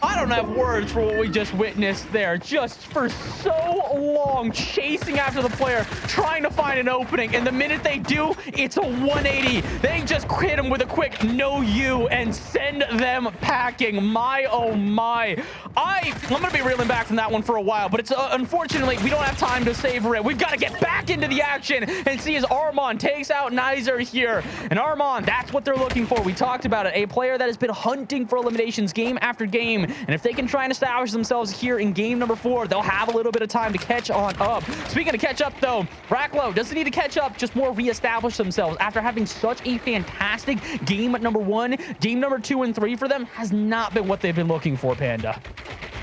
I don't have words for what we just witnessed there. Just for so long, chasing after the player, trying to find an opening. And the minute they do, it's a 180. They just hit him with a quick no you and send them packing. My, oh my. I'm going to be reeling back from that one for a while, but it's unfortunately, we don't have time to savor it. We've got to get back into the action and see as Armand takes out Nizer here. And Armand, that's what they're looking for. We talked about it. A player that has been hunting for eliminations game after game. And if they can try and establish themselves here in game number 4, they'll have a little bit of time to catch on up. Speaking of catch up, though, Racklow doesn't need to catch up, just more reestablish themselves. After having such a fantastic game number 1, game number 2 and 3 for them has not been what they've been looking for, Panda.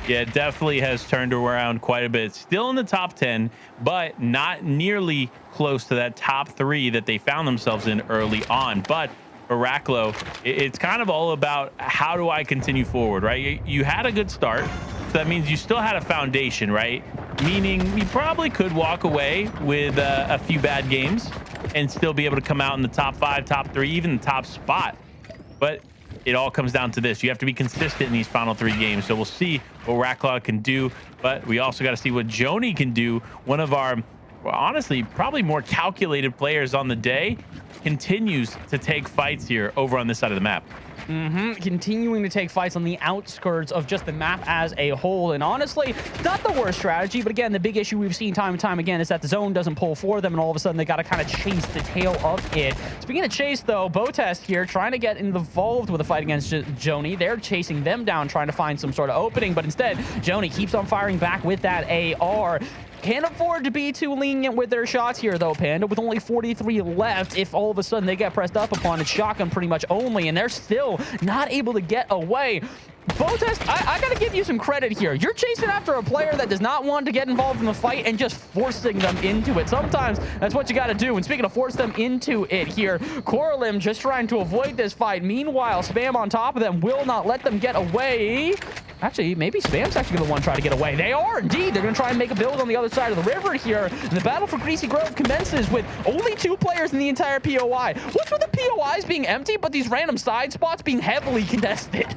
Yeah, it definitely has turned around quite a bit. Still in the top 10, but not nearly close to that top 3 that they found themselves in early on. But for Racklow, it's kind of all about how do I continue forward, right? You had a good start, so that means you still had a foundation, right? Meaning you probably could walk away with a few bad games and still be able to come out in the top 5, top 3, even the top spot. But it all comes down to this. You have to be consistent in these final 3 games. So we'll see what Racklow can do, but we also got to see what Joni can do. One of our, well, honestly, probably more calculated players on the day continues to take fights here over on this side of the map. Continuing to take fights on the outskirts of just the map as a whole. And honestly, not the worst strategy, but again, the big issue we've seen time and time again is that the zone doesn't pull for them, and all of a sudden they got to kind of chase the tail of it. Speaking of chase, though, Botest here trying to get involved with a fight against Joni. They're chasing them down, trying to find some sort of opening, but instead, Joni keeps on firing back with that AR. Can't afford to be too lenient with their shots here, though, Panda. With only 43 left, if all of a sudden they get pressed up upon, it's shotgun pretty much only, and they're still not able to get away. Botest, I got to give you some credit here. You're chasing after a player that does not want to get involved in the fight and just forcing them into it. Sometimes that's what you got to do. And speaking of force them into it here, Coralim just trying to avoid this fight. Meanwhile, Spam on top of them will not let them get away. Actually, maybe Spam's actually going to want to try to get away. They are indeed. They're going to try and make a build on the other side of the river here. And the battle for Greasy Grove commences with only 2 players in the entire POI. What's with the POIs being empty, but these random side spots being heavily contested?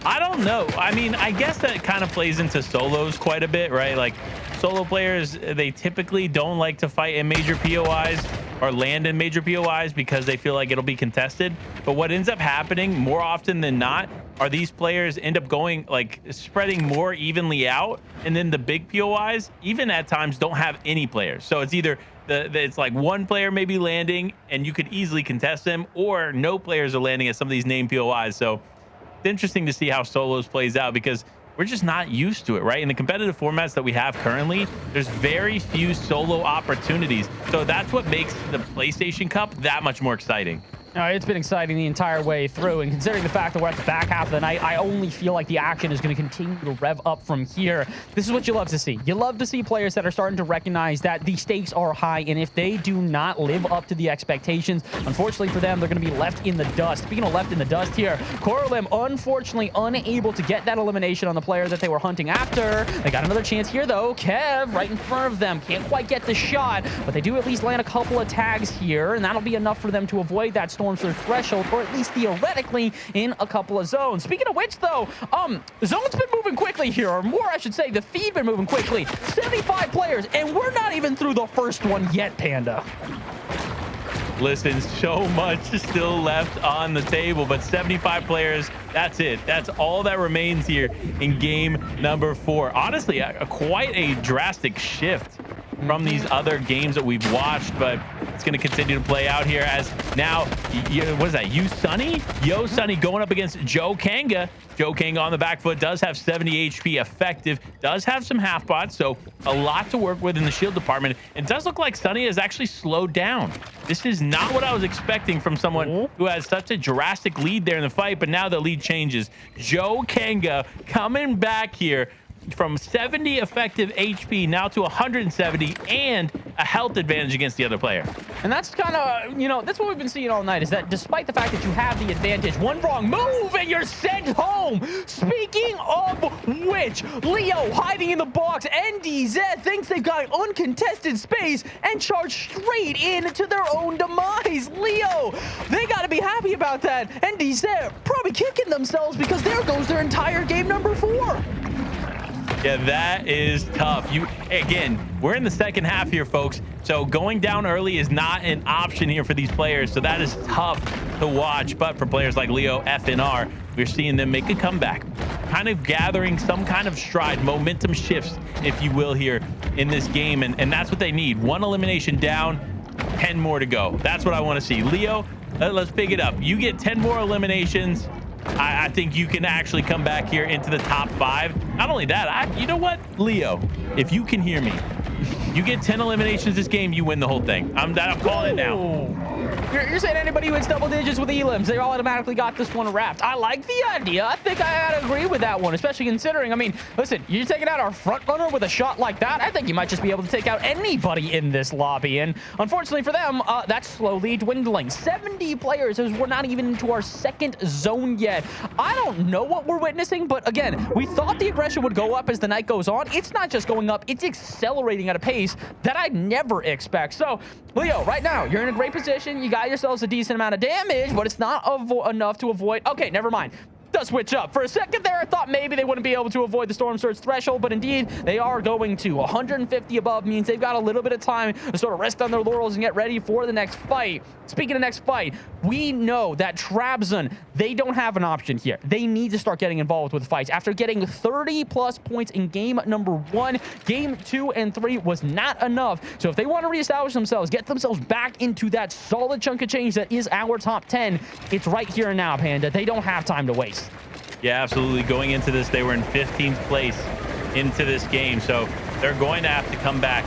I don't know. I mean, I guess that kind of plays into solos quite a bit, right? Like solo players, they typically don't like to fight in major POIs or land in major POIs because they feel like it'll be contested. But what ends up happening more often than not are these players end up going like spreading more evenly out, and then the big POIs even at times don't have any players. So it's either it's like one player maybe landing and you could easily contest them, or no players are landing at some of these named POIs. So it's interesting to see how solos plays out because we're just not used to it, right? In the competitive formats that we have currently, there's very few solo opportunities. So that's what makes the PlayStation Cup that much more exciting. It's been exciting the entire way through, and considering the fact that we're at the back half of the night, I only feel like the action is going to continue to rev up from here. This is what you love to see. You love to see players that are starting to recognize that the stakes are high, and if they do not live up to the expectations, unfortunately for them, they're going to be left in the dust. Speaking of left in the dust here, Coralim unfortunately unable to get that elimination on the player that they were hunting after. They got another chance here, though. Kev right in front of them. Can't quite get the shot, but they do at least land a couple of tags here, and that'll be enough for them to avoid that storm surge threshold, or at least theoretically in a couple of zones. Speaking of which, though, zone's been moving quickly here, or more I should say, the feed been moving quickly. 75 players, and we're not even through the first one yet, Panda. Listen, so much still left on the table, but 75 players, that's it. That's all that remains here in game number 4. Honestly, quite a drastic shift from these other games that we've watched, but it's going to continue to play out here as now, what is that, Yo Sunny going up against Joe Kanga. Joe Kanga on the back foot, does have 70 HP effective, does have some half bots, so a lot to work with in the shield department. It does look like Sunny has actually slowed down. This is not what I was expecting from someone who has such a drastic lead there in the fight, but now the lead changes. Joe Kanga coming back here. from 70 effective HP now to 170 and a health advantage against the other player. And that's kind of, that's what we've been seeing all night, is that despite the fact that you have the advantage, one wrong move and you're sent home. Speaking of which, Leo hiding in the box. NDZ thinks they've got uncontested space and charge straight into their own demise. Leo, they got to be happy about that. NDZ probably kicking themselves because there goes their entire game number 4. Yeah, that is tough. Again, we're in the second half here, folks. So going down early is not an option here for these players. So that is tough to watch. But for players like Leo, FNR, we're seeing them make a comeback, kind of gathering some kind of stride, momentum shifts, if you will, here in this game. And that's what they need. 1 elimination down, 10 more to go. That's what I want to see. Leo, let's pick it up. You get 10 more eliminations. I think you can actually come back here into the top 5. Not only that, you know what, Leo, if you can hear me, you get 10 eliminations this game, you win the whole thing. I'm calling it now. You're saying anybody who hits double digits with elims, they all automatically got this one wrapped. I like the idea. I think I gotta agree with that one, especially considering, listen, you're taking out our front runner with a shot like that. I think you might just be able to take out anybody in this lobby. And unfortunately for them, that's slowly dwindling. 70 players, as we're not even into our second zone yet. I don't know what we're witnessing, but again, we thought the aggression would go up as the night goes on. It's not just going up, it's accelerating at a pace that I never expect. So, Leo, right now, you're in a great position. You got yourselves a decent amount of damage, but it's not enough to avoid. Okay, never mind. Does switch up. For a second there, I thought maybe they wouldn't be able to avoid the Storm Surge threshold, but indeed, they are going to. 150 above means they've got a little bit of time to sort of rest on their laurels and get ready for the next fight. Speaking of next fight, we know that Trabzon, they don't have an option here. They need to start getting involved with fights. After getting 30+ points in game number 1, game 2 and 3 was not enough. So if they want to reestablish themselves, get themselves back into that solid chunk of change that is our top 10, it's right here and now, Panda. They don't have time to waste. Yeah, absolutely. Going into this, they were in 15th place into this game. So they're going to have to come back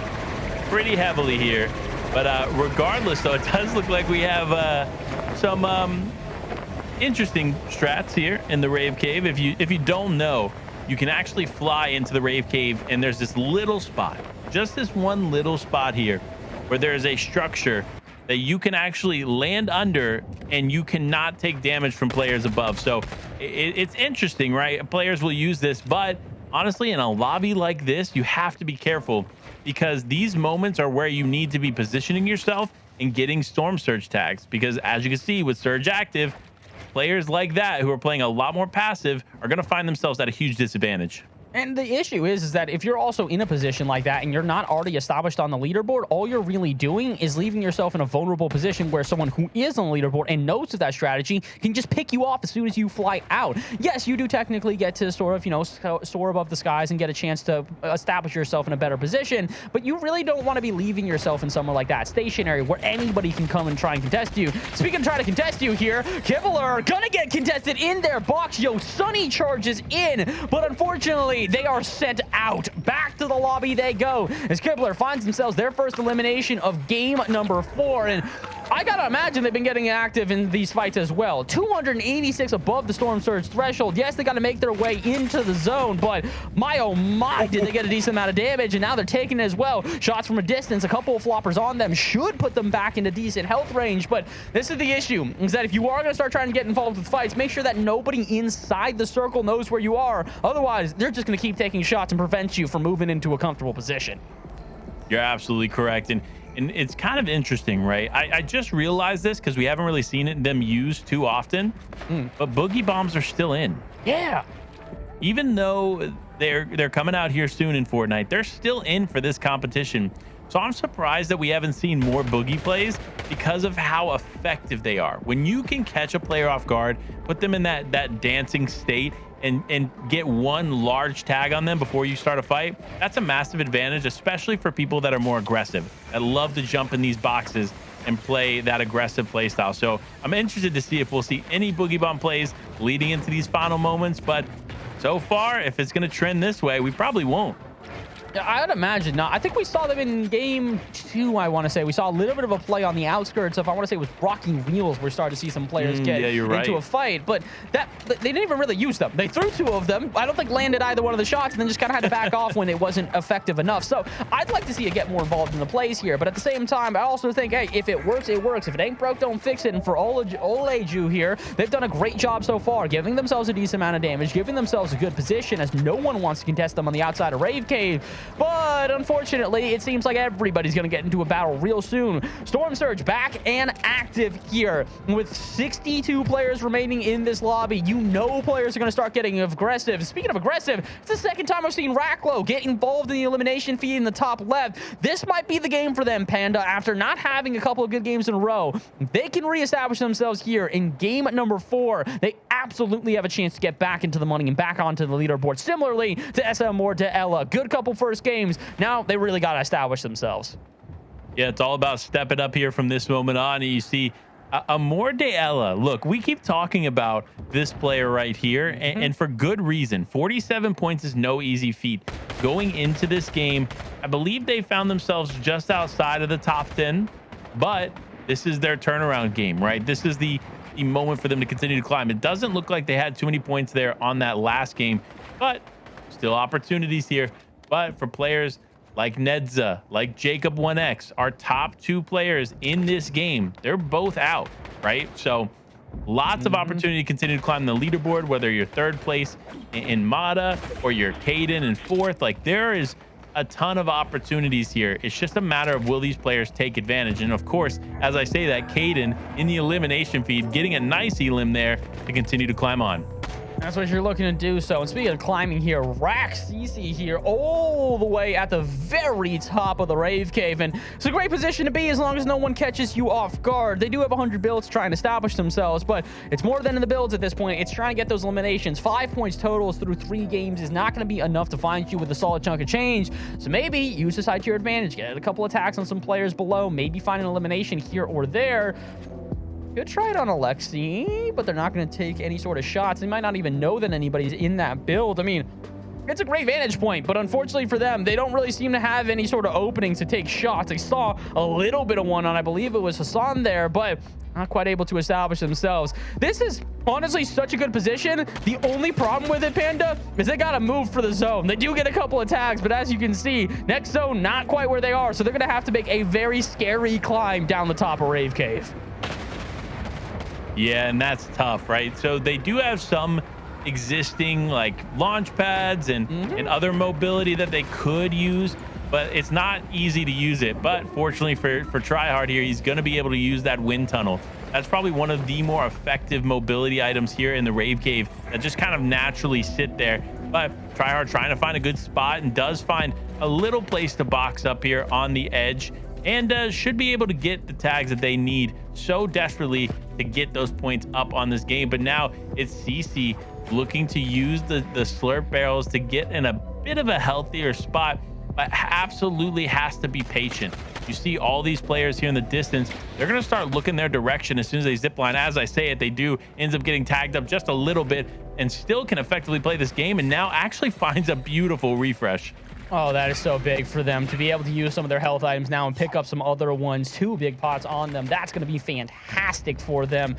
pretty heavily here. But regardless, though, it does look like we have some interesting strats here in the Rave Cave. If you don't know, you can actually fly into the Rave Cave, and there's this little spot, just this one little spot here, where there is a structure that you can actually land under, and you cannot take damage from players above. So it's interesting, right? Players will use this, but honestly, in a lobby like this, you have to be careful, because these moments are where you need to be positioning yourself and getting Storm Surge tags. Because as you can see with Surge active, players like that who are playing a lot more passive are going to find themselves at a huge disadvantage. And the issue is that if you're also in a position like that and you're not already established on the leaderboard, all you're really doing is leaving yourself in a vulnerable position where someone who is on the leaderboard and knows of that strategy can just pick you off as soon as you fly out. Yes, you do technically get to sort of, soar above the skies and get a chance to establish yourself in a better position, but you really don't want to be leaving yourself in somewhere like that, stationary, where anybody can come and try and contest you. Speaking of trying to contest you here, Kibler gonna get contested in their box. Yo, Sunny charges in, but unfortunately, they are sent out. Back to the lobby they go as Kibler finds themselves their first elimination of game number 4. And I gotta imagine they've been getting active in these fights as well. 286 above the Storm Surge threshold. Yes, they gotta make their way into the zone, but my oh my, did they get a decent amount of damage, and now they're taking it as well. Shots from a distance, a couple of floppers on them should put them back into decent health range, but this is the issue, is that if you are gonna start trying to get involved with fights, make sure that nobody inside the circle knows where you are. Otherwise, they're just gonna keep taking shots and prevent you from moving into a comfortable position. You're absolutely correct. And it's kind of interesting, right? I just realized this because we haven't really seen them used too often, but boogie bombs are still in. Yeah. Even though they're coming out here soon in Fortnite, they're still in for this competition. So I'm surprised that we haven't seen more boogie plays because of how effective they are. When you can catch a player off guard, put them in that dancing state, and get one large tag on them before you start a fight, that's a massive advantage, especially for people that are more aggressive, that love to jump in these boxes and play that aggressive play style. So I'm interested to see if we'll see any boogie bomb plays leading into these final moments, but so far, if it's going to trend this way, we probably won't. I would imagine not. I think we saw them in game 2, I want to say. We saw a little bit of a play on the outskirts of, I want to say it was Rocky Wheels. We're starting to see some players get into a fight, but they didn't even really use them. They threw 2 of them. I don't think landed either one of the shots, and then just kind of had to back off when it wasn't effective enough. So I'd like to see it get more involved in the plays here, but at the same time, I also think, hey, if it works, it works. If it ain't broke, don't fix it. And for Oleju here, they've done a great job so far, giving themselves a decent amount of damage, giving themselves a good position as no one wants to contest them on the outside of Rave Cave. But unfortunately, it seems like everybody's going to get into a battle real soon. Storm Surge back and active here with 62 players remaining in this lobby. You know players are going to start getting aggressive. Speaking of aggressive, it's the second time I've seen Racklow get involved in the elimination feed in the top left. This might be the game for them, Panda. After not having a couple of good games in a row, they can reestablish themselves here in game number 4. They absolutely have a chance to get back into the money and back onto the leaderboard. Similarly to SM or to Ella. Good couple first games. Now they really got to establish themselves. Yeah, it's all about stepping up here from this moment on. And you see Amor de Ella. Look, we keep talking about this player right here, and for good reason. 47 points is no easy feat. Going into this game, I believe they found themselves just outside of the top 10, but this is their turnaround game, right? This is the moment for them to continue to climb. It doesn't look like they had too many points there on that last game, but still opportunities here. But for players like Nedza, like Jacob 1X, our top 2 players in this game, they're both out, right? So lots of opportunity to continue to climb the leaderboard, whether you're 3rd place in Mata or you're Caden in 4th. Like, there is a ton of opportunities here. It's just a matter of, will these players take advantage? And of course, as I say that, Caden in the elimination feed, getting a nice elim there to continue to climb on. That's what you're looking to do. So, and speaking of climbing here, Rax CC here all the way at the very top of the Rave Cave. And it's a great position to be as long as no one catches you off guard. They do have 100 builds trying to establish themselves, but it's more than in the builds at this point. It's trying to get those eliminations. 5 points totals through 3 games is not going to be enough to find you with a solid chunk of change. So maybe use this side to your advantage. Get a couple attacks on some players below. Maybe find an elimination here or there. Could try it on Alexi, but they're not going to take any sort of shots. They might not even know that anybody's in that build. I mean, it's a great vantage point, but unfortunately for them, they don't really seem to have any sort of openings to take shots. They saw a little bit of one on, I believe it was Hassan there, but not quite able to establish themselves. This is honestly such a good position. The only problem with it, Panda, is they got to move for the zone. They do get a couple of tags, but as you can see, next zone, not quite where they are. So they're going to have to make a very scary climb down the top of Rave Cave. Yeah, and that's tough, right? So they do have some existing like launch pads and other mobility that they could use, but it's not easy to use it. But fortunately for Tryhard here, he's going to be able to use that wind tunnel. That's probably one of the more effective mobility items here in the Rave Cave that just kind of naturally sit there. But Tryhard trying to find a good spot and does find a little place to box up here on the edge, and should be able to get the tags that they need so desperately to get those points up on this game. But now it's CC looking to use the slurp barrels to get in a bit of a healthier spot, but absolutely has to be patient. You see all these players here in the distance, they're going to start looking their direction as soon as they zip line. As I say it, they do ends up getting tagged up just a little bit and still can effectively play this game, and now actually finds a beautiful refresh. Oh, that is so big for them to be able to use some of their health items now and pick up some other ones. 2 big pots on them. That's going to be fantastic for them.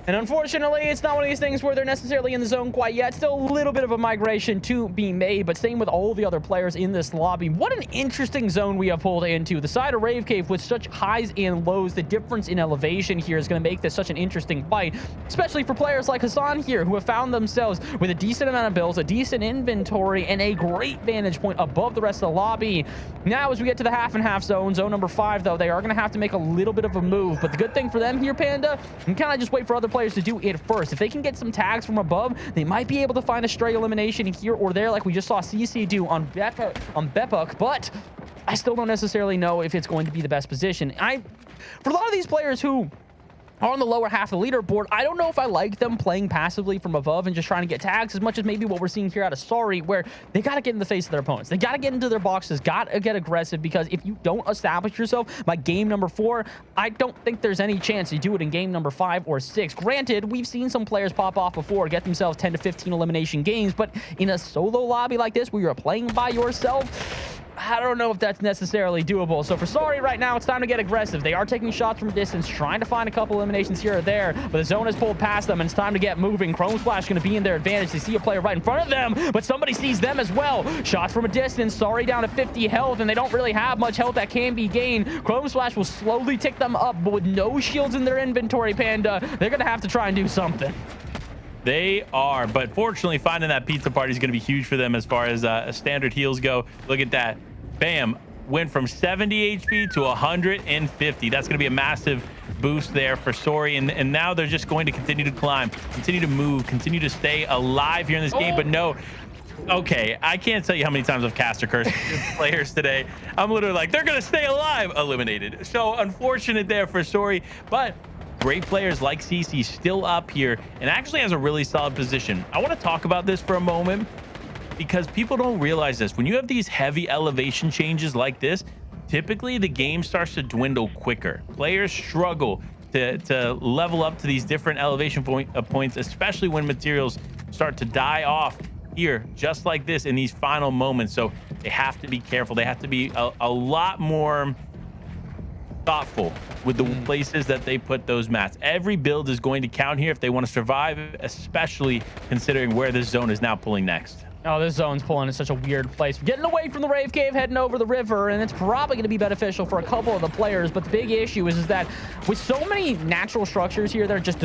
And unfortunately, it's not one of these things where they're necessarily in the zone quite yet. Still a little bit of a migration to be made, but same with all the other players in this lobby. What an interesting zone we have pulled into. The side of Rave Cave with such highs and lows. The difference in elevation here is going to make this such an interesting fight, especially for players like Hassan here, who have found themselves with a decent amount of builds, a decent inventory, and a great vantage point above the rest of the lobby. Now, as we get to the half and half zone number 5, though, they are going to have to make a little bit of a move. But the good thing for them here, Panda, you can kind of just wait for other players to do it first. If they can get some tags from above, they might be able to find a stray elimination here or there, like we just saw CC do on Bepuk, but I still don't necessarily know if it's going to be the best position. For a lot of these players who are on the lower half of the leaderboard. I don't know if I like them playing passively from above and just trying to get tags as much as maybe what we're seeing here out of Sorry, where they got to get in the face of their opponents. They got to get into their boxes, got to get aggressive, because if you don't establish yourself by game number 4, I don't think there's any chance you do it in game number 5 or 6. Granted, we've seen some players pop off before, get themselves 10 to 15 elimination games, but in a solo lobby like this where you're playing by yourself, I don't know if that's necessarily doable. So for Sorry right now, it's time to get aggressive. They are taking shots from distance, trying to find a couple eliminations here or there, but the zone has pulled past them, and it's time to get moving. Chrome Splash going to be in their advantage. They see a player right in front of them, but somebody sees them as well. Shots from a distance. Sorry down to 50 health, and they don't really have much health that can be gained. Chrome Splash will slowly tick them up, but with no shields in their inventory, Panda, they're going to have to try and do something. They are, but fortunately finding that pizza party is going to be huge for them as far as standard heals go. Look at that. Bam. Went from 70 HP to 150. That's going to be a massive boost there for Sorry. And now they're just going to continue to climb, continue to move, continue to stay alive here in this game. But no. Okay, I can't tell you how many times I've cast or cursed players today. I'm literally like, they're going to stay alive. Eliminated. So unfortunate there for Sorry. But great players like CC still up here and actually has a really solid position. I want to talk about this for a moment because people don't realize this. When you have these heavy elevation changes like this, typically the game starts to dwindle quicker. Players struggle to level up to these different elevation points, especially when materials start to die off here, just like this in these final moments. So they have to be careful. They have to be a lot more thoughtful with the places that they put those mats. Every build is going to count here if they want to survive, especially considering where this zone is now pulling next. Oh, this zone's pulling in such a weird place. We're getting away from the Rave Cave, heading over the river, and it's probably going to be beneficial for a couple of the players. But the big issue is that with so many natural structures here that are just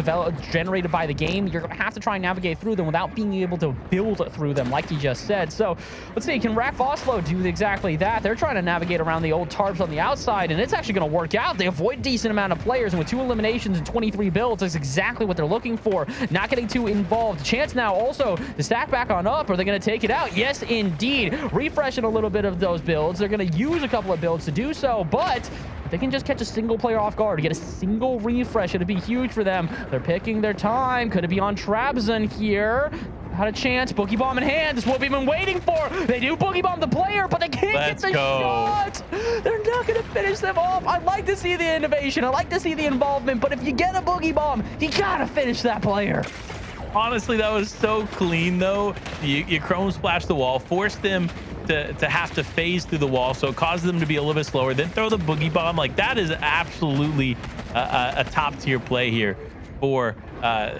generated by the game, you're going to have to try and navigate through them without being able to build through them, like you just said. So let's see, can Rack Voslo do exactly that? They're trying to navigate around the old tarps on the outside, and it's actually going to work out. They avoid a decent amount of players, and with 2 eliminations and 23 builds, that's exactly what they're looking for. Not getting too involved. Chance now also to stack back on up. Are they going to take it out? Yes, indeed. Refreshing a little bit of those builds. They're going to use a couple of builds to do so, but if they can just catch a single player off guard, get a single refresh, it'd be huge for them. They're picking their time. Could it be on Trabzon here? Had a chance. Boogie Bomb in hand. This is what we've been waiting for. They do Boogie Bomb the player, but they can't get the shot. They're not going to finish them off. I like to see the innovation. I like to see the involvement, but if you get a Boogie Bomb, you got to finish that player. Honestly, that was so clean, though. You Chrome Splash the wall, force them to have to phase through the wall, so it causes them to be a little bit slower, then throw the Boogie Bomb. Like, that is absolutely a top-tier play here for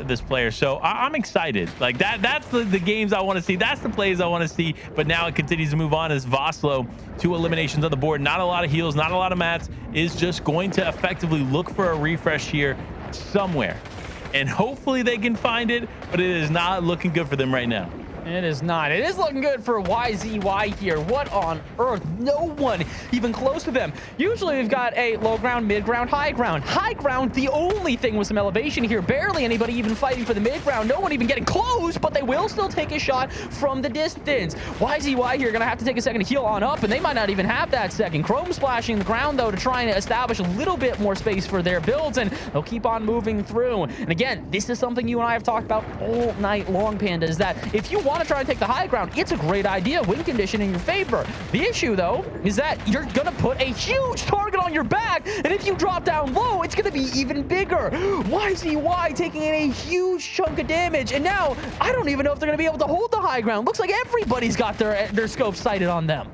this player. So I'm excited. Like, that's the games I want to see. That's the plays I want to see. But now it continues to move on as Voslo, 2 eliminations on the board. Not a lot of heals, not a lot of mats. Is just going to effectively look for a refresh here somewhere. And hopefully they can find it, but it is not looking good for them right now. It is not. It is looking good for YZY here. What on earth? No one even close to them. Usually we've got a low ground, mid ground, high ground. High ground, the only thing with some elevation here. Barely anybody even fighting for the mid ground. No one even getting close, but they will still take a shot from the distance. YZY here going to have to take a second to heal on up, and they might not even have that second. Chrome splashing the ground, though, to try and establish a little bit more space for their builds, and they'll keep on moving through. And again, this is something you and I have talked about all night long, Panda, is that if you want to try and take the high ground, it's a great idea. Win condition in your favor. The issue, though, is that you're going to put a huge target on your back, and if you drop down low, it's going to be even bigger. YZY taking in a huge chunk of damage, and now I don't even know if they're going to be able to hold the high ground. Looks like everybody's got their scope sighted on them.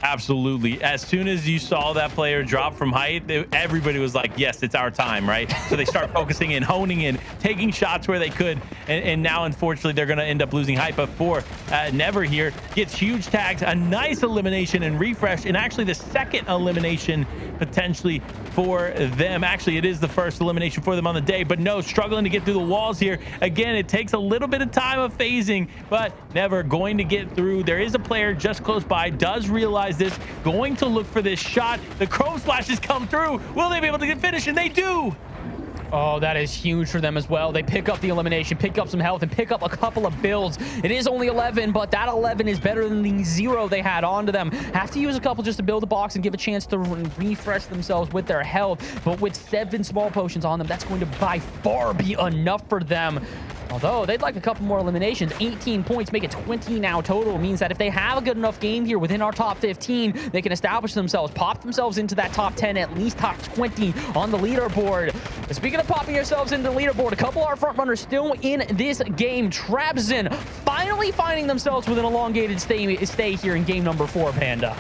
Absolutely. As soon as you saw that player drop from height, everybody was like, yes, it's our time, right? So they start focusing in, honing in, taking shots where they could. And now, unfortunately, they're going to end up losing height. But for Never here, gets huge tags, a nice elimination and refresh, and actually the second elimination potentially for them. Actually, it is the first elimination for them on the day, but no, struggling to get through the walls here. Again, it takes a little bit of time of phasing, but Never going to get through. There is a player just close by, does realize this, going to look for this shot. The Chrome splashes come through. Will they be able to get finished? And they do. Oh, that is huge for them as well. They pick up the elimination, pick up some health, and pick up a couple of builds. It is only 11, but that 11 is better than the 0 they had onto them. Have to use a couple just to build a box and give a chance to refresh themselves with their health. But with 7 small potions on them, that's going to by far be enough for them. Although they'd like a couple more eliminations. 18 points make it 20 now total. Means that if they have a good enough game here within our top 15, they can establish themselves, pop themselves into that top 10, at least top 20 on the leaderboard. And speaking of popping yourselves into the leaderboard, a couple of our front runners still in this game. Trabzon finally finding themselves with an elongated stay here in game number 4, Panda.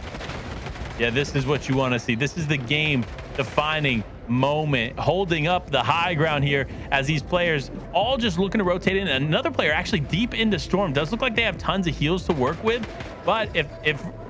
Yeah, this is what you want to see. This is the game defining moment, holding up the high ground here as these players all just looking to rotate in. Another player actually deep into Storm. Does look like they have tons of heals to work with, but if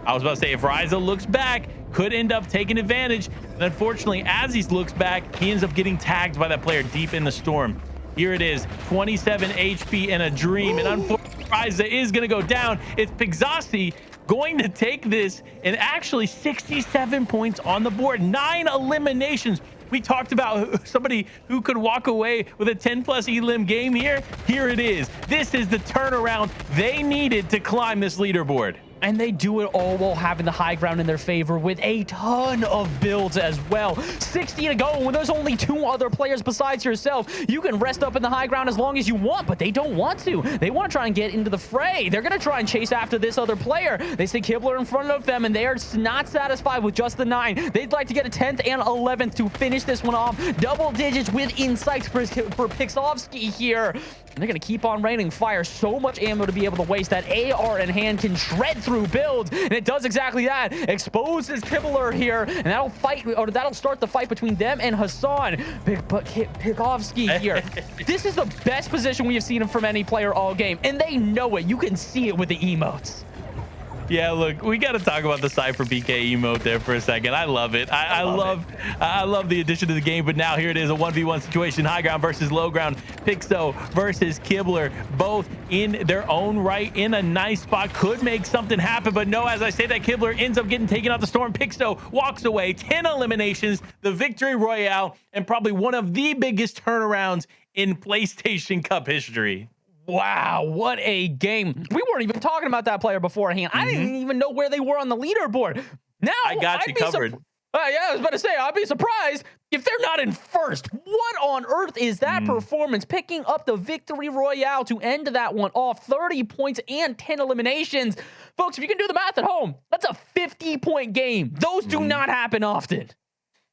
I was about to say, if Ryza looks back, could end up taking advantage. And unfortunately, as he looks back, he ends up getting tagged by that player deep in the Storm. Here it is, 27 HP and a dream. And unfortunately, Ryza is going to go down. It's Pixasi going to take this, and actually 67 points on the board, 9 eliminations. We talked about somebody who could walk away with a 10+ elim game here. Here it is. This is the turnaround they needed to climb this leaderboard. And they do it all while having the high ground in their favor with a ton of builds as well. 60 to go when there's only 2 other players besides yourself. You can rest up in the high ground as long as you want, but they don't want to. They want to try and get into the fray. They're going to try and chase after this other player. They see Kibler in front of them, and they are not satisfied with just the 9. They'd like to get a 10th and 11th to finish this one off. Double digits with insights for Pixovsky here. And they're going to keep on raining fire. So much ammo to be able to waste. That AR in hand can shred through builds, and it does exactly that. Exposes Kibler here, and that'll start the fight between them and Hassan. Pikovsky here. This is the best position we have seen him from any player all game, and they know it. You can see it with the emotes. Yeah, look, we got to talk about the Cypher PK emote there for a second. I love it. I love the addition to the game, but now here it is, a 1v1 situation. High ground versus low ground. Pixo versus Kibler, both in their own right, in a nice spot. Could make something happen, but no, as I say that, Kibler ends up getting taken out the Storm. Pixo walks away. 10 eliminations, the victory royale, and probably one of the biggest turnarounds in PlayStation Cup history. Wow, what a game. We weren't even talking about that player beforehand. I didn't even know where they were on the leaderboard. Now I got you covered. Yeah, I was about to say, I'd be surprised if they're not in first. What on earth is that performance? Picking up the victory royale to end that one off. 30 points and 10 eliminations. Folks, if you can do the math at home, that's a 50-point game. Those do not happen often.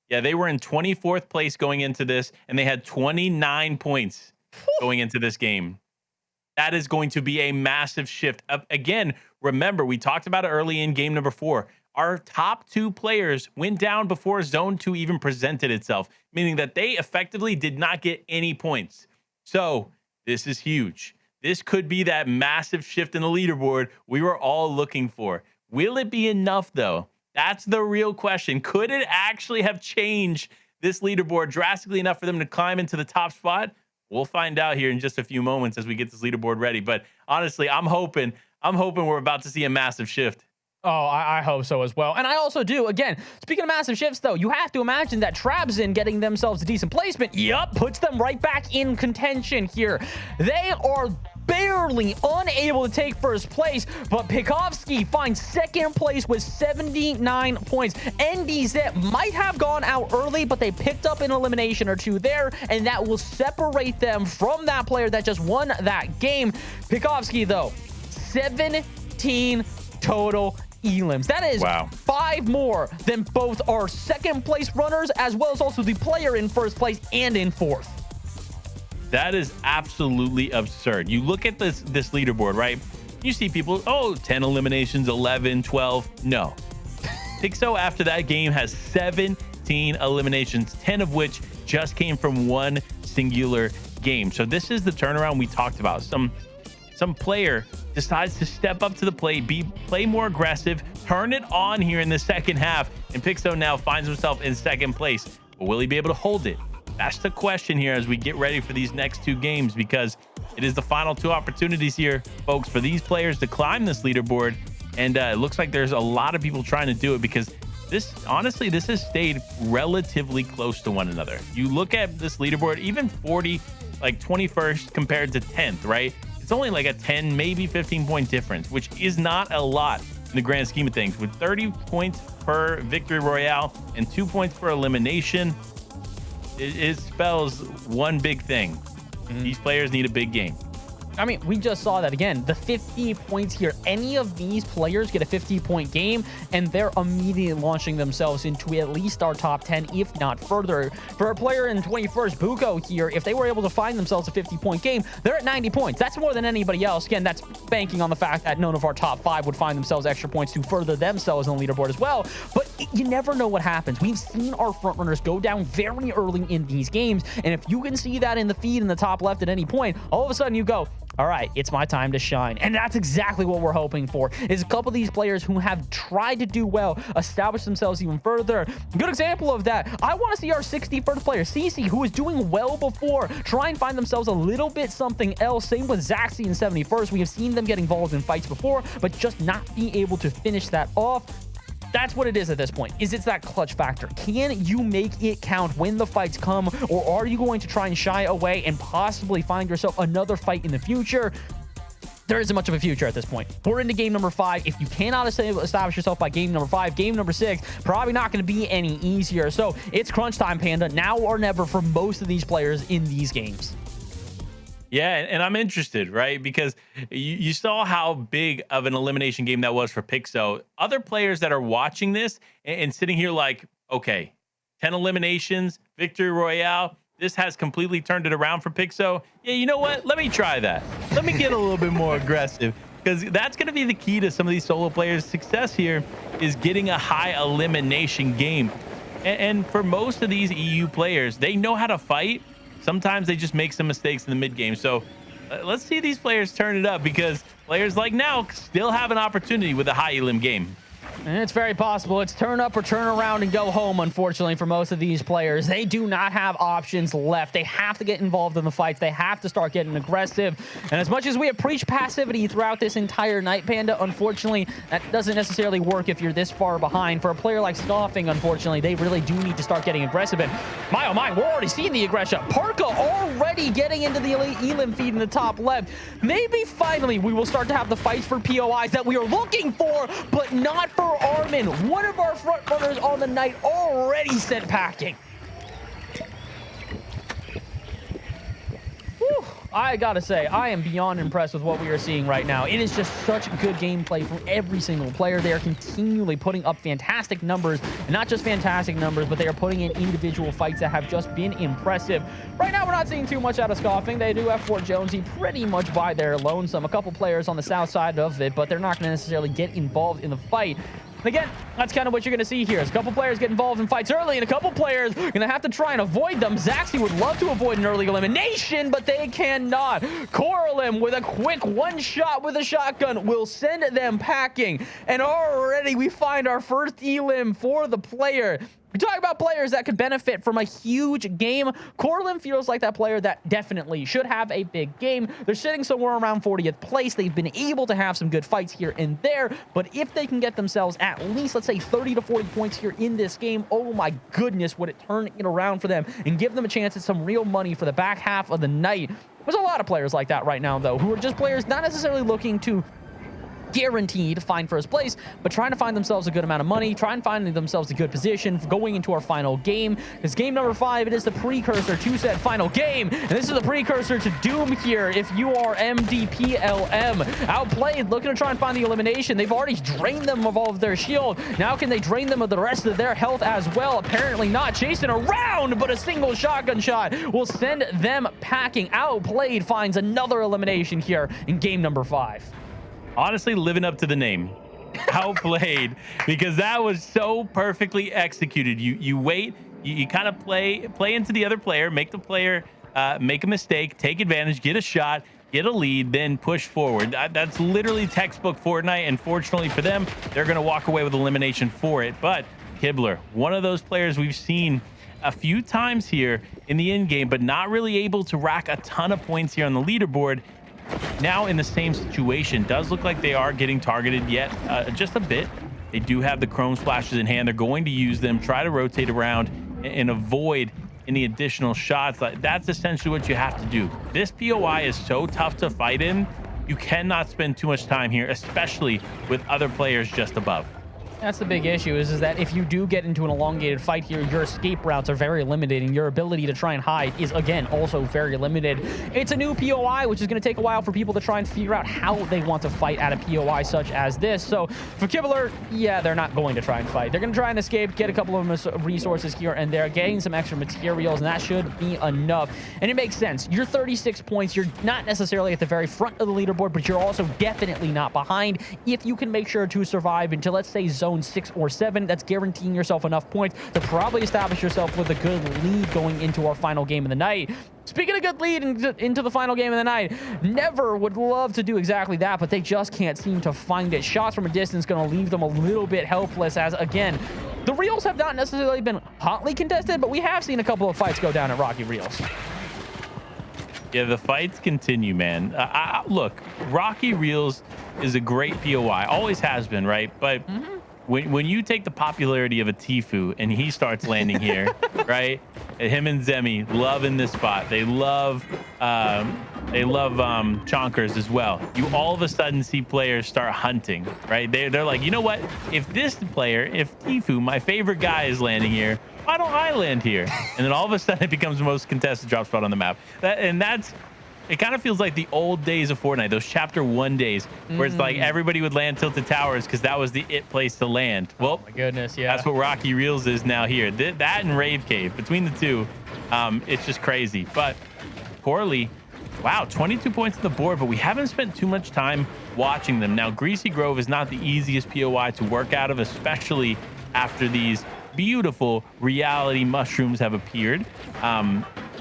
Yeah, they were in 24th place going into this, and they had 29 points going into this game. That is going to be a massive shift. Again, remember, we talked about it early in game number 4. Our top 2 players went down before Zone 2 even presented itself, meaning that they effectively did not get any points. So this is huge. This could be that massive shift in the leaderboard we were all looking for. Will it be enough, though? That's the real question. Could it actually have changed this leaderboard drastically enough for them to climb into the top spot? We'll find out here in just a few moments as we get this leaderboard ready. But honestly, I'm hoping we're about to see a massive shift. Oh, I hope so as well. And I also do. Again, speaking of massive shifts, though, you have to imagine that Trabzon getting themselves a decent placement, puts them right back in contention here. They are barely unable to take first place, but Pikovsky finds second place with 79 points. NDZ might have gone out early, but they picked up an elimination or 2 there, and that will separate them from that player that just won that game. Pikovsky, though, 17 total elims. That is 5 more than both our second place runners as well as also the player in first place and in 4th. That is absolutely absurd. You look at this leaderboard, right? You see people, 10 eliminations, 11, 12. No. Pixo after that game has 17 eliminations, 10 of which just came from one singular game. So this is the turnaround we talked about. Some player decides to step up to the plate, play more aggressive, turn it on here in the second half, and Pixo now finds himself in second place. But will he be able to hold it? That's the question here as we get ready for these next 2 games, because it is the final 2 opportunities here, folks, for these players to climb this leaderboard. And it looks like there's a lot of people trying to do it because honestly, this has stayed relatively close to one another. You look at this leaderboard, even 40, like 21st compared to 10th, right? It's only like a 10, maybe 15-point difference, which is not a lot in the grand scheme of things. With 30 points per victory royale and 2 points per elimination, it spells one big thing. These players need a big game. I mean, we just saw that again. The 50 points here. Any of these players get a 50-point game, and they're immediately launching themselves into at least our top 10, if not further. For a player in 21st, Buko here, if they were able to find themselves a 50-point game, they're at 90 points. That's more than anybody else. Again, that's banking on the fact that none of our top 5 would find themselves extra points to further themselves on the leaderboard as well. But you never know what happens. We've seen our frontrunners go down very early in these games, and if you can see that in the feed in the top left at any point, all of a sudden you go, all right, it's my time to shine. And that's exactly what we're hoping for, is a couple of these players who have tried to do well, establish themselves even further. Good example of that. I want to see our 61st player, CC, who was doing well before, try and find themselves a little bit something else. Same with Zaxi in 71st. We have seen them get involved in fights before, but just not be able to finish that off. That's what it is at this point, is it's that clutch factor. Can you make it count when the fights come, or are you going to try and shy away and possibly find yourself another fight in the future? There isn't much of a future at this point. We're into game number 5. If you cannot establish yourself by game number 5, game number 6, probably not going to be any easier. So it's crunch time, Panda, now or never for most of these players in these games. Yeah, and I'm interested, right? Because you saw how big of an elimination game that was for Pixo. Other players that are watching this and sitting here like, okay, 10 eliminations, victory royale, this has completely turned it around for Pixo. Yeah, you know what? Let me try that. Let me get a little bit more aggressive, because that's going to be the key to some of these solo players' success here, is getting a high elimination game. And for most of these EU players, they know how to fight. Sometimes they just make some mistakes in the mid game. So let's see these players turn it up, because players like now still have an opportunity with a high elim game. And it's very possible. It's turn up or turn around and go home, unfortunately, for most of these players. They do not have options left. They have to get involved in the fights. They have to start getting aggressive. And as much as we have preached passivity throughout this entire night, Panda, unfortunately, that doesn't necessarily work if you're this far behind. For a player like Scoffing, unfortunately, they really do need to start getting aggressive. And my, oh my, we're already seeing the aggression. Parka already getting into the elim feed in the top left. Maybe finally we will start to have the fights for POIs that we are looking for, but not for Armin. One of our front runners on the night already sent packing. Whew. I gotta say, I am beyond impressed with what we are seeing right now. It is just such good gameplay from every single player. They are continually putting up fantastic numbers, and not just fantastic numbers, but they are putting in individual fights that have just been impressive. Right now, we're not seeing too much out of Scoffing. They do have Fort Jonesy pretty much by their lonesome. A couple players on the south side of it, but they're not going to necessarily get involved in the fight. Again, that's kind of what you're going to see here. Is a couple players get involved in fights early, and a couple players are going to have to try and avoid them. Zaxi would love to avoid an early elimination, but they cannot. Coralim with a quick one shot with a shotgun will send them packing. And already we find our first elim for the player. We're talking about players that could benefit from a huge game. Coralim feels like that player that definitely should have a big game. They're sitting somewhere around 40th place. They've been able to have some good fights here and there, but if they can get themselves at least, let's say, 30 to 40 points here in this game, oh my goodness, would it turn it around for them and give them a chance at some real money for the back half of the night. There's a lot of players like that right now, though, who are just players not necessarily looking to guaranteed find first place, but trying to find themselves a good amount of money, try and find themselves a good position for going into our final game. It's game number 5. It is the precursor to said final game, and this is the precursor to Doom here. If you are MDPLM, outplayed, looking to try and find the elimination. They've already drained them of all of their shield. Now can they drain them of the rest of their health as well? Apparently not. Chasing around, but a single shotgun shot will send them packing. Outplayed finds another elimination here in game number 5. Honestly, living up to the name. Outplayed, because that was so perfectly executed. You wait, you kind of play into the other player, make the player make a mistake, take advantage, get a shot, get a lead, then push forward. That's literally textbook Fortnite, and fortunately for them, they're going to walk away with elimination for it. But Kibler, one of those players we've seen a few times here in the end game, but not really able to rack a ton of points here on the leaderboard. Now in the same situation, does look like they are getting targeted yet just a bit. They do have the chrome splashes in hand. They're going to use them, try to rotate around and avoid any additional shots. That's essentially what you have to do. This POI is so tough to fight in. You cannot spend too much time here, especially with other players just above. That's the big issue is that if you do get into an elongated fight here, your escape routes are very limited, and your ability to try and hide is, again, also very limited. It's a new POI, which is going to take a while for people to try and figure out how they want to fight at a POI such as this. So for Kibler, yeah, they're not going to try and fight. They're going to try and escape, get a couple of resources here and there, getting some extra materials, and that should be enough. And it makes sense. You're 36 points. You're not necessarily at the very front of the leaderboard, but you're also definitely not behind. If you can make sure to survive into, let's say, zone 6 or 7, that's guaranteeing yourself enough points to probably establish yourself with a good lead going into our final game of the night. Speaking of good lead into the final game of the night, Never would love to do exactly that, but they just can't seem to find it. Shots from a distance going to leave them a little bit helpless, as, again, the reels have not necessarily been hotly contested, but we have seen a couple of fights go down at Rocky Reels. Yeah, the fights continue, man. Look, Rocky Reels is a great POI. Always has been, right? But when you take the popularity of a Tfue and he starts landing here, right? Him and Zemi love in this spot. They love chonkers as well. You all of a sudden see players start hunting, right? They're like, you know what? If this player, if Tfue, my favorite guy, is landing here, why don't I land here? And then all of a sudden it becomes the most contested drop spot on the map. It kind of feels like the old days of Fortnite, those chapter 1 days, where it's like everybody would land tilted towers because that was the place to land. Well, oh my goodness, yeah. That's what Rocky Reels is now here. That and Rave Cave, between the two, it's just crazy. But Corley, wow, 22 points on the board, but we haven't spent too much time watching them. Now, Greasy Grove is not the easiest POI to work out of, especially after these beautiful reality mushrooms have appeared.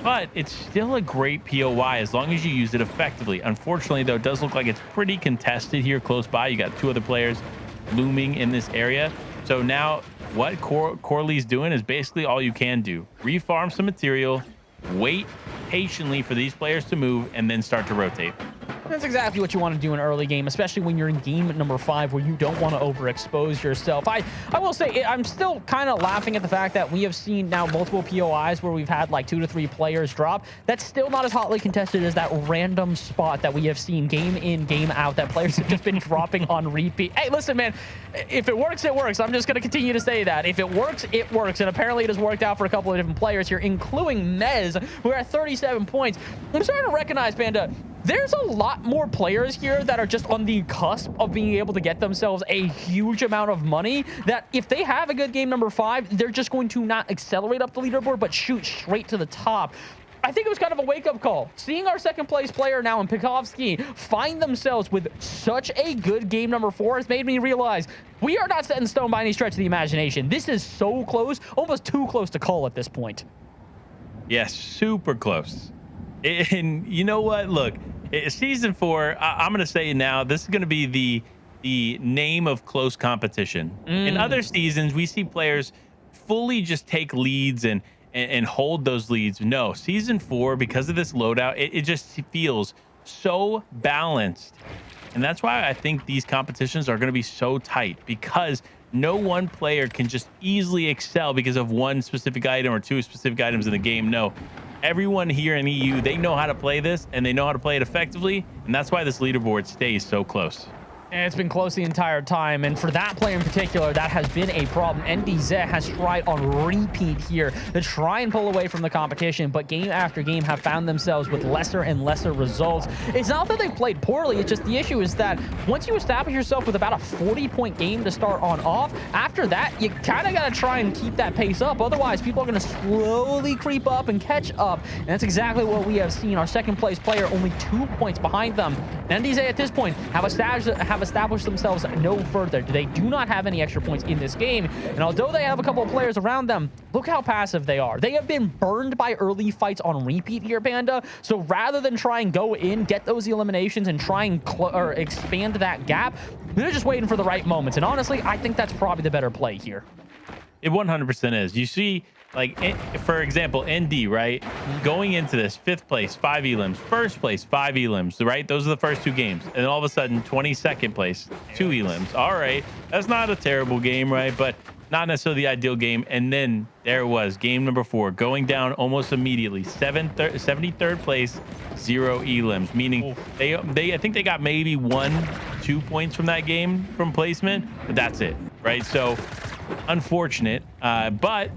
But it's still a great POI as long as you use it effectively. Unfortunately, though, it does look like it's pretty contested here close by. You got two other players looming in this area. So now what Corley's doing is basically all you can do. Refarm some material, wait patiently for these players to move, and then start to rotate. That's exactly what you want to do in early game, especially when you're in game number 5 where you don't want to overexpose yourself. I will say, I'm still kind of laughing at the fact that we have seen now multiple POIs where we've had like 2 to 3 players drop. That's still not as hotly contested as that random spot that we have seen game in, game out, that players have just been dropping on repeat. Hey, listen, man, if it works, it works. I'm just going to continue to say that. If it works, it works. And apparently it has worked out for a couple of different players here, including Mez, who are at 37 points. I'm starting to recognize, Panda, there's a lot more players here that are just on the cusp of being able to get themselves a huge amount of money, that if they have a good game number 5, they're just going to not accelerate up the leaderboard, but shoot straight to the top. I think it was kind of a wake-up call. Seeing our second place player now in Pikovsky find themselves with such a good game number 4 has made me realize we are not set in stone by any stretch of the imagination. This is so close, almost too close to call at this point. Yes, super close. And you know what? Look, season 4, I'm going to say now, this is going to be the name of close competition. In other seasons, we see players fully just take leads and hold those leads. No, season 4, because of this loadout, it just feels so balanced. And that's why I think these competitions are going to be so tight, because no one player can just easily excel because of one specific item or 2 specific items in the game. No. Everyone here in EU, they know how to play this, and they know how to play it effectively, and that's why this leaderboard stays so close. And it's been close the entire time, and for that player in particular, that has been a problem. NDZ has tried on repeat here to try and pull away from the competition, but game after game have found themselves with lesser and lesser results. It's not that they've played poorly, it's just the issue is that once you establish yourself with about a 40-point game to start on off, after that, you kind of got to try and keep that pace up. Otherwise, people are going to slowly creep up and catch up, and that's exactly what we have seen. Our second place player only 2 points behind them. NDZ at this point have established themselves no further. They do not have any extra points in this game, and although they have a couple of players around them, look how passive they are. They have been burned by early fights on repeat here, Panda. So rather than try and go in, get those eliminations, and try and expand that gap, they're just waiting for the right moments. And honestly, I think that's probably the better play here. It 100% is. You see like for example, ND, right? Going into this 5th place, 5 elims, 1st place, 5 elims, right? Those are the first 2 games. And all of a sudden, 22nd place, 2 elims. All right. That's not a terrible game, right? But not necessarily the ideal game. And then there it was, game number 4, going down almost immediately. 73rd place, 0 elims, meaning they I think they got maybe 1-2 points from that game from placement, but that's it, right? So unfortunate, but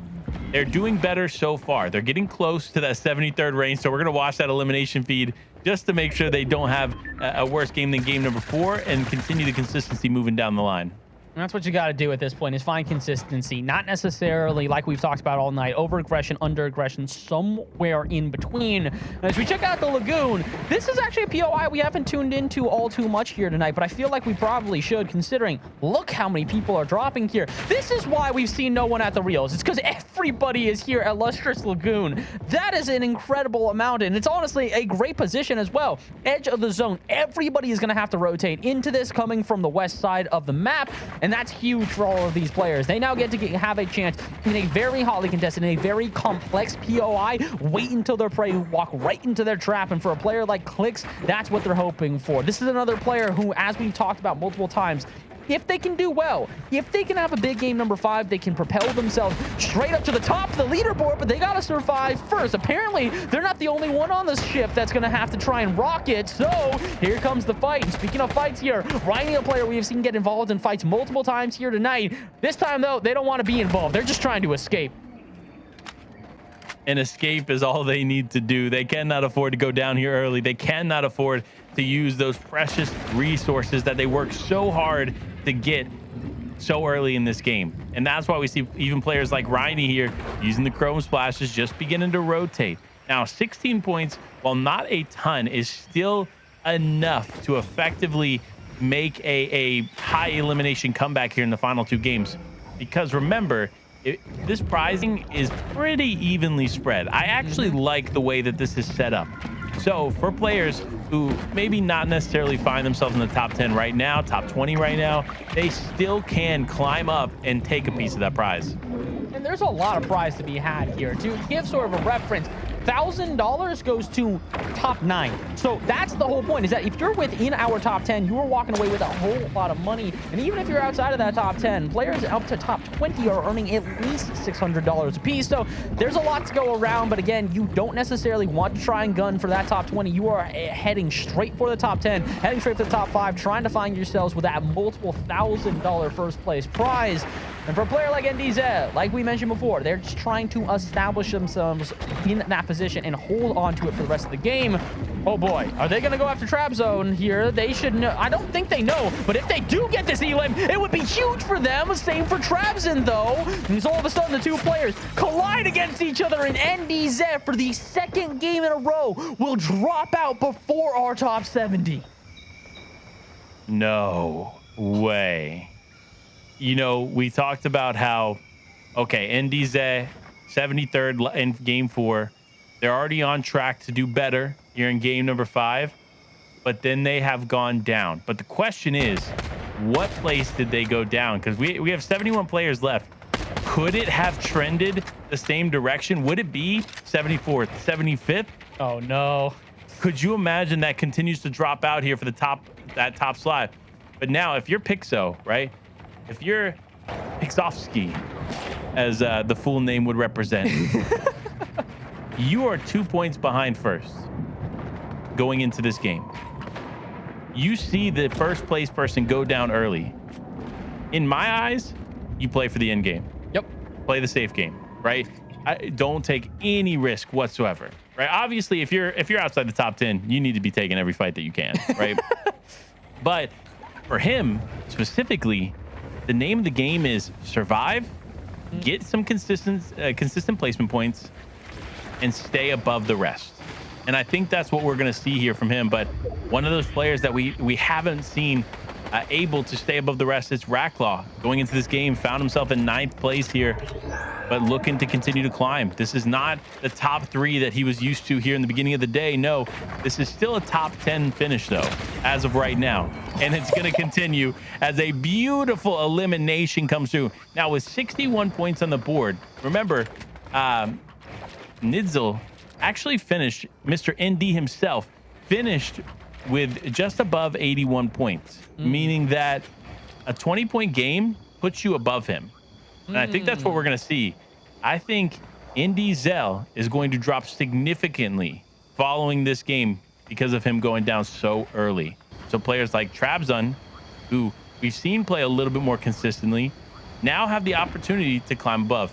they're doing better so far. They're getting close to that 73rd range, so we're going to watch that elimination feed just to make sure they don't have a worse game than game number 4 and continue the consistency moving down the line. And that's what you got to do at this point, is find consistency. Not necessarily, like we've talked about all night, over-aggression, under-aggression, somewhere in between. And as we check out the Lagoon, this is actually a POI we haven't tuned into all too much here tonight, but I feel like we probably should, considering look how many people are dropping here. This is why we've seen no one at the reels. It's because everybody is here at Lustrous Lagoon. That is an incredible amount, and it's honestly a great position as well. Edge of the zone. Everybody is going to have to rotate into this, coming from the west side of the map, and that's huge for all of these players. They now get to have a chance in a very hotly contested, in a very complex POI, wait until their prey, walk right into their trap, and for a player like Clix, that's what they're hoping for. This is another player who, as we've talked about multiple times, if they can do well, if they can have a big game number 5, they can propel themselves straight up to the top of the leaderboard, but they got to survive first. Apparently, they're not the only one on this ship that's going to have to try and rock it. So here comes the fight. And speaking of fights here, Ryan, a player we have seen get involved in fights multiple times here tonight. This time, though, they don't want to be involved. They're just trying to escape. And escape is all they need to do. They cannot afford to go down here early. They cannot afford to use those precious resources that they work so hard to get so early in this game. And that's why we see even players like Riney here using the chrome splashes, just beginning to rotate. Now, 16 points, while not a ton, is still enough to effectively make a high elimination comeback here in the final 2 games. Because remember, this prizing is pretty evenly spread. I actually like the way that this is set up. So for players who maybe not necessarily find themselves in the top 10 right now, top 20 right now, they still can climb up and take a piece of that prize. And there's a lot of prize to be had here. To give sort of a reference, $1,000 goes to top 9. So that's the whole point, is that if you're within our top 10, you are walking away with a whole lot of money. And even if you're outside of that top 10, players up to top 20 are earning at least $600 a piece. So there's a lot to go around. But again, you don't necessarily want to try and gun for that top 20. You are heading straight for the top 10, heading straight for the top 5, trying to find yourselves with that multiple $1,000 first place prize. And for a player like NDZ, like we mentioned before, they're just trying to establish themselves in that position and hold on to it for the rest of the game. Oh boy, are they going to go after Trap Zone here? They should know. I don't think they know, but if they do get this elim, it would be huge for them. Same for Trabzon, though. And so all of a sudden, the 2 players collide against each other, and NDZ, for the 2nd game in a row, will drop out before our top 70. No way. You know, we talked about how, okay, NDZ, 73rd in game 4. They're already on track to do better here in game number 5, but then they have gone down. But the question is, what place did they go down? Because we have 71 players left. Could it have trended the same direction? Would it be 74th, 75th? Oh, no. Could you imagine that continues to drop out here for the top slot? But now, if you're Pixo, right? If you're Pixovsky, as the full name would represent, you are 2 points behind first going into this game. You see the first place person go down early. In my eyes, you play for the end game. Yep. Play the safe game, right? Don't take any risk whatsoever, right? Obviously, if you're outside the top 10, you need to be taking every fight that you can, right? But for him specifically, the name of the game is survive, get some consistent placement points, and stay above the rest. And I think that's what we're going to see here from him. But one of those players that we haven't seen able to stay above the rest is Racklaw. Going into this game, found himself in 9th place here, but looking to continue to climb. This is not the top 3 that he was used to here in the beginning of the day. No, this is still a top 10 finish, though, as of right now. And it's going to continue as a beautiful elimination comes through. Now, with 61 points on the board, remember, Nidzel actually finished, Mr. ND himself finished with just above 81 points, meaning that a 20-point game puts you above him. And I think that's what we're going to see. I think Indy Zell is going to drop significantly following this game because of him going down so early. So players like Trabzon, who we've seen play a little bit more consistently, now have the opportunity to climb above.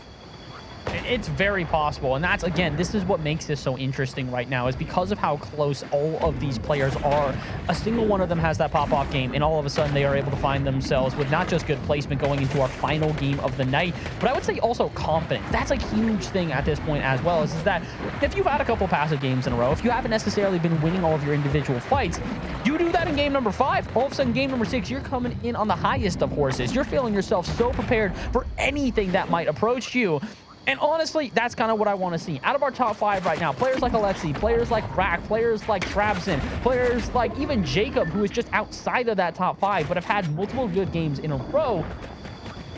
It's very possible, and that's, again, this is what makes this so interesting right now, is because of how close all of these players are. A single one of them has that pop-off game, and all of a sudden they are able to find themselves with not just good placement going into our final game of the night, but I would say also confidence. That's a huge thing at this point as well, is that if you've had a couple passive games in a row, if you haven't necessarily been winning all of your individual fights, you do that in game number 5, all of a sudden game number 6, you're coming in on the highest of horses. You're feeling yourself so prepared for anything that might approach you. And honestly, that's kind of what I want to see. Out of our top 5 right now, players like Alexi, players like Rack, players like Trabzon, players like even Jacob, who is just outside of that top 5, but have had multiple good games in a row,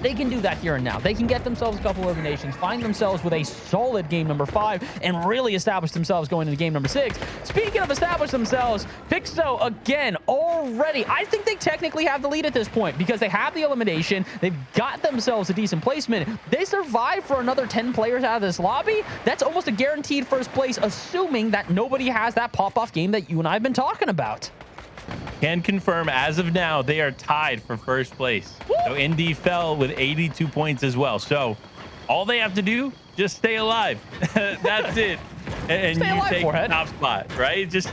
they can do that here and now. They can get themselves a couple eliminations, find themselves with a solid game number 5, and really establish themselves going into game number 6. Speaking of establish themselves, Pixo again already. I think they technically have the lead at this point because they have the elimination. They've got themselves a decent placement. They survive for another 10 players out of this lobby. That's almost a guaranteed first place, assuming that nobody has that pop-off game that you and I have been talking about. Can confirm as of now they are tied for first place. So ND fell with 82 points as well. So all they have to do, just stay alive. That's it. And stay you alive, take Forehead. top spot, right? Just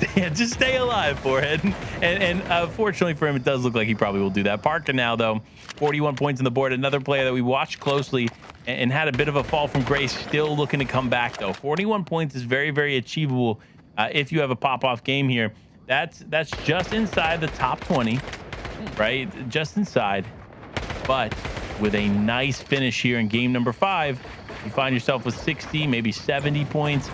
stay alive, Forehead. And fortunately for him, it does look like he probably will do that. Parker now, though, 41 points on the board. Another player that we watched closely and had a bit of a fall from grace, still looking to come back, though. 41 points is very, very achievable if you have a pop-off game here. That's just inside the top 20, right? Just inside. But with a nice finish here in game number 5, you find yourself with 60, maybe 70 points.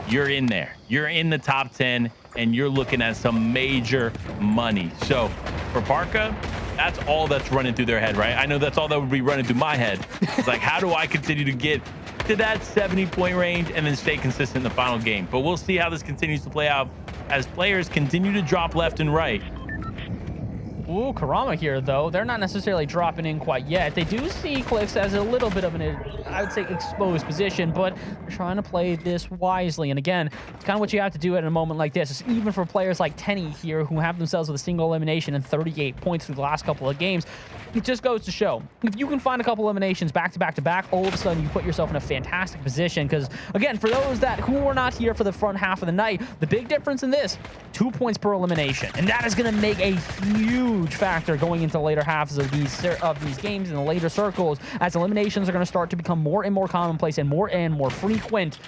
You're in there. You're in the top 10, and you're looking at some major money. So for Parka, that's all that's running through their head, right? I know that's all that would be running through my head. It's like, how do I continue to get to that 70-point range and then stay consistent in the final game? But we'll see how this continues to play out as players continue to drop left and right. Ooh, Karama here, though. They're not necessarily dropping in quite yet. They do see Cliffs as a little bit of an, I would say, exposed position, but they're trying to play this wisely. And again, it's kind of what you have to do at a moment like this. It's even for players like Tenny here, who have themselves with a single elimination and 38 points through the last couple of games. It just goes to show, if you can find a couple eliminations back to back to back, all of a sudden you put yourself in a fantastic position. Because again, for those that who are not here for the front half of the night, the big difference in this, 2 points per elimination, and that is going to make a huge factor going into the later halves of these games in the later circles, as eliminations are going to start to become more and more commonplace and more frequent.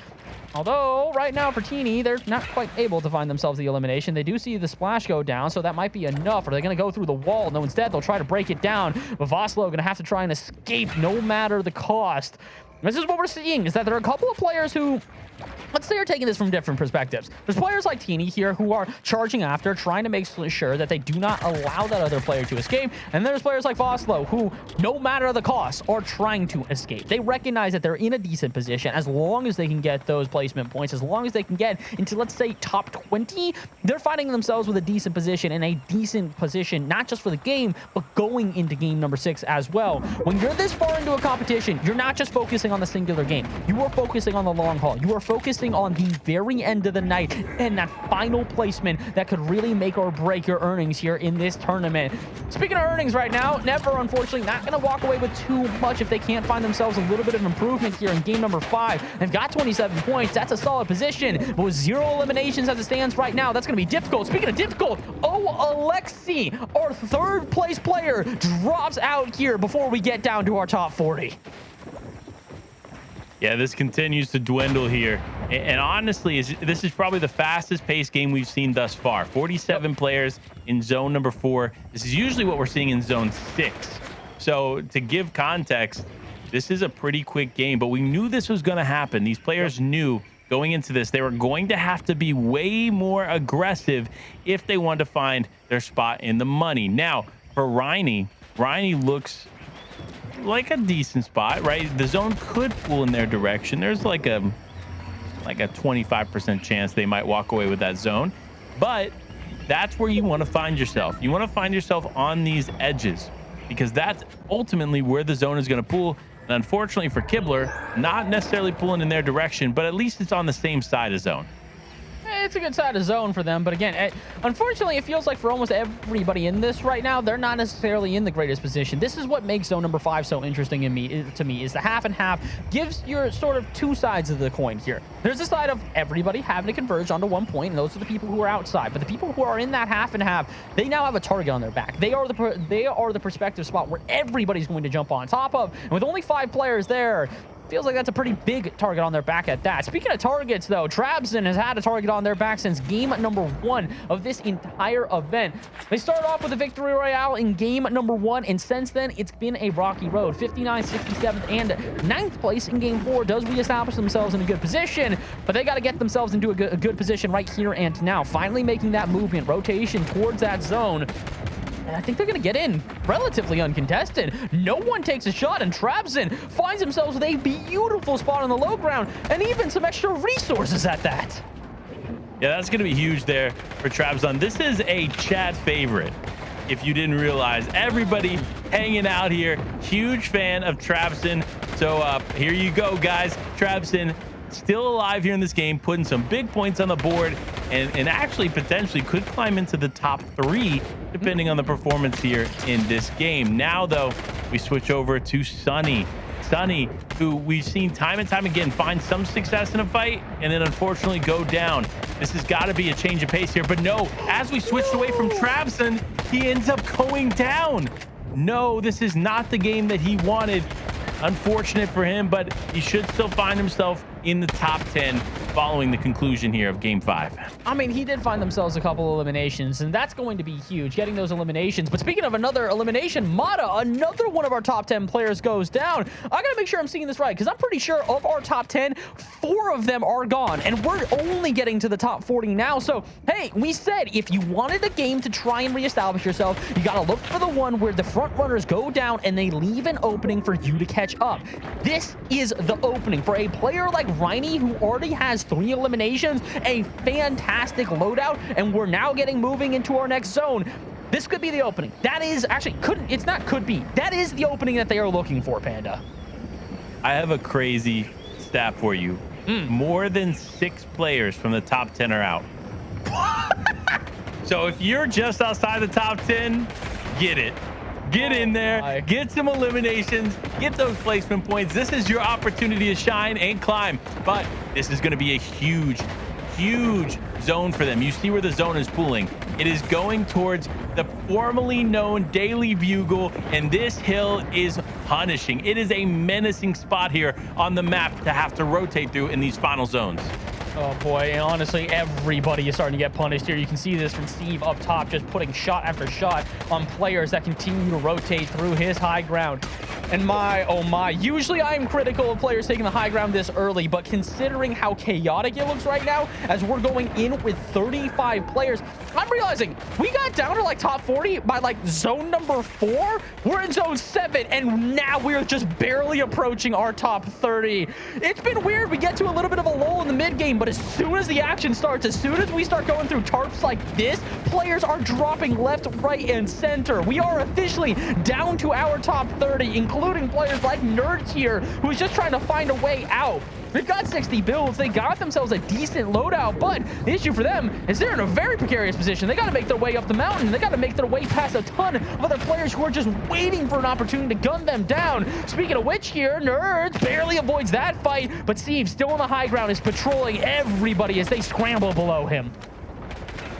Although, right now for Teeny, they're not quite able to find themselves the elimination. They do see the splash go down, so that might be enough. Are they going to go through the wall? No, instead, they'll try to break it down. But Voslo going to have to try and escape no matter the cost. This is what we're seeing, is that there are a couple of players who, let's say, are taking this from different perspectives. There's players like Teeny here who are charging after, trying to make sure that they do not allow that other player to escape. And there's players like Voslo who, no matter the cost, are trying to escape. They recognize that they're in a decent position as long as they can get those placement points, as long as they can get into, let's say, top 20, they're finding themselves with a decent position, and a decent position, not just for the game, but going into game number 6 as well. When you're this far into a competition, you're not just focusing on the singular game. You are focusing on the long haul. You are focusing on the very end of the night and that final placement that could really make or break your earnings here in this tournament. Speaking of earnings right now, Never, unfortunately, not going to walk away with too much if they can't find themselves a little bit of improvement here in game number 5. They've got 27 points. That's a solid position. But with 0 eliminations as it stands right now, that's going to be difficult. Speaking of difficult, Alexi, our 3rd place player, drops out here before we get down to our top 40. Yeah, this continues to dwindle here. And honestly, this is probably the fastest paced game we've seen thus far. 47 players in zone number 4. This is usually what we're seeing in zone 6. So to give context, this is a pretty quick game, but we knew this was going to happen. These players knew going into this, they were going to have to be way more aggressive if they wanted to find their spot in the money. Now, for Riney looks like a decent spot, right? The zone could pull in their direction. There's like a 25% chance they might walk away with that zone, but that's where you want to find yourself. You want to find yourself on these edges because that's ultimately where the zone is going to pull. And unfortunately for Kibler, not necessarily pulling in their direction, but at least it's on the same side of zone. It's a good side of zone for them, but again, unfortunately, it feels like for almost everybody in this right now, they're not necessarily in the greatest position. This is what makes zone number 5 so interesting to me is the half and half gives your sort of two sides of the coin here. There's the side of everybody having to converge onto one point, and those are the people who are outside. But the people who are in that half and half, they now have a target on their back. They are the perspective spot where everybody's going to jump on top of, and with only 5 players there, feels like that's a pretty big target on their back at that. Speaking of targets, though, Trabzon has had a target on their back since game number 1 of this entire event. They started off with a victory royale in game number 1, and since then, it's been a rocky road. 59th, 67th, and 9th place in game 4 does reestablish themselves in a good position, but they got to get themselves into a good position right here and now. Finally making that movement, rotation towards that zone. And I think they're going to get in relatively uncontested. No one takes a shot, and Trabzon finds themselves with a beautiful spot on the low ground and even some extra resources at that. Yeah, that's going to be huge there for Trabzon. This is a chat favorite. If you didn't realize, everybody hanging out here, huge fan of Trabzon. So here you go, guys. Trabzon still alive here in this game, putting some big points on the board, and actually potentially could climb into the top 3 depending on the performance here in this game. Now though, we switch over to Sunny, who we've seen time and time again find some success in a fight and then unfortunately go down. This has got to be a change of pace here, but no, as we switched away from Trabzon, he ends up going down. No, this is not the game that he wanted. Unfortunate for him, but he should still find himself in the top 10 following the conclusion here of game 5. I mean, he did find themselves a couple eliminations, and that's going to be huge, getting those eliminations. But speaking of another elimination, Mata, another one of our top 10 players goes down. I gotta make sure I'm seeing this right, because I'm pretty sure of our top 10, 4 of them are gone, and we're only getting to the top 40 now. So, hey, we said if you wanted a game to try and reestablish yourself, you gotta look for the one where the front runners go down and they leave an opening for you to catch up. This is the opening for a player like Riney, who already has 3 eliminations, a fantastic loadout, and we're now getting moving into our next zone. This could be the opening. That is actually could be. That is the opening that they are looking for, Panda. I have a crazy stat for you. More than 6 players from the top 10 are out. So if you're just outside the top 10, get it. Get in there, get some eliminations, get those placement points. This is your opportunity to shine and climb, but this is going to be a huge zone for them. You see where the zone is pulling. It is going towards the formerly known Daily Bugle, and this hill is punishing. It is a menacing spot here on the map to have to rotate through in these final zones. Oh boy, and honestly, everybody is starting to get punished here. You can see this from Steve up top, just putting shot after shot on players that continue to rotate through his high ground. And my, oh my, usually I am critical of players taking the high ground this early, but considering how chaotic it looks right now, as we're going in with 35 players, I'm realizing we got down to like top 40 by like zone number 4. We're in zone 7, and now we're just barely approaching our top 30. It's been weird. We get to a little bit of a lull in the mid game, but as soon as the action starts, as soon as we start going through tarps like this, players are dropping left, right, and center. We are officially down to our top 30, including players like Nerds here, who's just trying to find a way out. They've got 60 builds. They got themselves a decent loadout, but the issue for them is they're in a very precarious position. They got to make their way up the mountain. They got to make their way past a ton of other players who are just waiting for an opportunity to gun them down. Speaking of which here, Nerds barely avoids that fight, but Steve, still on the high ground, is patrolling everybody as they scramble below him.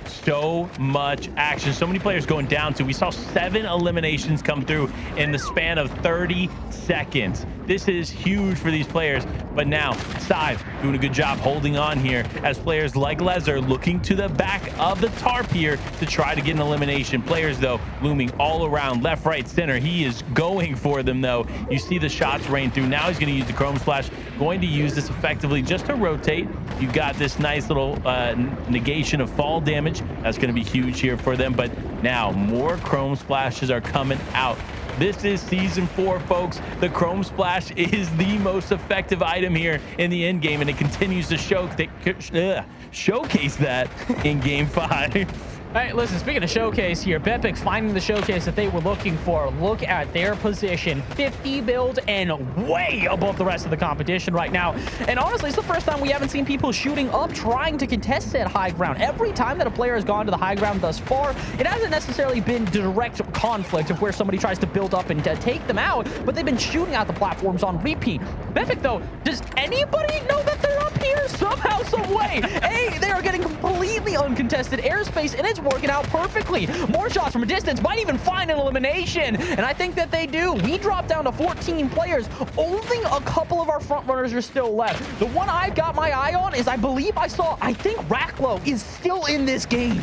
So much action, so many players going down to. We saw 7 eliminations come through in the span of 30 seconds. This is huge for these players, but now Sive doing a good job holding on here as players like Lezer looking to the back of the tarp here to try to get an elimination. Players though looming all around, left, right, center. He is going for them though. You see the shots rain through. Now he's going to use the Chrome Splash, going to use this effectively just to rotate. You've got this nice little negation of fall damage. That's going to be huge here for them, but now more Chrome Splashes are coming out. This is season 4, folks. The Chrome Splash is the most effective item here in the end game, and it continues to showcase that in game 5. Hey, listen, speaking of showcase here, Bepic finding the showcase that they were looking for. Look at their position, 50 builds and way above the rest of the competition right now. And honestly, it's the first time we haven't seen people shooting up, trying to contest that high ground. Every time that a player has gone to the high ground thus far, it hasn't necessarily been direct conflict of where somebody tries to build up and take them out, but they've been shooting out the platforms on repeat. Bepic, though, does anybody know that they're up here somehow, some way? Hey, they are getting completely uncontested airspace, and it's working out perfectly. More shots from a distance might even find an elimination, and I think that they do. We dropped down to 14 players. Only a couple of our front runners are still left. The one I've got my eye on is, I think Racklow is still in this game.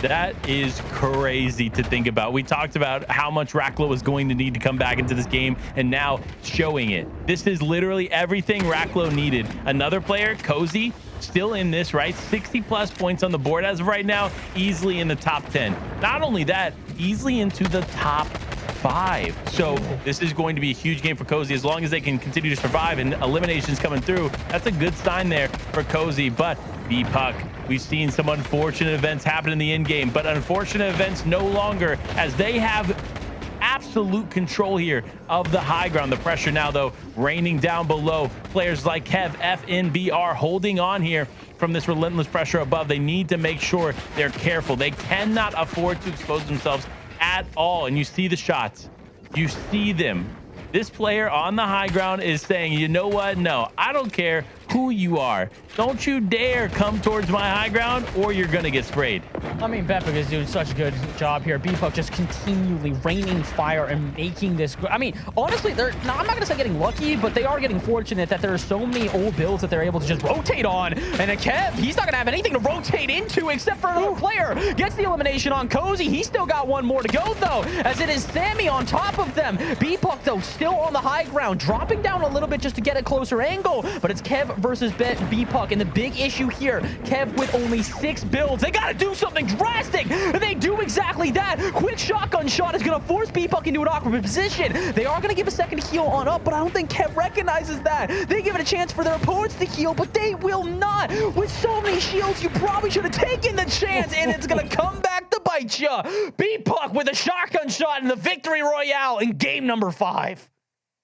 That is crazy to think about. We talked about how much Racklow was going to need to come back into this game, and now showing it. This is literally everything Racklow needed. Another player, Cozy, still in this, right? 60 plus points on the board as of right now, easily in the top 10. Not only that, easily into the top 5. So this is going to be a huge game for Cozy. As long as they can continue to survive and eliminations coming through, that's a good sign there for Cozy. But B-Puck, we've seen some unfortunate events happen in the end game, but unfortunate events no longer, as they have absolute control here of the high ground. The pressure now, though, raining down below. Players like Kev, FNBR holding on here from this relentless pressure above. They need to make sure they're careful. They cannot afford to expose themselves at all. And you see the shots. You see them. This player on the high ground is saying, you know what? No, I don't care who you are. Don't you dare come towards my high ground, or you're going to get sprayed. I mean, Bepic is doing such a good job here. B-Puck just continually raining fire and making this. I mean, honestly, I'm not going to say getting lucky, but they are getting fortunate that there are so many old builds that they're able to just rotate on. And a Kev, he's not going to have anything to rotate into except for another player. Gets the elimination on Cozy. He's still got one more to go, though, as it is Sammy on top of them. B-Puck, though, still on the high ground, dropping down a little bit just to get a closer angle. But it's Kev versus B-Puck, and the big issue here, Kev with only 6 builds. They gotta do something drastic, and they do exactly that. Quick shotgun shot is gonna force B-Puck into an awkward position. They are gonna give a second heal on up, but I don't think Kev recognizes that. They give it a chance for their opponents to heal, but they will not. With so many shields, you probably should have taken the chance, and it's gonna come back to bite ya. B-Puck with a shotgun shot in the victory royale in game number 5.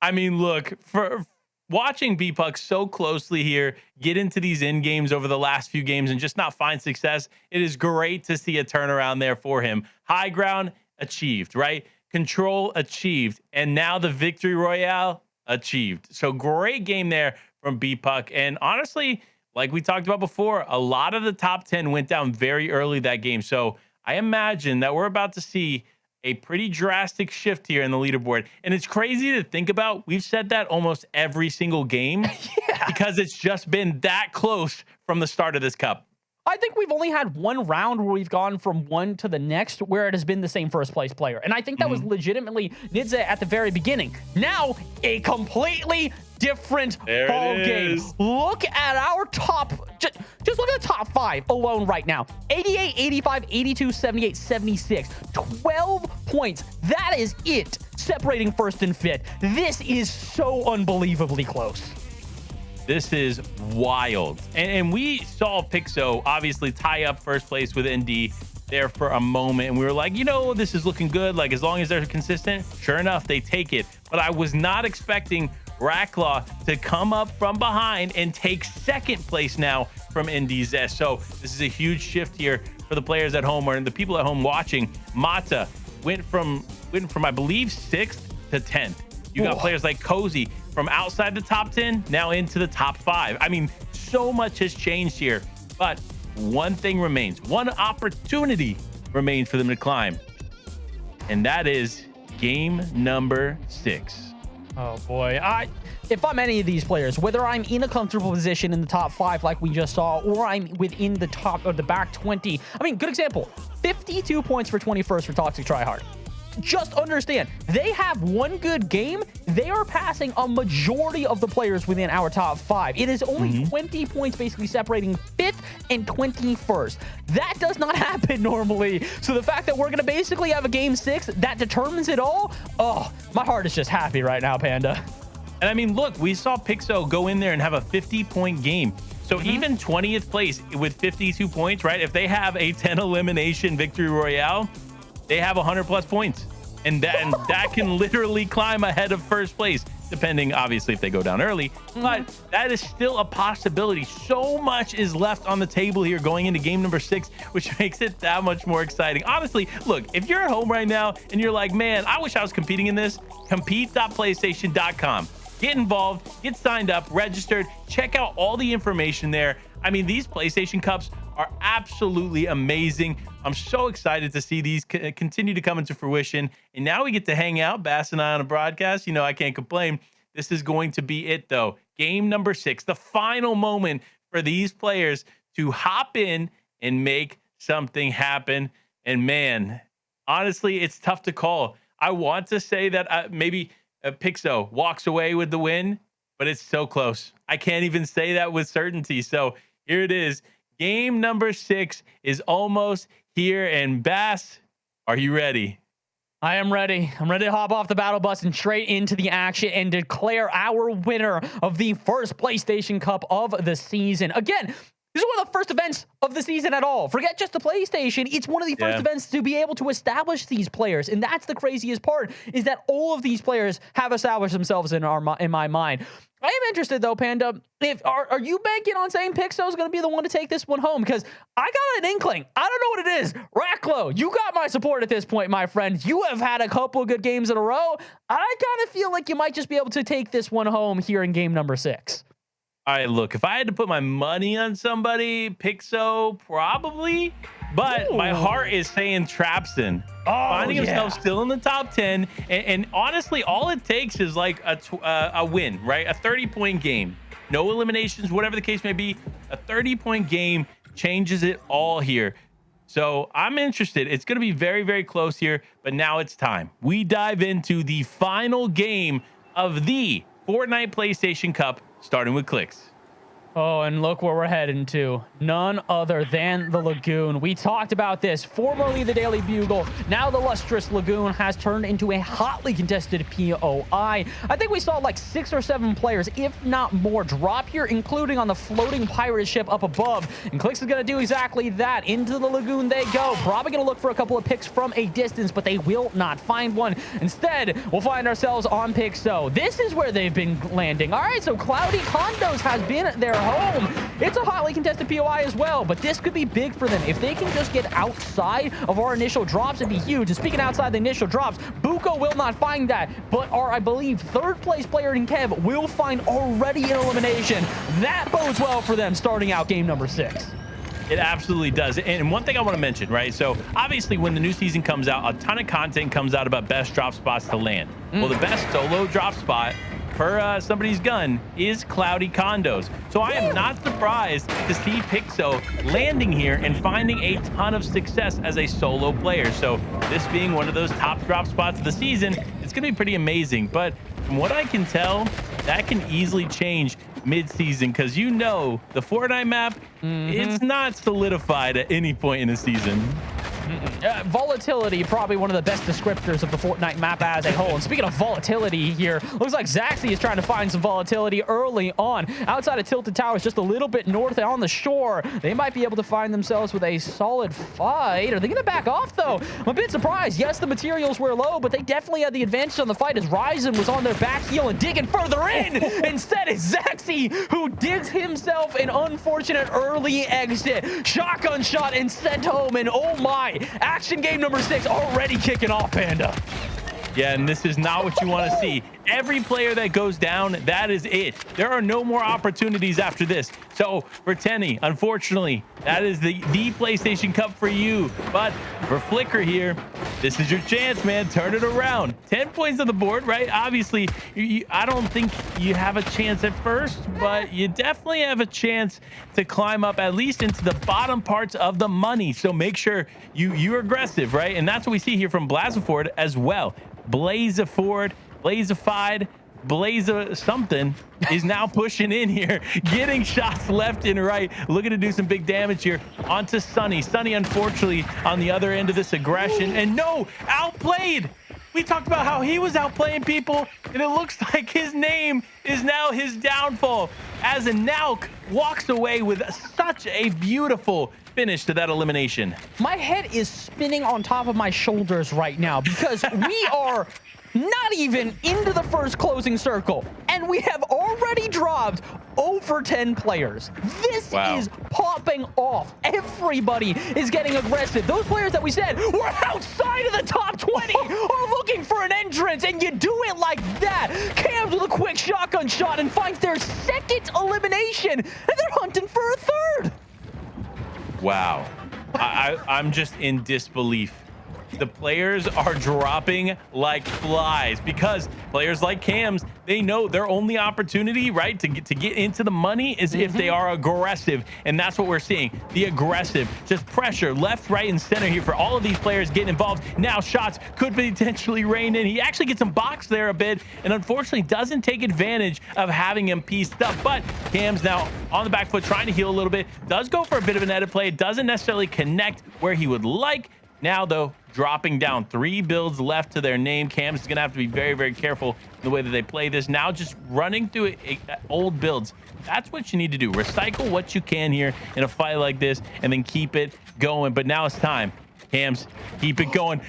I mean, look, for watching B-Puck so closely here, get into these end games over the last few games and just not find success, it is great to see a turnaround there for him. High ground achieved, right? Control achieved. And now the victory royale achieved. So great game there from B-Puck. And honestly, like we talked about before, a lot of the top 10 went down very early that game. So I imagine that we're about to see a pretty drastic shift here in the leaderboard. And it's crazy to think about. We've said that almost every single game because it's just been that close from the start of this cup. I think we've only had one round where we've gone from one to the next where it has been the same first place player. And I think that was legitimately Nidze at the very beginning. Now, a completely different ball game. Look at our top, just look at the top 5 alone right now. 88, 85, 82, 78, 76. 12 points. That is it separating first and fifth. This is so unbelievably close. This is wild. And we saw Pixo obviously tie up first place with ND there for a moment. And we were like, you know, this is looking good. Like, as long as they're consistent, sure enough, they take it. But I was not expecting Racklaw to come up from behind and take second place now from NDZ. So this is a huge shift here for the players at home, or the people at home watching. Mata went from I believe 6th to 10th. You got players like Cozy from outside the top 10 now into the top 5. I mean, so much has changed here, but one thing remains. One opportunity remains for them to climb, and that is game number 6. Oh boy. If I'm any of these players, whether I'm in a comfortable position in the top 5 like we just saw, or I'm within the top or the back 20, I mean, good example, 52 points for 21st for Toxic Tryhard. just understand, they have one good game. They are passing a majority of the players within our top 5. It is only 20 points basically separating 5th and 21st. That does not happen normally. So the fact that we're going to basically have a game 6 that determines it all, oh, my heart is just happy right now, Panda. And I mean, look, we saw Pixo go in there and have a 50-point game. So even 20th place with 52 points, right? If they have a 10 elimination victory royale, they have 100+ points. And that can literally climb ahead of first place, depending, obviously, if they go down early. But that is still a possibility. So much is left on the table here going into game number 6, which makes it that much more exciting. Honestly, look, if you're at home right now and you're like, man, I wish I was competing in this, compete.playstation.com. Get involved, get signed up, registered, check out all the information there. I mean, these PlayStation Cups are absolutely amazing. I'm so excited to see these continue to come into fruition. And now we get to hang out, Bass and I, on a broadcast. You know, I can't complain. This is going to be it, though. Game number 6, the final moment for these players to hop in and make something happen. And man, honestly, it's tough to call. I want to say that maybe Pixo walks away with the win, but it's so close. I can't even say that with certainty. So here it is. Game number 6 is almost here. And Bass, are you ready? I am ready. I'm ready to hop off the battle bus and straight into the action and declare our winner of the first PlayStation Cup of the season. Again, this is one of the first events of the season at all. Forget just the PlayStation. It's one of the first events to be able to establish these players. And that's the craziest part, is that all of these players have established themselves in my mind. I am interested, though, Panda. Are you banking on saying Pixo is going to be the one to take this one home? Because I got an inkling. I don't know what it is. Racklow, you got my support at this point, my friend. You have had a couple of good games in a row. I kind of feel like you might just be able to take this one home here in game number 6. All right, look, if I had to put my money on somebody, Pixo probably, but my heart is saying Trapson. Finding himself still in the top 10. And honestly, all it takes is like a win, right? A 30-point game. No eliminations, whatever the case may be. A 30-point game changes it all here. So I'm interested. It's going to be very, very close here, but now it's time. We dive into the final game of the Fortnite PlayStation Cup, starting with clicks. Oh, and look where we're heading to. None other than the Lagoon. We talked about this. Formerly the Daily Bugle, now the Lustrous Lagoon has turned into a hotly contested POI. I think we saw like 6 or 7 players, if not more, drop here, including on the floating pirate ship up above. And Clicks is going to do exactly that. Into the Lagoon they go. Probably going to look for a couple of picks from a distance, but they will not find one. Instead, we'll find ourselves on Pixo. This is where they've been landing. All right, so Cloudy Condos has been their home. It's a hotly contested POI as well, but this could be big for them. If they can just get outside of our initial drops, it'd be huge. And speaking outside the initial drops, Buko will not find that, but our, I believe, 3rd place player in Kev will find already an elimination. That bodes well for them starting out game number 6. It absolutely does. And one thing I want to mention, right? So obviously when the new season comes out, a ton of content comes out about best drop spots to land. Well, the best solo drop spot per somebody's gun is Cloudy Condos. So I am not surprised to see Pixo landing here and finding a ton of success as a solo player. So this being one of those top drop spots of the season, it's going to be pretty amazing. But from what I can tell, that can easily change mid-season, because you know the Fortnite map is not solidified at any point in the season. Volatility, probably one of the best descriptors of the Fortnite map as a whole. And speaking of volatility here, looks like Zaxi is trying to find some volatility early on. Outside of Tilted Towers, just a little bit north on the shore, they might be able to find themselves with a solid fight. Are they going to back off, though? I'm a bit surprised. Yes, the materials were low, but they definitely had the advantage on the fight as Ryzen was on their back heel and digging further in. Instead, it's Zaxi who digs himself an unfortunate early exit. Shotgun shot and sent home, and oh my, action game number 6 already kicking off, Panda. Yeah, and this is not what you want to see. Every player that goes down, that is it. There are no more opportunities after this. So for Tenny, unfortunately, that is the PlayStation Cup for you. But for Flicker here, This is your chance, man. Turn it around. 10 points on the board, right? Obviously, I don't think you have a chance at first, but you definitely have a chance to climb up at least into the bottom parts of the money. So make sure you're aggressive, right? And that's what we see here from Blazaford as well. Blazaford, Blazified, Blaza something is now pushing in here, getting shots left and right, looking to do some big damage here onto Sunny. Sunny, unfortunately, on the other end of this aggression, and no, outplayed. We talked about how he was outplaying people, and it looks like his name is now his downfall as a Nauk walks away with such a beautiful finish to that elimination. My head is spinning on top of my shoulders right now because we are not even into the first closing circle, and we have already dropped over 10 players. This is popping off. Everybody is getting aggressive. Those players that we said were outside of the top 20 are looking for an entrance, and you do it like that. Cams with a quick shotgun shot and finds their second elimination, and they're hunting for a third. Wow. I'm just in disbelief. The players are dropping like flies because players like Cams, they know their only opportunity, right, to get into the money is if they are aggressive. And that's what we're seeing. The aggressive, just pressure left, right, and center here for all of these players getting involved. Now shots could potentially rain in. He actually gets him boxed there a bit and unfortunately doesn't take advantage of having him pieced up. But Cams now on the back foot trying to heal a little bit. Does go for a bit of an edit play. It doesn't necessarily connect where he would like. Now, though, dropping down 3 builds left to their name. Cam's is going to have to be very, very careful in the way that they play this. Now just running through old builds. That's what you need to do. Recycle what you can here in a fight like this and then keep it going. But now it's time. Cams, keep it going.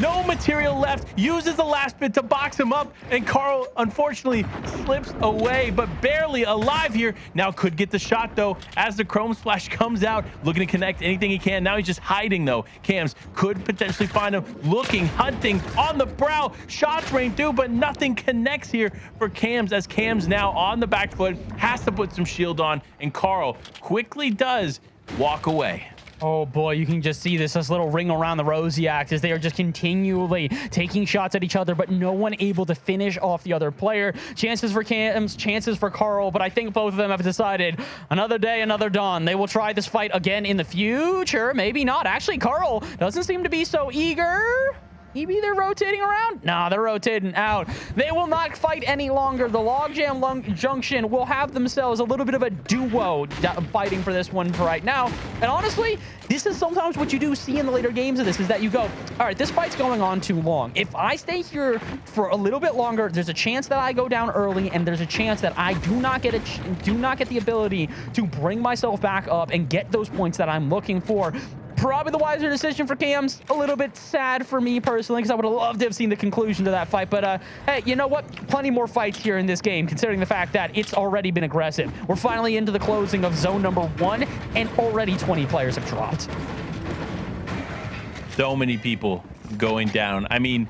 No material left. Uses the last bit to box him up. And Carl, unfortunately, slips away, but barely alive here. Now could get the shot, though, as the Chrome Splash comes out, looking to connect anything he can. Now he's just hiding, though. Cams could potentially find him. Looking, hunting on the brow. Shots rain through, but nothing connects here for Cams, as Cams now on the back foot, has to put some shield on. And Carl quickly does walk away. Oh boy, you can just see this little ring around the rosy act as they are just continually taking shots at each other, but no one able to finish off the other player. Chances for Cams, chances for Carl, but I think both of them have decided another day, another dawn. They will try this fight again in the future. Maybe not. Actually, Carl doesn't seem to be so eager. Maybe they're rotating around? No, they're rotating out. They will not fight any longer. The Logjam Junction will have themselves a little bit of a duo fighting for this one for right now. And honestly, this is sometimes what you do see in the later games of this, is that you go, all right, this fight's going on too long. If I stay here for a little bit longer, there's a chance that I go down early, and there's a chance that I do not get the ability to bring myself back up and get those points that I'm looking for. Probably the wiser decision for Cams. A little bit sad for me personally, because I would have loved to have seen the conclusion to that fight. But hey, you know what? Plenty more fights here in this game, considering the fact that it's already been aggressive. We're finally into the closing of zone number 1, and already 20 players have dropped. So many people going down. I mean,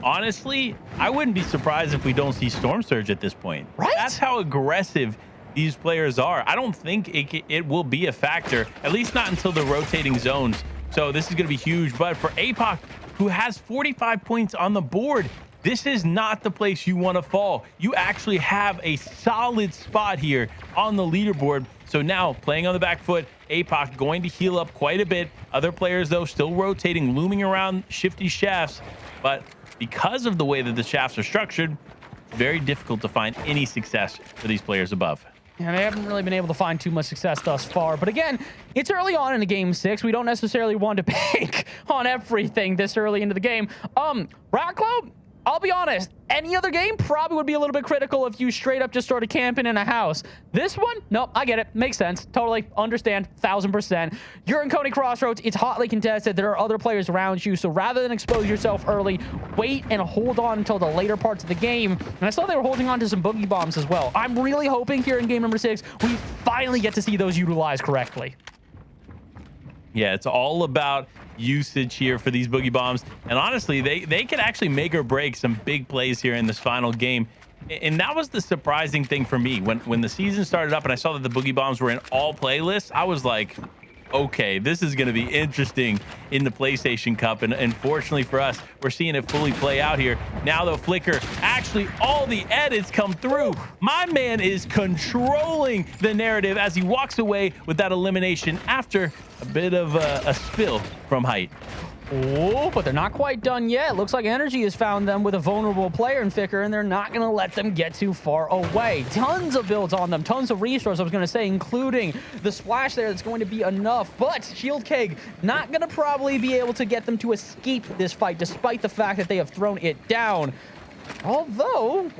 honestly, I wouldn't be surprised if we don't see Storm Surge at this point. Right? That's how aggressive these players are. I don't think it will be a factor, at least not until the rotating zones. So this is going to be huge. But for APOC, who has 45 points on the board, this is not the place you want to fall. You actually have a solid spot here on the leaderboard. So now playing on the back foot, APOC going to heal up quite a bit. Other players, though, still rotating, looming around shifty shafts. But because of the way that the shafts are structured, very difficult to find any success for these players above. Yeah, they haven't really been able to find too much success thus far. But again, it's early on in the game 6. We don't necessarily want to bank on everything this early into the game. Rock Club, I'll be honest, any other game probably would be a little bit critical if you straight up just started camping in a house. This one, nope, I get it. Makes sense. Totally understand. 1000%. You're in Coney Crossroads. It's hotly contested. There are other players around you. So rather than expose yourself early, wait and hold on until the later parts of the game. And I saw they were holding on to some boogie bombs as well. I'm really hoping here in game number 6, we finally get to see those utilized correctly. Yeah, it's all about usage here for these boogie bombs. And honestly, they could actually make or break some big plays here in this final game. And that was the surprising thing for me. When the season started up and I saw that the boogie bombs were in all playlists, I was like, okay, this is going to be interesting in the PlayStation Cup. And unfortunately for us, we're seeing it fully play out here. Now, though, Flicker, actually, all the edits come through. My man is controlling the narrative as he walks away with that elimination after a bit of a spill from height. Oh, but they're not quite done yet. Looks like Energy has found them with a vulnerable player in Ficker, and they're not going to let them get too far away. Tons of builds on them, tons of resources, I was going to say, including the splash there that's going to be enough. But Shield Keg not going to probably be able to get them to escape this fight, despite the fact that they have thrown it down. Although,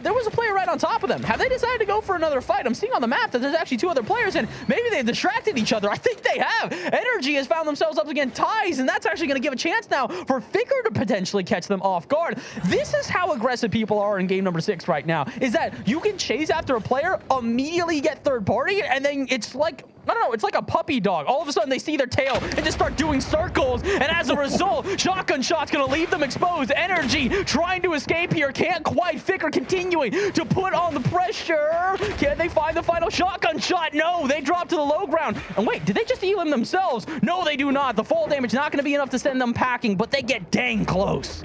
there was a player right on top of them. Have they decided to go for another fight? I'm seeing on the map that there's actually 2 other players, and maybe they've distracted each other. I think they have. Energy has found themselves up against Ties, and that's actually going to give a chance now for Ficker to potentially catch them off guard. This is how aggressive people are in game number 6 right now, is that you can chase after a player, immediately get third party, and then it's like, I don't know, it's like a puppy dog. All of a sudden, they see their tail and just start doing circles. And as a result, shotgun shot's going to leave them exposed. Energy trying to escape here. Can't quite. Ficker continuing to put on the pressure. Can they find the final shotgun shot? No, they drop to the low ground. And wait, did they just elim themselves? No, they do not. The fall damage not going to be enough to send them packing, but they get dang close.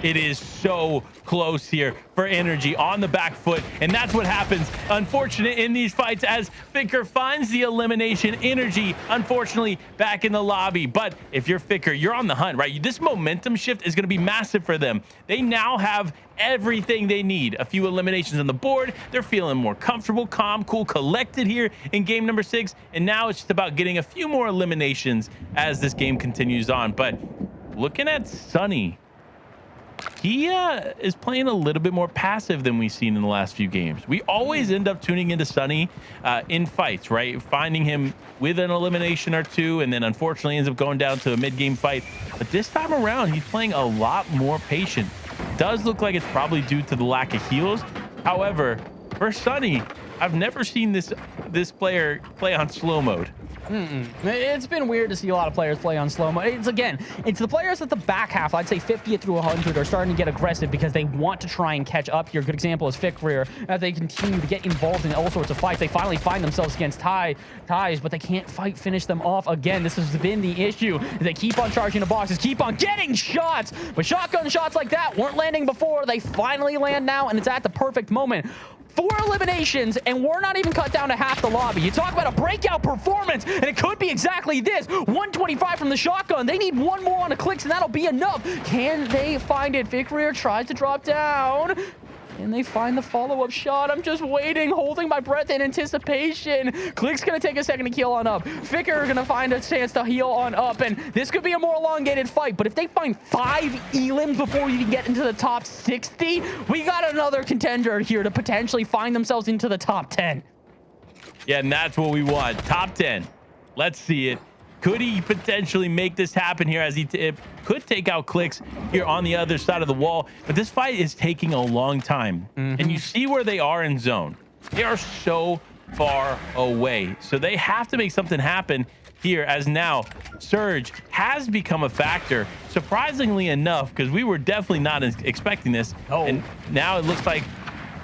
It is so close here for Energy on the back foot, and that's what happens, unfortunate, in these fights as Ficker finds the elimination. Energy, unfortunately, back in the lobby. But if you're Ficker, you're on the hunt, right? This momentum shift is going to be massive for them. They now have everything they need. A few eliminations on the board. They're feeling more comfortable, calm, cool, collected here in game number 6, and now it's just about getting a few more eliminations as this game continues on. But looking at Sunny, he is playing a little bit more passive than we've seen in the last few games. We always end up tuning into Sunny in fights, right? Finding him with an elimination or 2, and then unfortunately ends up going down to a mid-game fight. But this time around, he's playing a lot more patient. Does look like it's probably due to the lack of heals. However, for Sunny, I've never seen this player play on slow mode. It's been weird to see a lot of players play on slow mo. It's the players at the back half, I'd say 50 through 100, are starting to get aggressive because they want to try and catch up here. Good example is Fickrear. As they continue to get involved in all sorts of fights, they finally find themselves against Ties, but they can't finish them off again. This has been the issue. They keep on charging the boxes, keep on getting shots, but shotgun shots like that weren't landing before. They finally land now, and it's at the perfect moment. 4 eliminations, and we're not even cut down to half the lobby. You talk about a breakout performance, and it could be exactly this. 125 from the shotgun. They need 1 more on the clicks, and that'll be enough. Can they find it? Fickrear tries to drop down. And they find the follow-up shot. I'm just waiting, holding my breath in anticipation. Click's going to take a second to heal on up. Ficker are going to find a chance to heal on up. And this could be a more elongated fight. But if they find 5 elims before you can get into the top 60, we got another contender here to potentially find themselves into the top 10. Yeah, and that's what we want. Top 10. Let's see it. Could he potentially make this happen here, as he could take out Clicks here on the other side of the wall? But this fight is taking a long time. And you see where they are in zone. They are so far away. So they have to make something happen here, as now Surge has become a factor, surprisingly enough, because we were definitely not expecting this. And now it looks like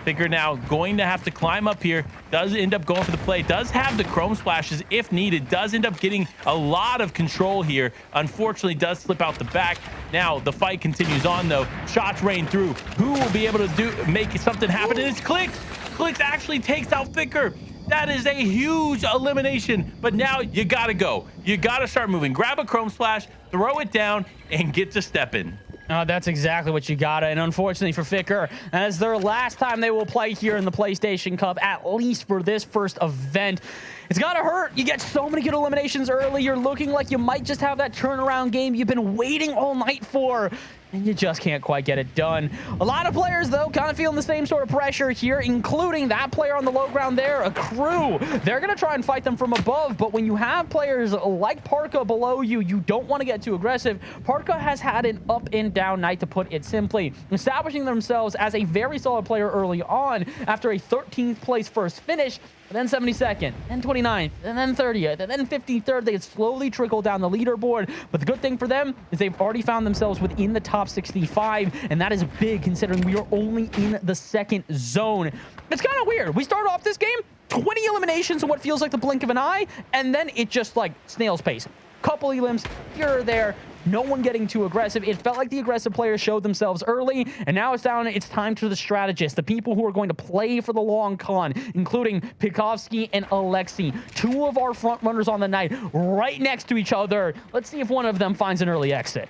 Ficker now going to have to climb up here. Does end up going for the play. Does have the chrome splashes if needed. Does end up getting a lot of control here. Unfortunately, does slip out the back. Now the fight continues on though. Shots rain through. Who will be able to make something happen? And it's Clicks. Clicks actually takes out Ficker. That is a huge elimination. But now you gotta go. You gotta start moving. Grab a chrome splash, throw it down, and get to stepping. That's exactly what you gotta, and unfortunately for Ficker, as their last time they will play here in the PlayStation Cup, at least for this first event, it's gotta hurt. You get so many good eliminations early. You're looking like you might just have that turnaround game you've been waiting all night for, and you just can't quite get it done. A lot of players, though, kind of feeling the same sort of pressure here, including that player on the low ground there, a crew. They're going to try and fight them from above, but when you have players like Parka below you, you don't want to get too aggressive. Parka has had an up and down night, to put it simply, establishing themselves as a very solid player early on after a 13th place first finish, then 72nd, then 29th, and then 30th, and then 53rd. They slowly trickle down the leaderboard. But the good thing for them is they've already found themselves within the top 65, and that is big considering we are only in the second zone. It's kind of weird. We start off this game 20 eliminations in what feels like the blink of an eye, and then it just like snail's pace. Couple elims here or there, no one getting too aggressive. It felt like the aggressive players showed themselves early, and now it's time to the strategists, the people who are going to play for the long con, including Pikovsky and Alexi, two of our front runners on the night, right next to each other. Let's see if one of them finds an early exit.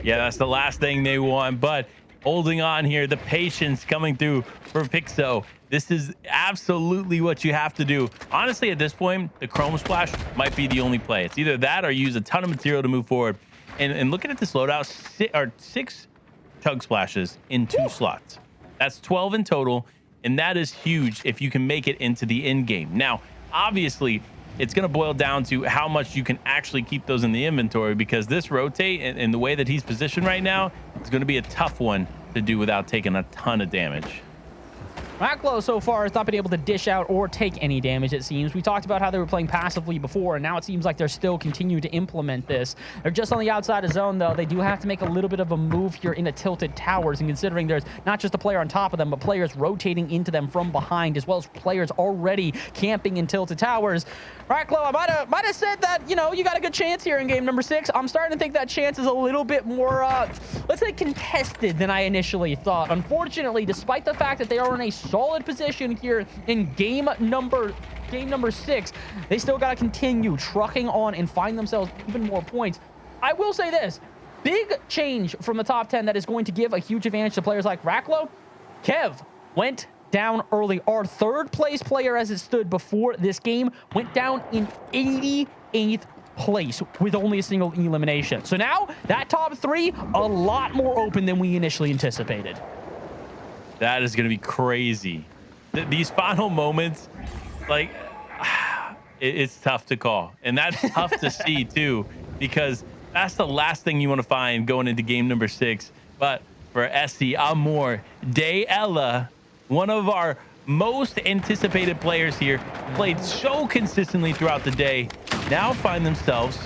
Yeah, that's the last thing they want, but holding on here, the patience coming through for Pixo. This is absolutely what you have to do. Honestly, at this point, the Chrome Splash might be the only play. It's either that or use a ton of material to move forward. And looking at this loadout, six Chug Splashes in 2 slots. That's 12 in total, and that is huge if you can make it into the end game. Now, obviously, it's going to boil down to how much you can actually keep those in the inventory, because this rotate and the way that he's positioned right now is going to be a tough one to do without taking a ton of damage. Racklow so far has not been able to dish out or take any damage, it seems. We talked about how they were playing passively before, and now it seems like they're still continuing to implement this. They're just on the outside of zone, though. They do have to make a little bit of a move here into tilted towers, and considering there's not just a player on top of them, but players rotating into them from behind, as well as players already camping in tilted towers. Racklow, I might have said that, you know, you got a good chance here in game number 6. I'm starting to think that chance is a little bit more, let's say, contested than I initially thought. Unfortunately, despite the fact that they are in a solid position here in game number 6, they still got to continue trucking on and find themselves even more points. I will say this, big change from the top 10 that is going to give a huge advantage to players like Racklow. Kev went down early. Our third place player as it stood before this game went down in 88th place with only a single elimination. So now that top 3 a lot more open than we initially anticipated. That is going to be crazy. These final moments, like, it's tough to call. And that's tough to see, too, because that's the last thing you want to find going into game number 6. But for Essie, Amor, De Ella, one of our most anticipated players here, played so consistently throughout the day, now find themselves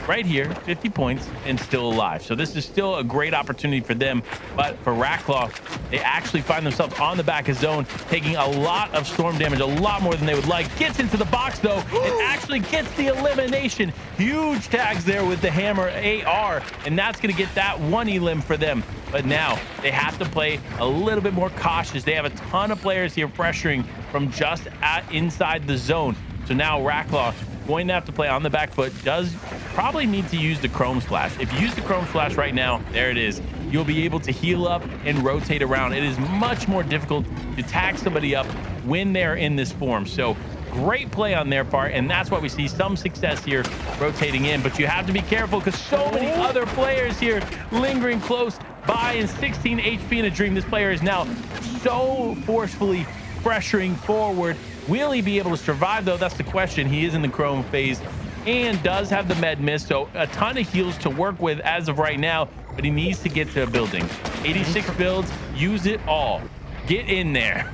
right here, 50 points, and still alive. So this is still a great opportunity for them. But for Racklow, they actually find themselves on the back of zone, taking a lot of storm damage, a lot more than they would like. Gets into the box, though, and actually gets the elimination. Huge tags there with the hammer AR, and that's going to get that 1 elim for them. But now they have to play a little bit more cautious. They have a ton of players here pressuring from just inside the zone. So now Racklow going to have to play on the back foot, does probably need to use the Chrome Splash. If you use the Chrome Splash right now, there it is. You'll be able to heal up and rotate around. It is much more difficult to tag somebody up when they're in this form. So great play on their part, and that's why we see some success here rotating in. But you have to be careful because so many other players here lingering close by, and 16 HP in a dream. This player is now so forcefully pressuring forward. Will he be able to survive, though? That's the question. He is in the Chrome phase and does have the med miss, so a ton of heals to work with as of right now, but he needs to get to a building. 86 builds, use it all. Get in there.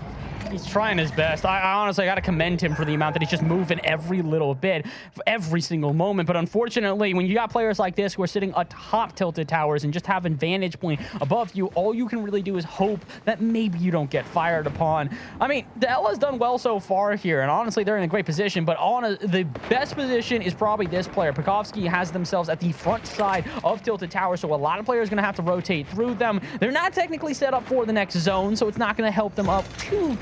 He's trying his best. I honestly got to commend him for the amount that he's just moving every little bit, every single moment. But unfortunately, when you got players like this who are sitting atop tilted towers and just having vantage point above you, all you can really do is hope that maybe you don't get fired upon. I mean, the Ella's done well so far here, and honestly, they're in a great position. But the best position is probably this player. Pikovsky has themselves at the front side of tilted towers, so a lot of players are going to have to rotate through them. They're not technically set up for the next zone, so it's not going to help them up too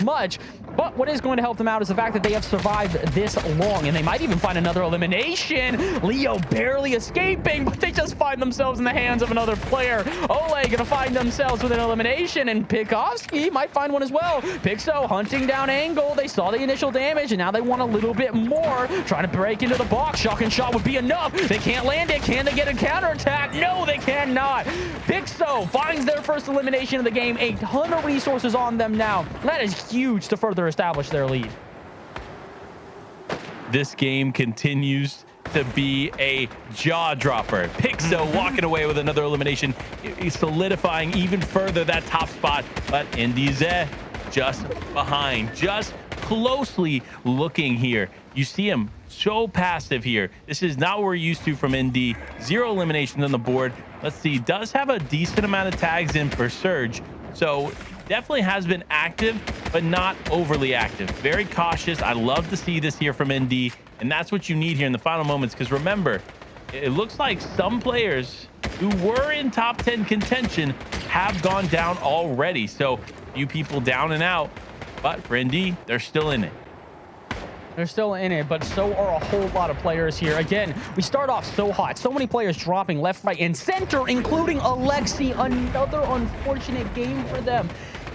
much. But what is going to help them out is the fact that they have survived this long, and they might even find another elimination. Leo barely escaping, but they just find themselves in the hands of another player. Ole gonna find themselves with an elimination, and Pikovsky might find one as well. Pixo hunting down Angle. They saw the initial damage, and now they want a little bit more. Trying to break into the box. Shock and shot would be enough. They can't land it. Can they get a counterattack? No, they cannot. Pixo finds their first elimination of the game. A ton of resources on them now. That is huge to further establish their lead. This game continues to be a jaw dropper. Pixo walking away with another elimination. He's solidifying even further that top spot, but Indize just behind, just closely looking here. You see him so passive here. This is not what we're used to from ND. 0 eliminations on the board. Let's see, does have a decent amount of tags in for Surge, so definitely has been active, but not overly active. Very cautious. I love to see this here from ND, and that's what you need here in the final moments, because remember, it looks like some players who were in top 10 contention have gone down already. So few people down and out, but for ND, they're still in it. They're still in it, but so are a whole lot of players here. Again, we start off so hot. So many players dropping left, right, and center, including Alexi. Another unfortunate game for them.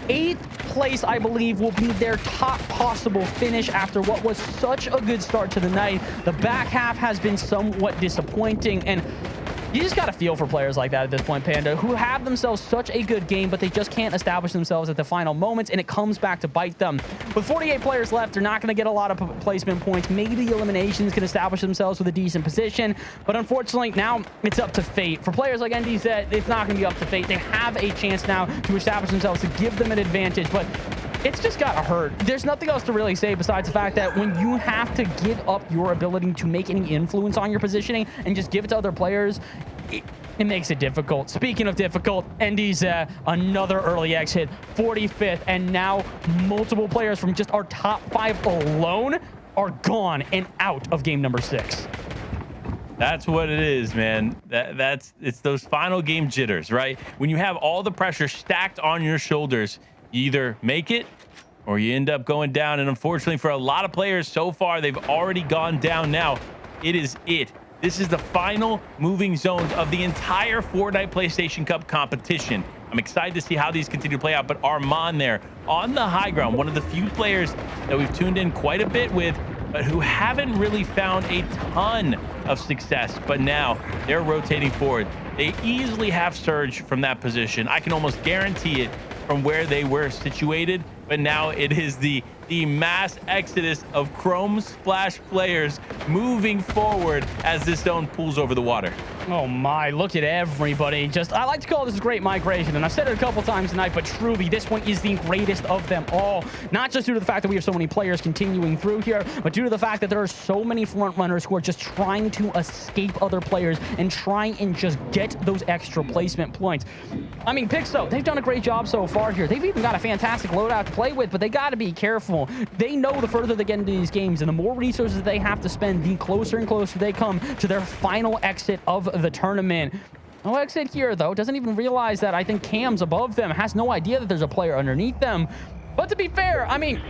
8th place, I believe, will be their top possible finish after what was such a good start to the night. The back half has been somewhat disappointing, and you just got to feel for players like that at this point, Panda, who have themselves such a good game, but they just can't establish themselves at the final moments, and it comes back to bite them. With 48 players left, they're not going to get a lot of placement points. Maybe eliminations can establish themselves with a decent position, but unfortunately, now it's up to fate. For players like NDZ, it's not going to be up to fate. They have a chance now to establish themselves, to give them an advantage, but it's just gotta hurt. There's nothing else to really say besides the fact that when you have to give up your ability to make any influence on your positioning and just give it to other players, it makes it difficult. Speaking of difficult, ND's another early exit, 45th, and now multiple players from just our top 5 alone are gone and out of game number 6. That's what it is, man. It's those final game jitters, right? When you have all the pressure stacked on your shoulders, you either make it or you end up going down. And unfortunately for a lot of players so far, they've already gone down now. It is it. This is the final moving zones of the entire Fortnite PlayStation Cup competition. I'm excited to see how these continue to play out, but Armand there on the high ground, one of the few players that we've tuned in quite a bit with, but who haven't really found a ton of success. But now they're rotating forward. They easily have Surge from that position. I can almost guarantee it from where they were situated, but now it is the mass exodus of Chrome Splash players moving forward as this zone pulls over the water. Oh my, look at everybody. I like to call this a great migration, and I've said it a couple times tonight, but truly this one is the greatest of them all. Not just due to the fact that we have so many players continuing through here, but due to the fact that there are so many front runners who are just trying to escape other players and trying and just get those extra placement points. I mean, Pixo, they've done a great job so far here. They've even got a fantastic loadout to play with, but they got to be careful. They know the further they get into these games and the more resources they have to spend, the closer and closer they come to their final exit of the tournament. No exit here, though. Doesn't even realize that I think Cam's above them. Has no idea that there's a player underneath them. But to be fair, I mean,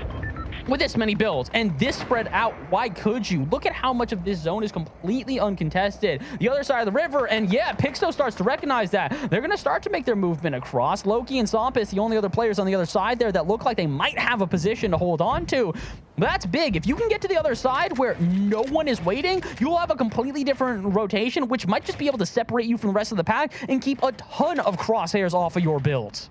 with this many builds and this spread out, why could you? Look at how much of this zone is completely uncontested. The other side of the river, and yeah, Pixo starts to recognize that. They're going to start to make their movement across. Loki and Sompus, the only other players on the other side there that look like they might have a position to hold on to. That's big. If you can get to the other side where no one is waiting, you'll have a completely different rotation, which might just be able to separate you from the rest of the pack and keep a ton of crosshairs off of your builds.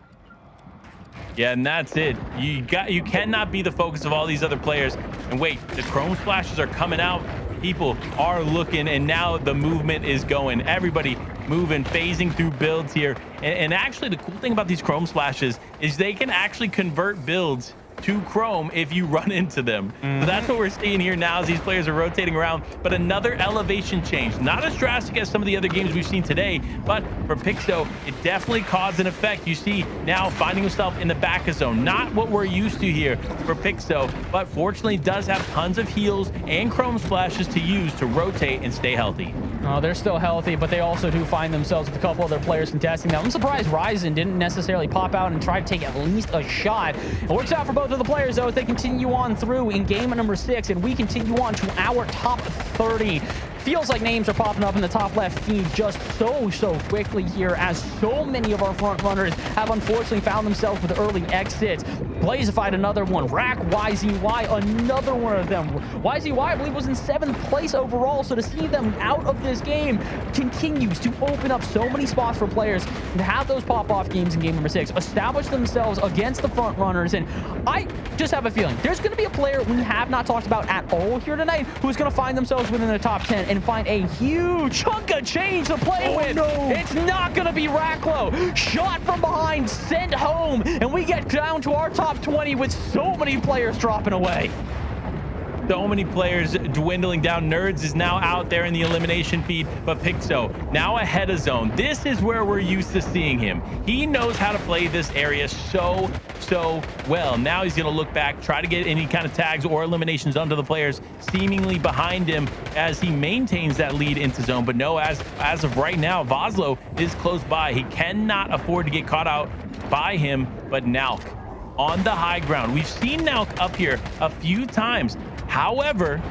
Yeah, and that's it. You cannot be the focus of all these other players. And wait, the Chrome Splashes are coming out. People are looking, and now the movement is going. Everybody moving, phasing through builds here. And actually, the cool thing about these Chrome Splashes is they can actually convert builds to Chrome if you run into them. So that's what we're seeing here now as these players are rotating around. But another elevation change, not as drastic as some of the other games we've seen today, but for Pixo, it definitely caused an effect. You see now finding himself in the back of zone, not what we're used to here for Pixo, but fortunately does have tons of heals and Chrome Splashes to use to rotate and stay healthy. Oh, they're still healthy, but they also do find themselves with a couple other players contesting them. I'm surprised Ryzen didn't necessarily pop out and try to take at least a shot. It works out for both of the players, though, as they continue on through in game number 6, and we continue on to our top 30. Feels like names are popping up in the top left feed just so quickly here, as so many of our front runners have unfortunately found themselves with early exits. Blazified, another one. Rack, YZY, another one of them. YZY, I believe, was in 7th place overall, so to see them out of this game continues to open up so many spots for players to have those pop-off games in game number 6, establish themselves against the front runners. And I just have a feeling there's going to be a player we have not talked about at all here tonight who's going to find themselves within the top 10 and find a huge chunk of change to play with. No. It's not going to be Racklow. Shot from behind, sent home, and we get down to our top 20 with so many players dropping away. So many players dwindling down. Nerds is now out there in the elimination feed, but Pixo now ahead of zone. This is where we're used to seeing him. He knows how to play this area so well. Now he's going to look back, try to get any kind of tags or eliminations onto the players seemingly behind him as he maintains that lead into zone. But no, as of right now, Voslo is close by. He cannot afford to get caught out by him, but Nalk on the high ground. We've seen Nalk up here a few times. However,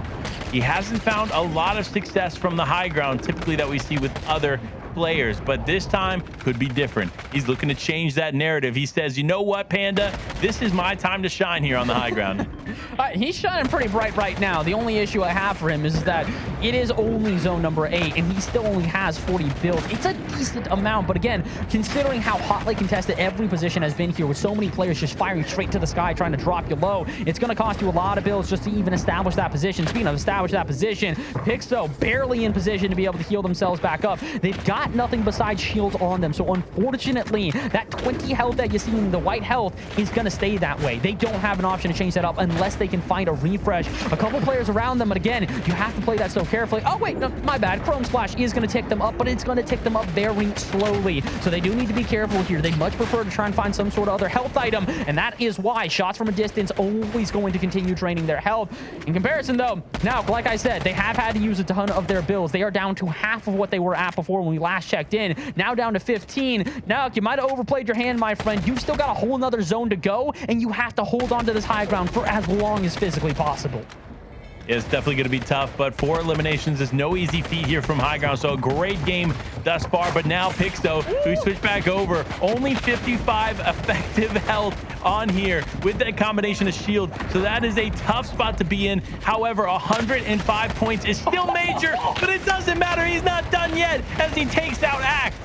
he hasn't found a lot of success from the high ground typically that we see with other players, but this time could be different. He's looking to change that narrative. He says, you know what, Panda, this is my time to shine here on the high ground. He's shining pretty bright right now. The only issue I have for him is that it is only zone number 8 and he still only has 40 builds. It's a decent amount, but again, considering how hotly contested every position has been here with so many players just firing straight to the sky trying to drop you low, it's going to cost you a lot of builds just to even establish that position. Speaking of establish that position, Pixo barely in position to be able to heal themselves back up. They've got nothing besides shields on them, so unfortunately that 20 health that you see in the white health is going to stay that way. They don't have an option to change that up unless they can find a refresh. A couple players around them, but again, you have to play that so carefully. Oh wait, no, my bad. Chrome Splash is going to tick them up, but it's going to tick them up very slowly, so they do need to be careful here. They much prefer to try and find some sort of other health item, and that is why shots from a distance always going to continue draining their health. In comparison though, now like I said, they have had to use a ton of their builds. They are down to half of what they were at before when we last checked in, now down to 15. Now you might have overplayed your hand, my friend. You've still got a whole nother zone to go, and you have to hold on to this high ground for as long as physically possible. It's definitely going to be tough, but 4 eliminations is no easy feat here from high ground. So a great game thus far, but now Pixo, who switched back over, only 55 effective health on here with that combination of shield. So that is a tough spot to be in. However, 105 points is still major, but it doesn't matter. He's not done yet as he takes out Act.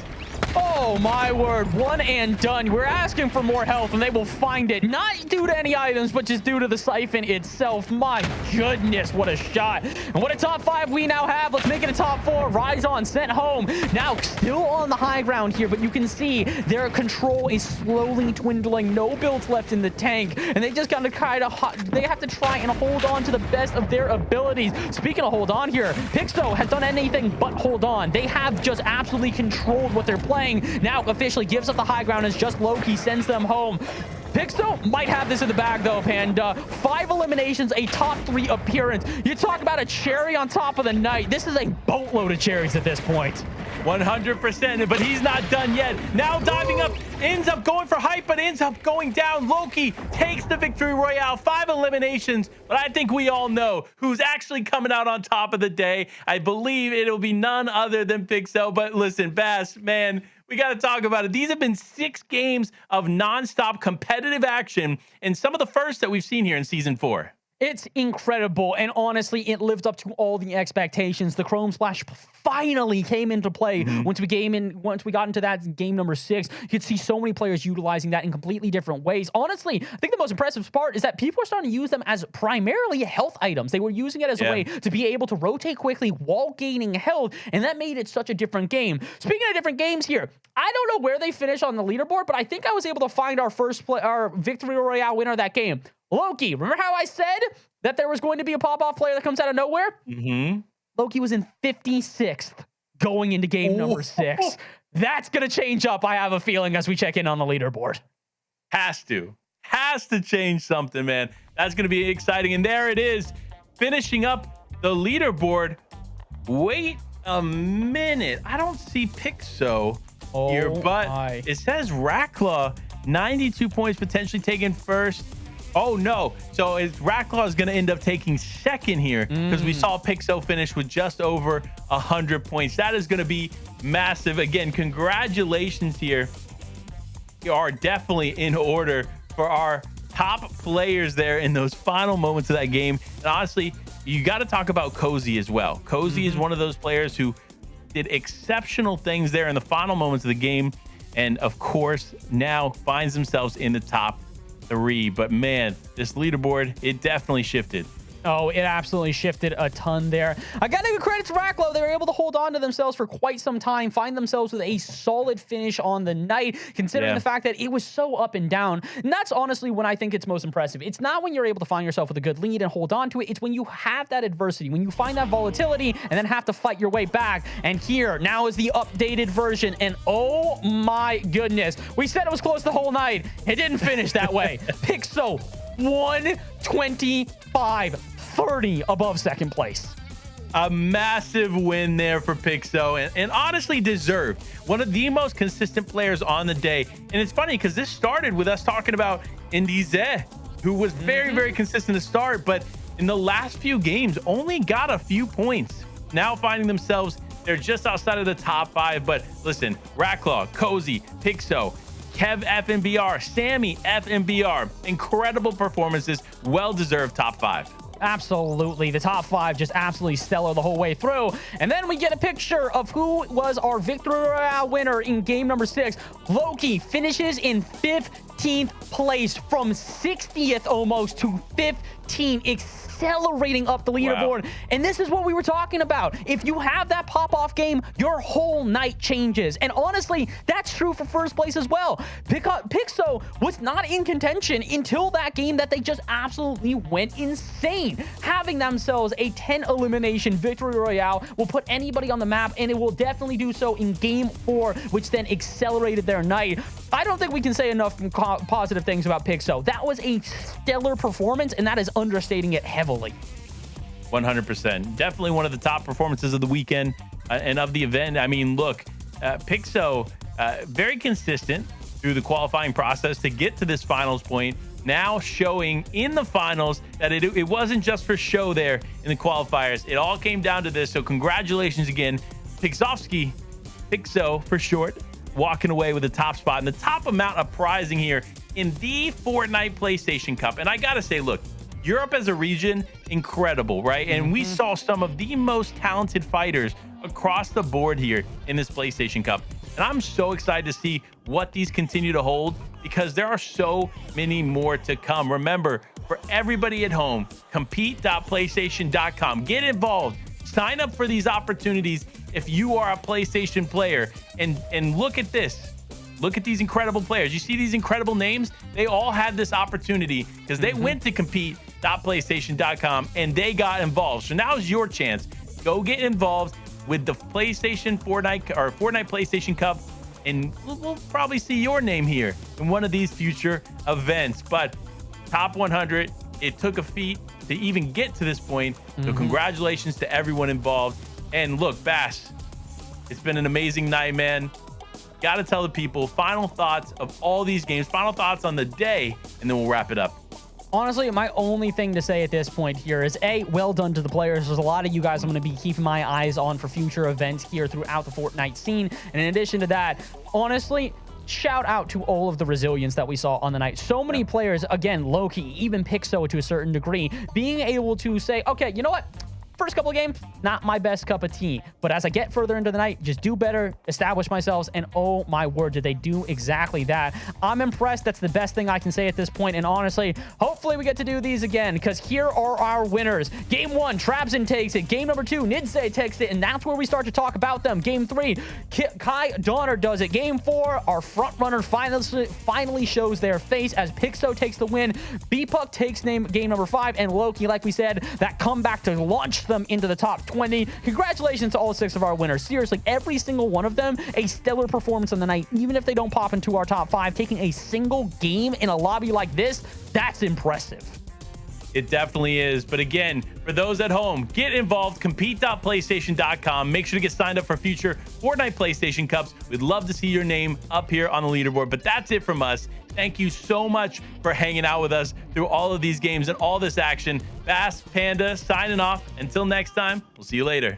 Oh my word, one and done. We're asking for more health and they will find it, not due to any items, but just due to the siphon itself. My goodness, what a shot. And what a top 5 we now have. Let's make it a top 4. Rise on, sent home. Now still on the high ground here, but you can see their control is slowly dwindling. No builds left in the tank, and they just got to they have to try and hold on to the best of their abilities. Speaking of hold on here, Pixo has done anything but hold on. They have just absolutely controlled what they're playing. Now officially gives up the high ground as just Loki sends them home. Pixo might have this in the bag though, Panda. 5 eliminations, a top 3 appearance. You talk about a cherry on top of the night. This is a boatload of cherries at this point. 100%, but he's not done yet. Now diving up, ends up going for hype, but ends up going down. Loki takes the victory royale. 5 eliminations, but I think we all know who's actually coming out on top of the day. I believe it'll be none other than Pixo. But listen, Bass, man, we got to talk about it. These have been 6 games of nonstop competitive action, and some of the first that we've seen here in season 4. It's incredible, and honestly, it lived up to all the expectations. The Chrome Splash finally came into play once we got into that game number 6. You could see so many players utilizing that in completely different ways. Honestly, I think the most impressive part is that people are starting to use them as primarily health items. They were using it as a way to be able to rotate quickly while gaining health, and that made it such a different game. Speaking of different games here, I don't know where they finished on the leaderboard, but I think I was able to find our victory royale winner of that game. Loki, remember how I said that there was going to be a pop-off player that comes out of nowhere? Loki was in 56th going into game number 6. That's going to change up, I have a feeling, as we check in on the leaderboard. Has to change something, man. That's going to be exciting. And there it is, finishing up the leaderboard. Wait a minute. I don't see Pixo here, but it says Racklaw, 92 points, potentially taken first. Oh no, so Racklaw is going to end up taking second here because we saw Pixo finish with just over 100 points. That is going to be massive. Again, congratulations here. You are definitely in order for our top players there in those final moments of that game. And honestly, you got to talk about Cozy as well. Cozy is one of those players who did exceptional things there in the final moments of the game. And of course, now finds themselves in the top 3. But man, this leaderboard, it definitely shifted. Oh, it absolutely shifted a ton there. I got to give credit to Racklow. They were able to hold on to themselves for quite some time, find themselves with a solid finish on the night, considering the fact that it was so up and down. And that's honestly when I think it's most impressive. It's not when you're able to find yourself with a good lead and hold on to it. It's when you have that adversity, when you find that volatility and then have to fight your way back. And here now is the updated version. And oh my goodness, we said it was close the whole night. It didn't finish that way. Pixo 125.30 above second place. A massive win there for Pixo, and honestly deserved. One of the most consistent players on the day. And it's funny because this started with us talking about Indize, who was very, very consistent to start, but in the last few games only got a few points. Now finding themselves, they're just outside of the top 5. But listen, Racklaw, Cozy, Pixo, Kev FNBR, Sammy FNBR, incredible performances, well-deserved top 5. Absolutely. The top 5 just absolutely stellar the whole way through. And then we get a picture of who was our Victory Royale winner in game number 6. Loki finishes in 15th place, from 60th almost to 15th, accelerating up the leaderboard. Wow. And this is what we were talking about. If you have that pop-off game, your whole night changes. And honestly, that's true for first place as well. Pixo was not in contention until that game that they just absolutely went insane. Having themselves a 10 elimination victory royale will put anybody on the map, and it will definitely do so in game 4, which then accelerated their night. I don't think we can say enough positive things about Pixo. That was a stellar performance, and that is understating it heavily. 100%. Definitely one of the top performances of the weekend and of the event. I mean, look, Pixo, very consistent through the qualifying process to get to this finals point. Now showing in the finals that it wasn't just for show there in the qualifiers. It all came down to this. So congratulations again, Pixovsky, Pixo for short, walking away with the top spot and the top amount of prizing here in the Fortnite PlayStation Cup. And I gotta say, look, Europe as a region, incredible, right? And we saw some of the most talented fighters across the board here in this PlayStation Cup. And I'm so excited to see what these continue to hold, because there are so many more to come. Remember, for everybody at home, compete.playstation.com. Get involved. Sign up for these opportunities if you are a PlayStation player. And look at this. Look at these incredible players. You see these incredible names? They all had this opportunity because they went to compete.playstation.com and they got involved. So now is your chance. Go get involved with the PlayStation Fortnite or Fortnite PlayStation Cup, and we'll probably see your name here in one of these future events. But top 100, it took a feat to even get to this point. So congratulations to everyone involved. And look, Bass, it's been an amazing night, man. Got to tell the people final thoughts of all these games, final thoughts on the day, and then we'll wrap it up. Honestly, my only thing to say at this point here is, A, well done to the players. There's a lot of you guys I'm going to be keeping my eyes on for future events here throughout the Fortnite scene. And in addition to that, honestly, shout out to all of the resilience that we saw on the night. So many players, again, Loki, even Pixo to a certain degree, being able to say, okay, you know what? First couple of games, not my best cup of tea. But as I get further into the night, just do better, establish myself, and oh my word, did they do exactly that. I'm impressed. That's the best thing I can say at this point. And honestly, hopefully we get to do these again, because here are our winners. Game 1, Trabzon takes it. Game number 2, Nidze takes it, and that's where we start to talk about them. Game 3, Kai Donner does it. Game 4, our front runner finally shows their face as Pixo takes the win. B-Puck takes game number 5, and Loki, like we said, that comeback to launch them into the top 20. Congratulations to all 6 of our winners. Seriously, every single one of them, a stellar performance on the night. Even if they don't pop into our top 5, taking a single game in a lobby like this, that's impressive. It definitely is. But again, for those at home, get involved. Compete.playstation.com. Make sure to get signed up for future Fortnite PlayStation Cups. We'd love to see your name up here on the leaderboard. But that's it from us. Thank you so much for hanging out with us through all of these games and all this action. Bass, Panda, signing off. Until next time, we'll see you later.